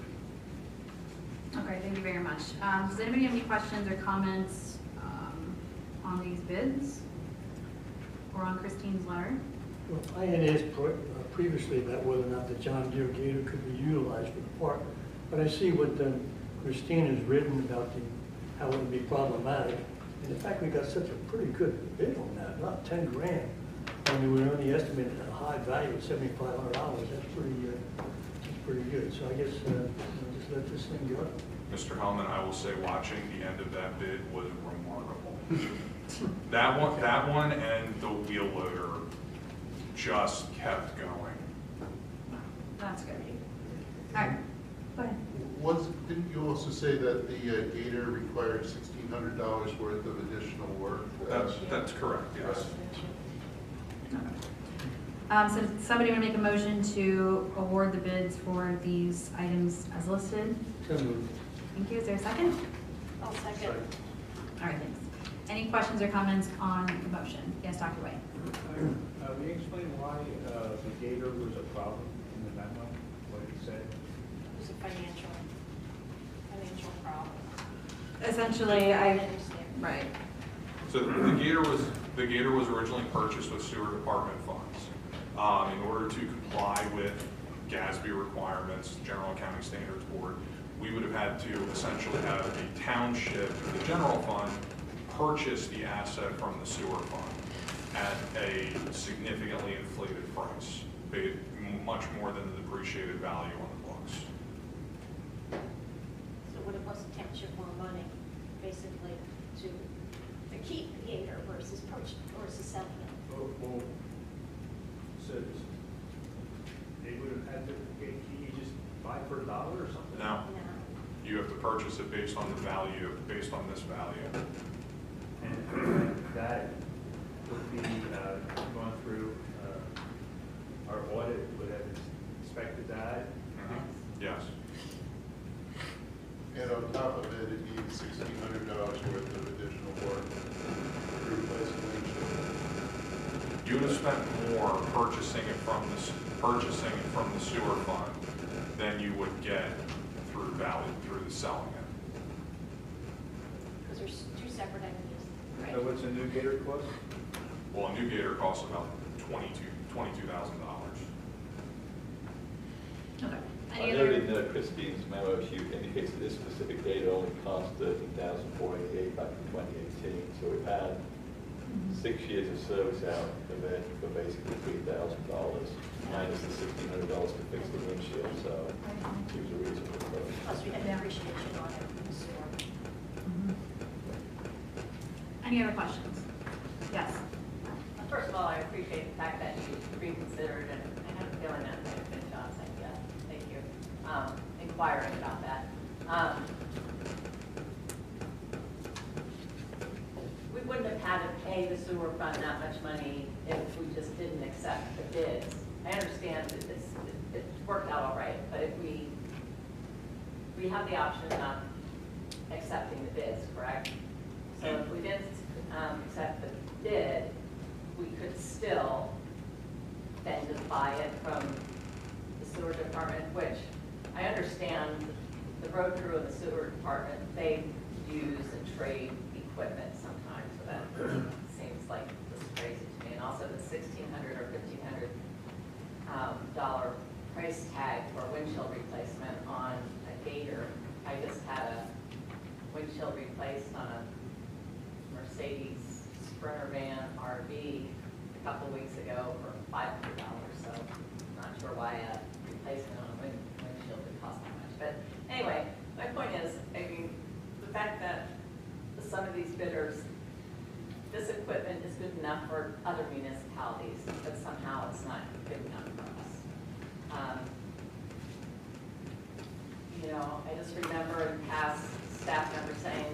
Speaker 5: Okay, thank you very much. Does anybody have any questions or comments on these bids or on Christine's letter?
Speaker 10: Well, I had asked previously about whether or not the John Deere Gator could be utilized for the park, but I see what Christine has written about how it would be problematic. And in fact, we got such a pretty good bid on that, not 10 grand. I mean, we only estimated a high value of $7,500. That's pretty good. So I guess just let this thing go.
Speaker 8: Mr. Hellman, I will say, watching the end of that bid was remarkable. that one and the wheel loader just kept going.
Speaker 5: That's good. All right, go ahead.
Speaker 17: Didn't you also say that the Gator required $1,600 worth of additional work?
Speaker 8: That's correct, yes.
Speaker 5: So somebody want to make a motion to award the bids for these items as listed?
Speaker 10: So moved.
Speaker 5: Thank you. Is there a second?
Speaker 12: I'll second.
Speaker 5: All right, thanks. Any questions or comments on the motion? Yes, Dr. White.
Speaker 11: Will you explain why the Gator was a problem in the memo? What did he say?
Speaker 12: It was a financial problem.
Speaker 5: Essentially, right.
Speaker 8: So the Gator was originally purchased with sewer department funds. In order to comply with GASB requirements, General Accounting Standards Board, we would have had to essentially have a township, the general fund, purchase the asset from the sewer fund at a significantly inflated price, much more than the depreciated value on the books.
Speaker 12: So would it cost the township more money, basically, to keep the gator versus selling it?
Speaker 11: Well, so they would have had to, can you just buy for $1 or something?
Speaker 8: No. You have to purchase it based on the value, based on this value.
Speaker 11: And that would be going through, our audit would have inspected that.
Speaker 8: Yes.
Speaker 17: And on top of it, it needs $1,600 worth of additional work to replace the windshield.
Speaker 8: You would have spent more purchasing it from the sewer fund than you would get through the selling it.
Speaker 12: Because there's two separate entities, right?
Speaker 11: So what's a new gator cost?
Speaker 8: Well, a new gator costs about $22,000.
Speaker 5: Okay.
Speaker 3: I noted in Christine's memo, she indicates that this specific data only cost $13,488 back in 2018. So we've had 6 years of service out of it for basically $3,000, minus the $1,600 to fix the windshield. So it seems a reasonable approach.
Speaker 12: Plus we had depreciation on it from the sewer.
Speaker 5: Any other questions? Yes.
Speaker 7: First of all, I appreciate the fact that you reconsidered, and I have a feeling that might have been John's idea. Thank you. Inquiring about that. We wouldn't have had to pay the sewer fund that much money if we just didn't accept the bids. I understand that it worked out all right, but if we have the option of not accepting the bids, correct? So if we didn't accept the bid, we could still then just buy it from the sewer department, which I understand the road crew and the sewer department, they use and trade equipment sometimes, so that seems like it's crazy to me. And also the $1,600 or $1,500 price tag for windshield replacement on a Gator. I just had a windshield replaced on a Mercedes Sprinter van RV a couple weeks ago for $500, so I'm not sure why a replacement on a windshield would cost that much. But anyway, my point is, I mean, the fact that some of these bidders, this equipment is good enough for other municipalities, but somehow it's not good enough for us. You know, I just remember in past staff members saying,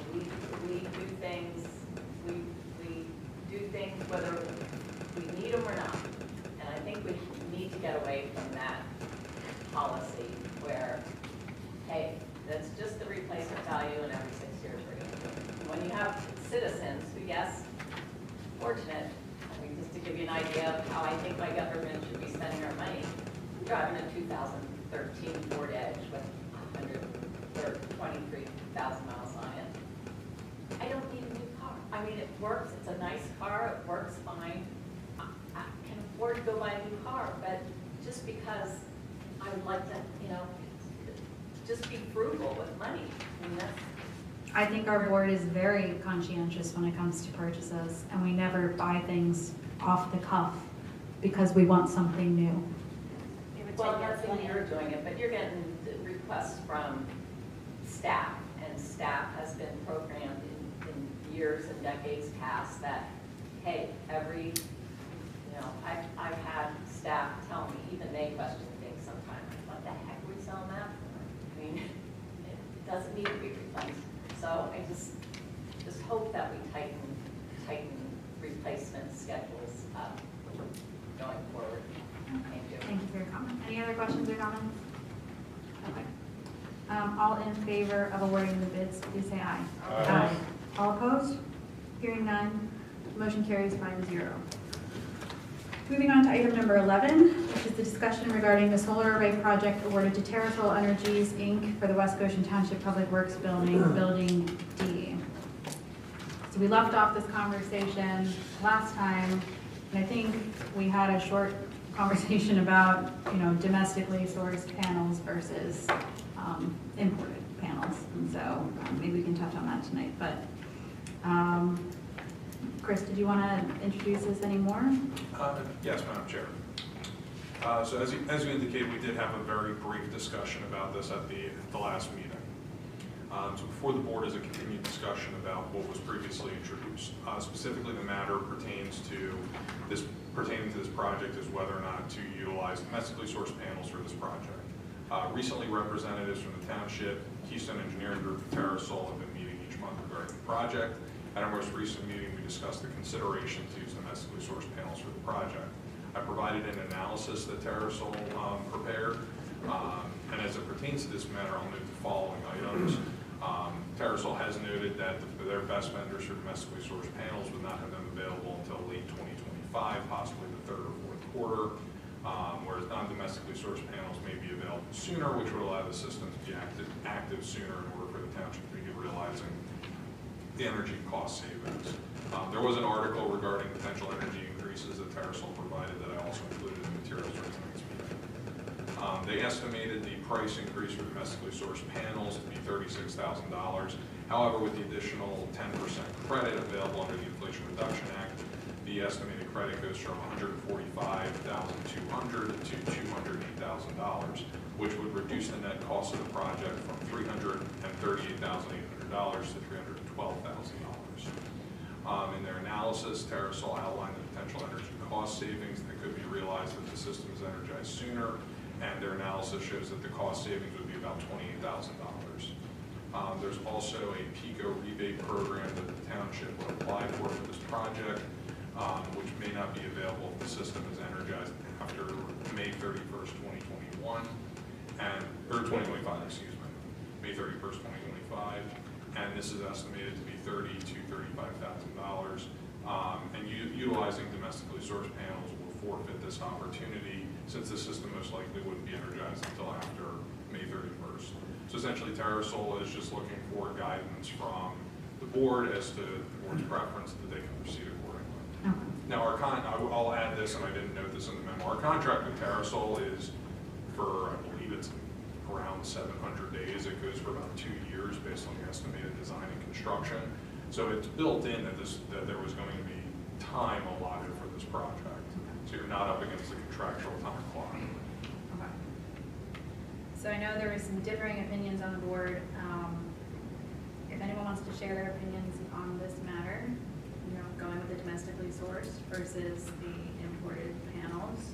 Speaker 7: we do things, we do things whether we need them or not. And I think we need to get away from that policy where, hey, that's just the replacement value and every 6 years we're going to do it. When you have citizens who, yes, fortunate, I mean, just to give you an idea of how I think my government should be spending our money, I'm driving a 2013 Ford Edge with 123,000 miles on it. I don't need a new car. I mean, it works, it's a nice car, it works fine. I can afford to go buy a new car, but just because I would like to, you know, just be frugal with money. I mean, that's,
Speaker 5: I think our board is very conscientious when it comes to purchases, and we never buy things off the cuff because we want something new.
Speaker 7: well, that's when you're doing it, but you're getting requests from staff, and staff has been programmed in years and decades past that, hey, every, you know, I've had staff tell me, even they question things sometimes, what the heck are we selling that for? I mean, it doesn't need to be replaced. So I just hope that we tighten replacement schedules up going forward. Thank you.
Speaker 5: Thank you for your comment. Any other questions or comments? Okay. All in favor of awarding the bids, please say aye. Aye. All opposed? Hearing none, motion carries 5-0. Moving on to item number 11, which is the discussion regarding the solar array project awarded to Terrasol Energies, Inc. for the West Goshen Township Public Works Building, Building D. So we left off this conversation last time, and I think we had a short conversation about, domestically sourced panels versus imported panels. And so maybe we can touch on that tonight. But Chris, did you want to introduce this anymore?
Speaker 8: Yes, Madam Chair. So as you indicated, we did have a very brief discussion about this at the last meeting. So before the board is a continued discussion about what was previously introduced. Specifically, the matter pertaining to this project is whether or not to utilize domestically sourced panels for this project. Recently, representatives from the township, Keystone Engineering Group, and TerraSol have been meeting each month regarding the project. At our most recent meeting, we discussed the consideration to use domestically sourced panels for the project. I provided an analysis that TerraSol prepared, and as it pertains to this matter, I'll note the following items. TerraSol has noted that their best vendors for domestically sourced panels would not have them available until late 2025, possibly the third or fourth quarter, whereas non-domestically sourced panels may be available sooner, which would allow the system to be active sooner in order for the township to begin realizing the energy cost savings. There was an article regarding potential energy increases that TerraSol provided that I also included in the materials for tonight's meeting. They estimated the price increase for domestically sourced panels to be $36,000. However, with the additional 10% credit available under the Inflation Reduction Act, the estimated credit goes from $145,200 to $208,000, which would reduce the net cost of the project from $338,800 to $312,000. In their analysis, TerraSol outlined the potential energy cost savings that could be realized if the system is energized sooner, and their analysis shows that the cost savings would be about $28,000. There's also a PICO rebate program that the township would apply for this project, which may not be available if the system is energized after May 31st, 2021, or 2025, excuse me, May 31st, 2025, and this is estimated to be $30,000 to $35,000. And utilizing domestically sourced panels will forfeit this opportunity, since the system most likely wouldn't be energized until after May 31st. So essentially, TerraSol is just looking for guidance from the board as to the board's preference that they can proceed accordingly. Now, I'll add this, and I didn't note this in the memo. Our contract with TerraSol is for, I believe it's around 700 days. It goes for about 2 years based on the estimated design and construction. So it's built in that there was going to be time allotted for this project. So you're not up against the contractual time clock.
Speaker 5: Okay. So I know there were some differing opinions on the board. If anyone wants to share their opinions on this matter, going with the domestically sourced versus the imported panels,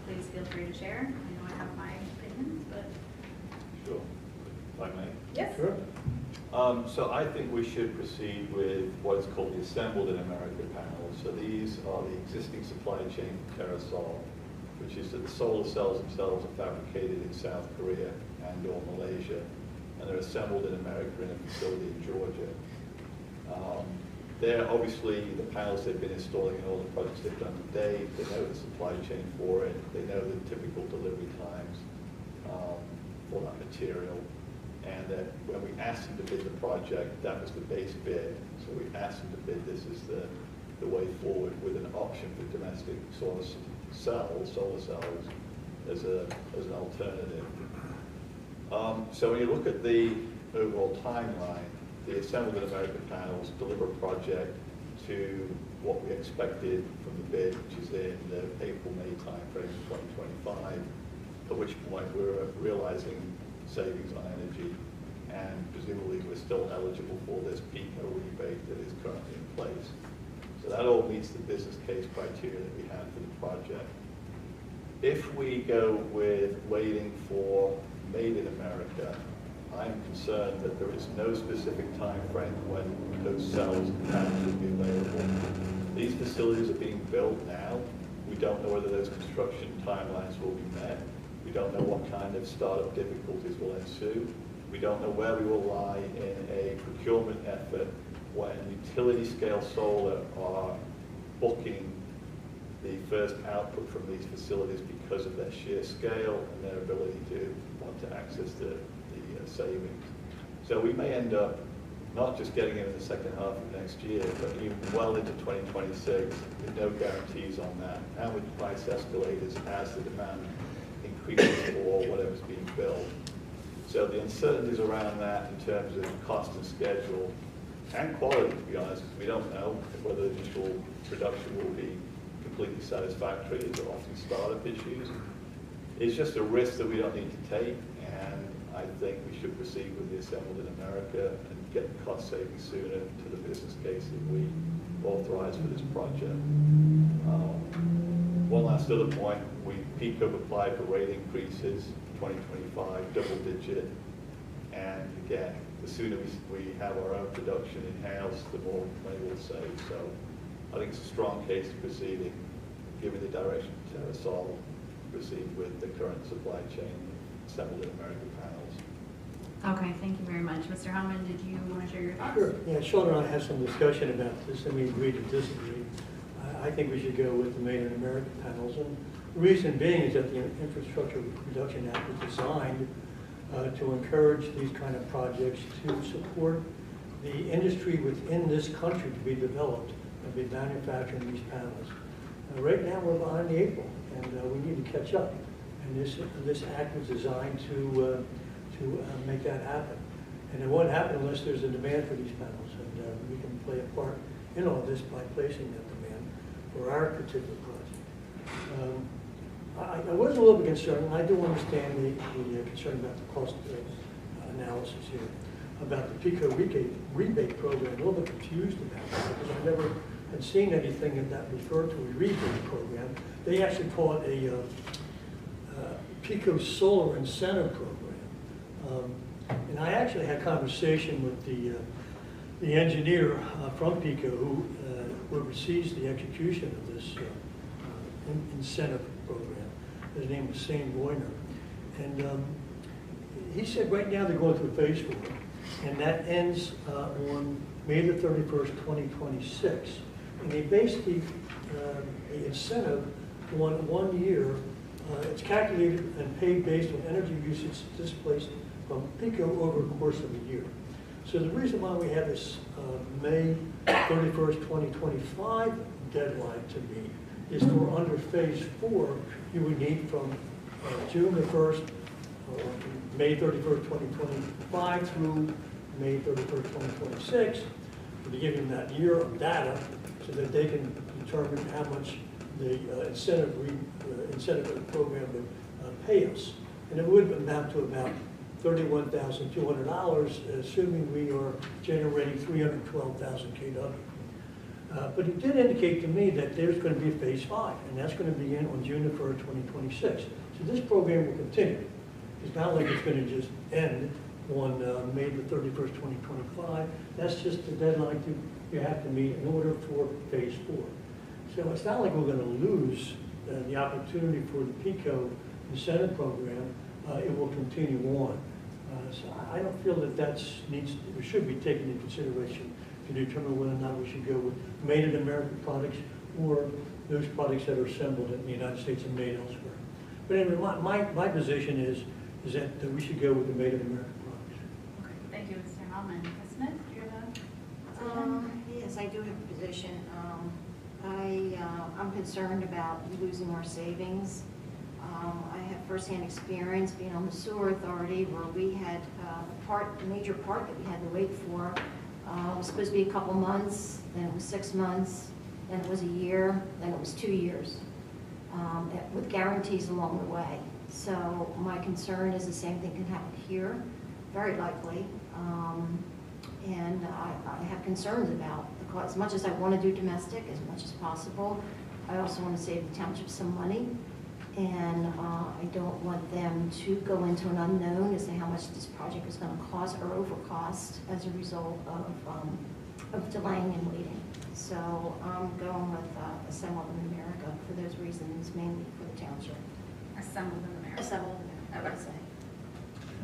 Speaker 5: please feel free to share. I know I have my opinions, but.
Speaker 3: Sure, if I may.
Speaker 5: Yes.
Speaker 3: Sure. So I think we should proceed with what is called the assembled in America panels. So these are the existing supply chain for TerraSol, which is that the solar cells themselves are fabricated in South Korea and or Malaysia, and they're assembled in America in a facility in Georgia. They're obviously the panels they've been installing in all the projects they've done to date. They know the supply chain for it. They know the typical delivery times for that material. And that when we asked them to bid the project, that was the base bid. So we asked them to bid this as the way forward with an option for domestic solar cells as an alternative. So when you look at the overall timeline, the assembled in America panels deliver a project to what we expected from the bid, which is in the April-May timeframe of 2025, at which point we're realizing savings on energy, and presumably we're still eligible for this PICO rebate that is currently in place. So that all meets the business case criteria that we have for the project. If we go with waiting for Made in America, I'm concerned that there is no specific time frame when those cells and panels will be available. These facilities are being built now. We don't know whether those construction timelines will be met. We don't know what kind of startup difficulties will ensue. We don't know where we will lie in a procurement effort when utility scale solar are booking the first output from these facilities because of their sheer scale and their ability to want to access the savings. So we may end up not just getting it in the second half of next year, but even well into 2026, with no guarantees on that. And with price escalators as the demand increases for whatever's being built. So the uncertainties around that in terms of cost and schedule and quality, to be honest, because we don't know whether the initial production will be completely satisfactory. There's often startup issues. It's just a risk that we don't need to take, and I think we should proceed with the Assembled in America and get the cost savings sooner to the business case that we authorize for this project. One last other point, PICO applied for rate increases, 2025, double digit, and again, the sooner we have our own production in-house, the more money we'll save. So I think it's a strong case of proceeding, given the direction TerraSol proceed with the current supply chain Assembled in America panels.
Speaker 5: Okay, thank you very much. Mr. Hellman, did you want to share your thoughts?
Speaker 10: Sure. Yeah, Sean and I had some discussion about this, and we agreed to disagree. I think we should go with the Made in America panels, and the reason being is that the Infrastructure Reduction Act was designed to encourage these kind of projects to support the industry within this country to be developed and be manufacturing these panels. Right now, we're behind the 8 ball, and we need to catch up. And this act was designed to make that happen. And it won't happen unless there's a demand for these panels, and we can play a part in all this by placing that demand for our particular project. I was a little bit concerned, and I do understand the concern about the cost analysis here, about the PICO rebate program. I'm a little bit confused about that because I never had seen anything that referred to a rebate program. They actually call it a PICO Solar Incentive Program. And I actually had a conversation with the engineer from PICO who oversees the execution of this incentive program. His name was Sam Boyner. And he said right now they're going through phase 4, and that ends on May the 31st, 2026. And they basically, the incentive on 1 year, it's calculated and paid based on energy usage displaced from PICO over the course of a year. So the reason why we have this May 31st, 2025 deadline to meet is for under phase 4, you would need from June the 1st, or May 31st, 2025 through May 31st, 2026, to be given that year of data so that they can determine how much the incentive program would pay us. And it would amount to about $31,200, assuming we are generating 312,000 kW. But it did indicate to me that there's going to be a phase 5, and that's going to begin on June the 1st, 2026. So this program will continue. It's not like it's going to just end on May the 31st, 2025. That's just the deadline you have to meet in order for phase 4. So it's not like we're going to lose the opportunity for the PICO incentive program. It will continue on. So I don't feel that should be taken into consideration to determine whether or not we should go with made in America products or those products that are assembled in the United States and made elsewhere. But anyway, my position is that we should go with the made in America products.
Speaker 5: Okay, thank you, Mr. Hellman. Ms. Smith, do you have a position?
Speaker 12: Yes, I do have a position. I'm concerned about losing our savings. I have firsthand experience being on the sewer authority where we had a major part that we had to wait for. It was supposed to be a couple months, then it was 6 months, then it was a year, then it was 2 years, with guarantees along the way. So my concern is the same thing can happen here, very likely. And I have concerns about the cost. As much as I want to do domestic, as much as possible, I also want to save the township some money. And I don't want them to go into an unknown as to how much this project is going to cost or overcost as a result of delaying and waiting. So I'm going with Assembled in America for those reasons, mainly for the township.
Speaker 5: Assembled in America.
Speaker 12: Assembled in America, I would say.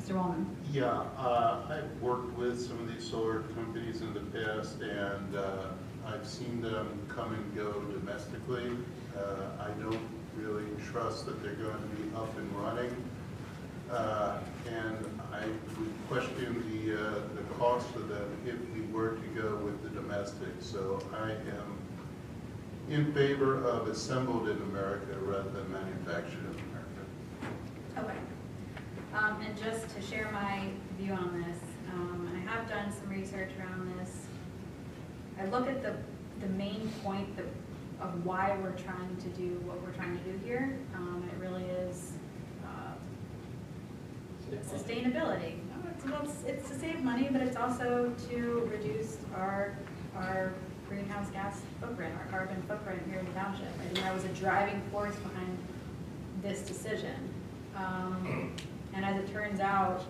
Speaker 5: Mr. Wallman.
Speaker 17: Yeah, I've worked with some of these solar companies in the past, and I've seen them come and go domestically. I don't really trust that they're going to be up and running. And I would question the cost of them if we were to go with the domestic. So I am in favor of assembled in America rather than manufactured in America.
Speaker 5: Okay. And just to share my view on this, and I have done some research around this, I look at the main point of why we're trying to do what we're trying to do here. It really is sustainability. It's to save money, but it's also to reduce our greenhouse gas footprint, our carbon footprint here in the township. I think that was a driving force behind this decision. And as it turns out,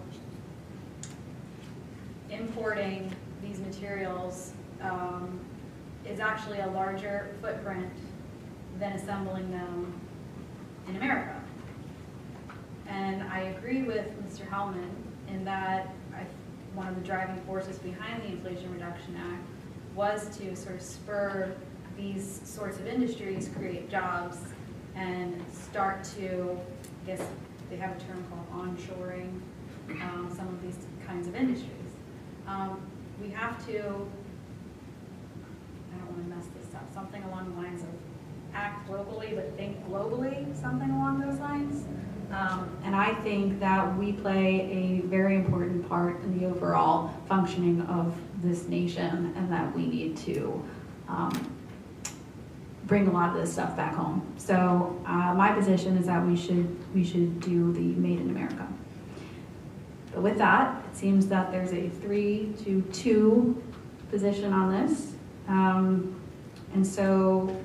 Speaker 5: importing these materials is actually a larger footprint than assembling them in America. And I agree with Mr. Hellman in that one of the driving forces behind the Inflation Reduction Act was to sort of spur these sorts of industries, create jobs, and start to, I guess they have a term called onshoring some of these kinds of industries. We have to, I don't want to mess this up, something along the lines of act locally but think globally, something along those lines. And I think that we play a very important part in the overall functioning of this nation, and that we need to bring a lot of this stuff back home. So my position is that we should do the Made in America. But with that, it seems that there's a 3-2 position on this. And so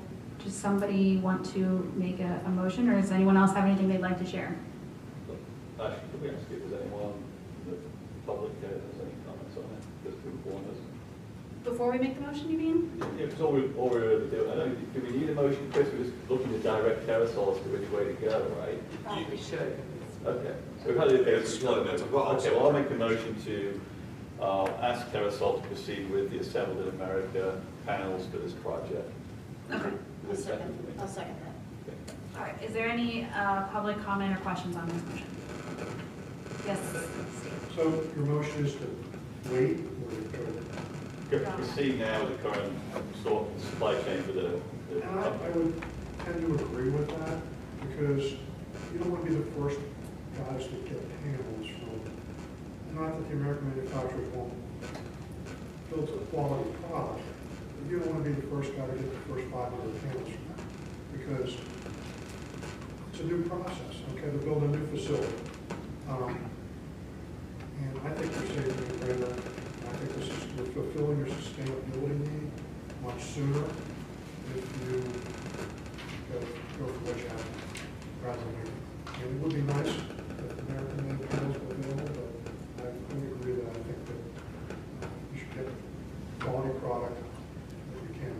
Speaker 5: does somebody want to make a motion, or does anyone else have anything they'd like to share?
Speaker 3: Actually, could we ask if there's anyone in the public that has any comments on it, just to inform us?
Speaker 5: Before we make the motion, you mean?
Speaker 3: Yeah, because all we're really doing, I don't, do we need a motion, Chris? We're just looking to direct Terrasols to which way to go, right?
Speaker 19: We should.
Speaker 3: Okay. So we've had it.
Speaker 8: It's split, it's a vote.
Speaker 3: Okay, well, I'll make a motion to ask Terrasol to proceed with the Assembled in America panels for this project.
Speaker 5: Okay.
Speaker 12: I'll second that.
Speaker 3: Okay.
Speaker 5: All right, is there any public comment or questions on this motion? Yes, Steve.
Speaker 21: So your motion is to wait or
Speaker 3: Go proceed now with the current supply chain for the
Speaker 21: And I would tend to agree with that, because you don't want to be the first guys to get panels from, not that the American manufacturers won't build a quality product, but you don't want to be the first guy to get the first 500 panels from them, because it's a new process, okay, they're building a new facility. And I think you're saving a greater, I think this is, you're fulfilling your sustainability need much sooner if you go for what you have rather than waiting. And it would be nice if American made panels were available, but I fully agree that I think that you should get quality product that you can.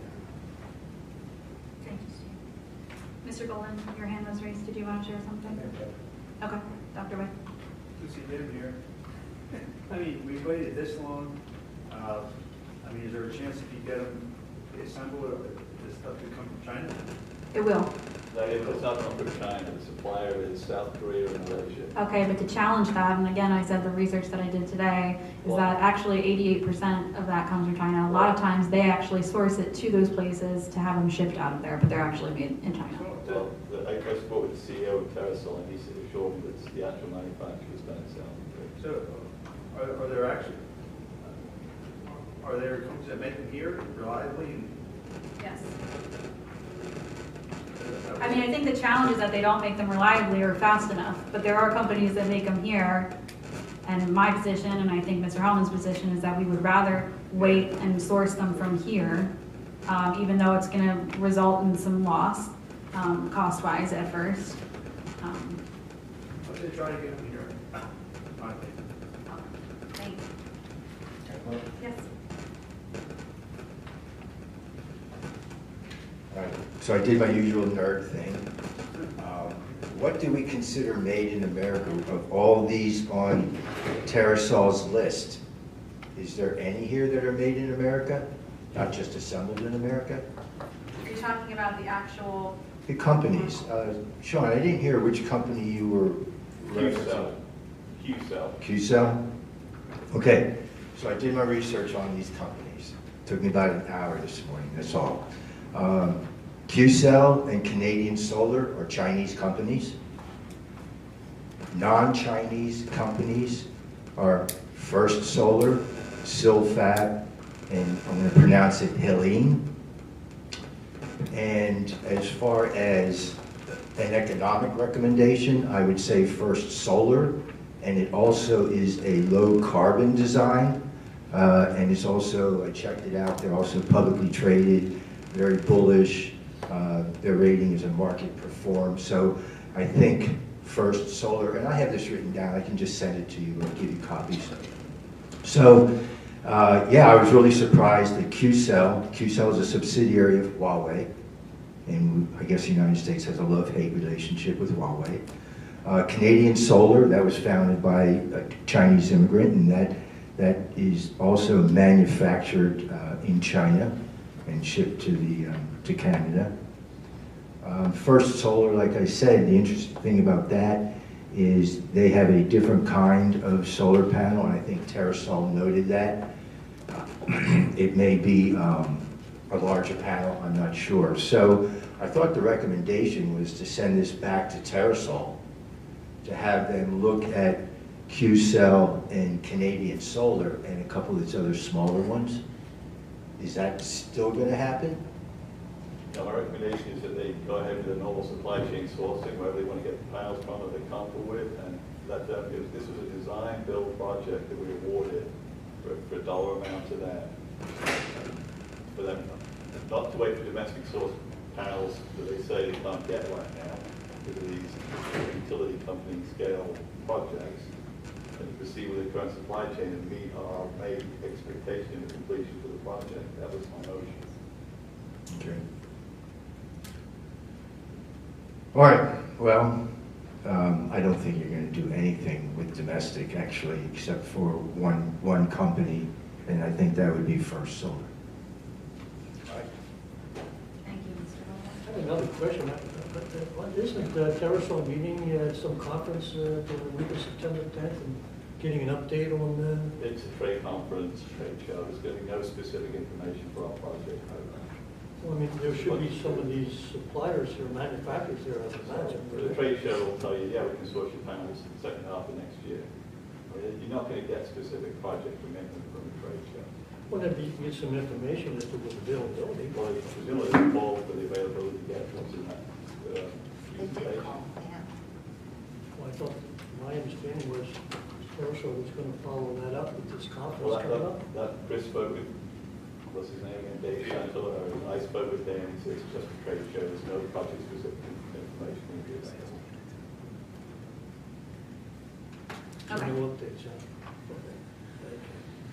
Speaker 5: Thank you, Steve. Mr. Golden, your hand was raised. Did you want to share something? Okay, Dr. White.
Speaker 11: Good to see David here. I mean, we've waited this long. I mean, is there a chance if you get them assembled, this stuff could come from China?
Speaker 5: It will.
Speaker 3: It's not from China, the supplier is South Korea and Malaysia.
Speaker 5: Okay, but to challenge that, and again, I said the research that I did today, is that actually 88% of that comes from China. A lot of times they actually source it to those places to have them shipped out of there, but they're actually made in China.
Speaker 3: Well, I spoke with the CEO of Terrasol, and he said, assured me that the actual manufacturer is done itself.
Speaker 11: So, are there actually, are there companies that make them here reliably?
Speaker 5: Yes. I mean, I think the challenge is that they don't make them reliably or fast enough, but there are companies that make them here. And my position, and I think Mr. Hellman's position, is that we would rather wait and source them from here, even though it's going to result in some loss, cost-wise at first.
Speaker 11: Let's try to get them here.
Speaker 5: Thank you. Yes.
Speaker 13: All right, so I did my usual nerd thing. What do we consider made in America of all these on Terrasol's list? Is there any here that are made in America, not just assembled in America?
Speaker 5: You're talking about the actual...
Speaker 13: The companies. Sean, I didn't hear which company you were referencing.
Speaker 3: Q-Cell.
Speaker 13: Q-Cell? Okay, so I did my research on these companies. Took me about an hour this morning, that's all. Q-Cell and Canadian Solar are Chinese companies. Non-Chinese companies are First Solar, Silfab, and I'm going to pronounce it Helene. And as far as an economic recommendation, I would say First Solar, and it also is a low carbon design. And it's also, I checked it out, they're also publicly traded, very bullish. Their rating is a market perform. So I think First Solar, and I have this written down, I can just send it to you or give you copies. So yeah, I was really surprised that Q-Cell is a subsidiary of Huawei, and I guess the United States has a love-hate relationship with Huawei. Canadian Solar, that was founded by a Chinese immigrant, and that is also manufactured in China and shipped to Canada. First Solar, like I said, the interesting thing about that is they have a different kind of solar panel, and I think Terrasol noted that. It may be a larger panel, I'm not sure. So I thought the recommendation was to send this back to Terrasol to have them look at Q-Cell and Canadian Solar and a couple of its other smaller ones. Is that still going to happen?
Speaker 3: Now, my recommendation is that they go ahead with the normal supply chain sourcing, wherever they want to get the panels from that they're comfortable with, and let them, because this was a design build project that we awarded for a dollar amount to them. For them not to wait for domestic source panels that they say they can't get right now, because of these utility company scale projects, and to proceed with the current supply chain and meet our May expectation of completion for the project. That was my motion.
Speaker 13: Okay. All right, well, I don't think you're going to do anything with domestic, actually, except for one company, and I think that would be First Solar.
Speaker 5: Thank you, Mr.
Speaker 10: I have another question. Isn't Terrasol meeting some conference the week of September 10th and getting an update on
Speaker 3: It's a trade conference, trade show. There's going to be no specific information for our project program.
Speaker 10: Well, I mean, there should be some of these suppliers or manufacturers there, I imagine.
Speaker 3: The trade show will tell you, yeah, we can source your panels in the second half of next year. You're not going to get specific project commitment from the trade show.
Speaker 10: Well, then you can get some information as to the availability.
Speaker 3: Well, presumably it's involved for the availability to get what's in that presentation.
Speaker 10: Well, I thought, my understanding was Terrasol was going to follow that up with this conference
Speaker 3: Well,
Speaker 10: coming up.
Speaker 3: Chris spoke with, what's his name again, Dave Chantal, and I spoke with him, he says it's just a trade show, there's no project-specific information in here.
Speaker 5: Okay.
Speaker 10: No updates, huh?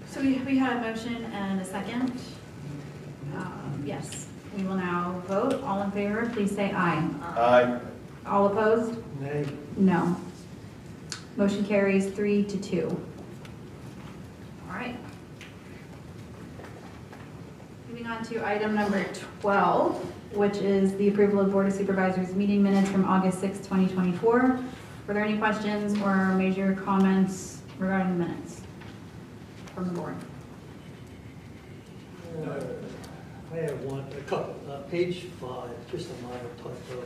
Speaker 5: So we had a motion and a second. Yes, we will now vote. All in favor, please say aye.
Speaker 3: Aye.
Speaker 5: All opposed?
Speaker 10: Nay.
Speaker 5: No. Motion carries 3-2. All right. Moving on to item number 12, which is the approval of Board of Supervisors meeting minutes from August 6, 2024. Were there any questions or major comments regarding the minutes from the board?
Speaker 10: I have a couple. Page 5, just a minor typo.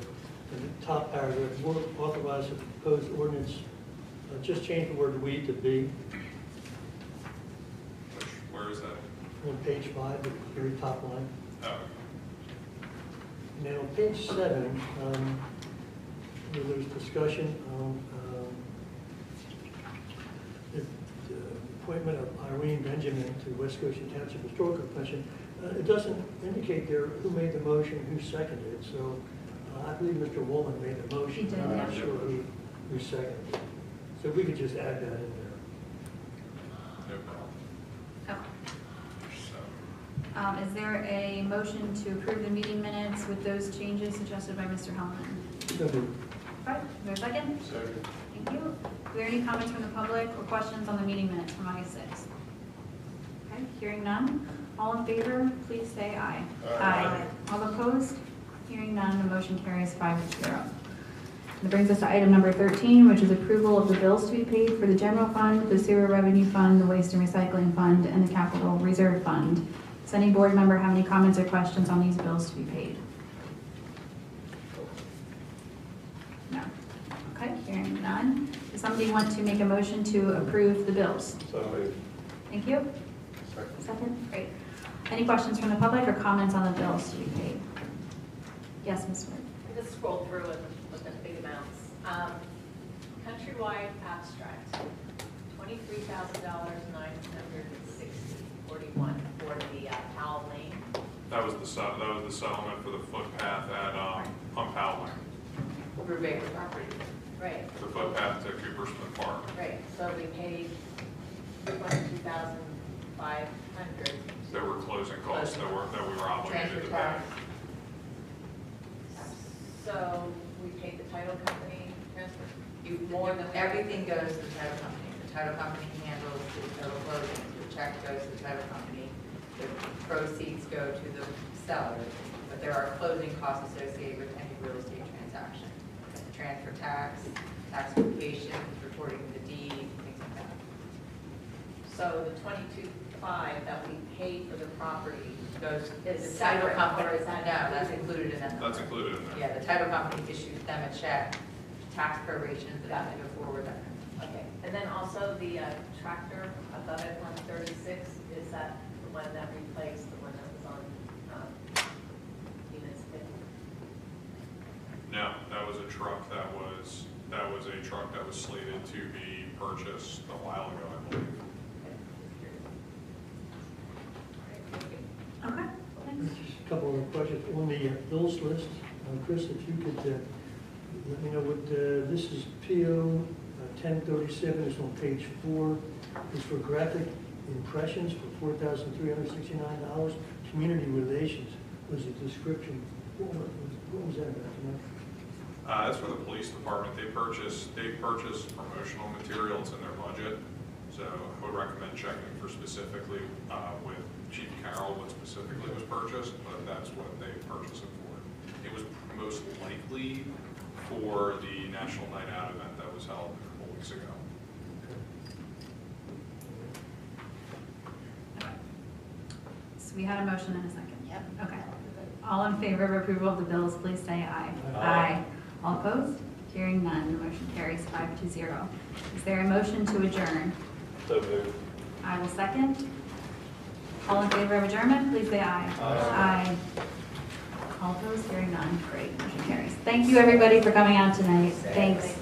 Speaker 10: In the top paragraph, board authorized the proposed ordinance, just change the word "we" to "be."
Speaker 8: Where is that?
Speaker 10: On page 5, the very top line.
Speaker 8: Oh.
Speaker 10: Now, on page 7, there's discussion on the appointment of Irene Benjamin to West Goshen Township Historical Commission. It doesn't indicate there who made the motion, who seconded it, so I believe Mr. Woolman made the motion.
Speaker 5: He did,
Speaker 10: I'm not
Speaker 5: yeah.
Speaker 10: sure who seconded it. So we could just add that in there.
Speaker 8: No problem.
Speaker 5: Okay. Is there a motion to approve the meeting minutes with those changes suggested by Mr. Hellman?
Speaker 10: So moved.
Speaker 5: Okay, is there a second?
Speaker 8: Second.
Speaker 5: Thank you. Are there any comments from the public or questions on the meeting minutes from August 6th? Okay, hearing none. All in favor, please say aye.
Speaker 8: Aye.
Speaker 5: All opposed? Hearing none, the motion carries 5-0. That brings us to item number 13, which is approval of the bills to be paid for the general fund, the sewer revenue fund, the waste and recycling fund, and the capital reserve fund. Does any board member have any comments or questions on these bills to be paid? No. Okay, hearing none. Does somebody want to make a motion to approve the bills?
Speaker 3: So moved.
Speaker 5: Thank you. Second, great. Any questions from the public or comments on the bills to be paid? Yes, Ms. Wood.
Speaker 7: I just scrolled through and looked at the big amounts. Countrywide abstract, $23,000, $960.41 for the Powell Lane.
Speaker 8: That was the settlement for the footpath at Pump Powell Lane.
Speaker 7: Brubaker property. Right.
Speaker 8: The footpath to Coopersmith Park.
Speaker 7: Right, so we paid $22,500.
Speaker 8: There were closing costs that we were obligated
Speaker 7: Transfer
Speaker 8: to pay.
Speaker 7: tax. So we paid the title company transfer?
Speaker 19: More than everything goes to the title company. The title company handles the total closing. The check goes to the title company. The proceeds go to the seller, but there are closing costs associated with any real estate transaction. Transfer tax, tax vacation, reporting the deed, things like that.
Speaker 7: So the $22,500 that we paid for the property
Speaker 19: Goes,
Speaker 7: is
Speaker 19: the title
Speaker 7: separate,
Speaker 19: company,
Speaker 7: or is that
Speaker 19: no, that's included in that.
Speaker 8: That's included in there.
Speaker 19: Yeah, the title company issues them a check, tax prorations that have to go forward.
Speaker 7: Okay, and then also the tractor above it, 136, is that the one that replaced the one that was on units 50?
Speaker 8: No, that was a truck that was slated to be purchased a while ago, I believe.
Speaker 5: Okay, thanks.
Speaker 10: Just a couple of questions. On the bills list, Chris, if you could let me know what, this is PO 1037, it's on page 4. It's for graphic impressions for $4,369. Community relations was a description. What was that about? You know?
Speaker 8: That's for the police department. They purchase promotional material. It's in their budget. So I would recommend checking for specifically with Chief Carroll what specifically was purchased, but that's what they purchased it for. It was most likely for the National Night Out event that was held a couple weeks ago.
Speaker 5: So we had a motion and a second.
Speaker 12: Yep.
Speaker 5: Okay. All in favor of approval of the bills, please say aye.
Speaker 10: Aye.
Speaker 5: All opposed? Hearing none, the motion carries 5-0. Is there a motion to adjourn?
Speaker 3: So moved.
Speaker 5: I will second. All in favor of adjournment, please say aye. Aye. All opposed? Hearing none. Great, motion carries. Thank you, everybody, for coming out tonight. Thanks.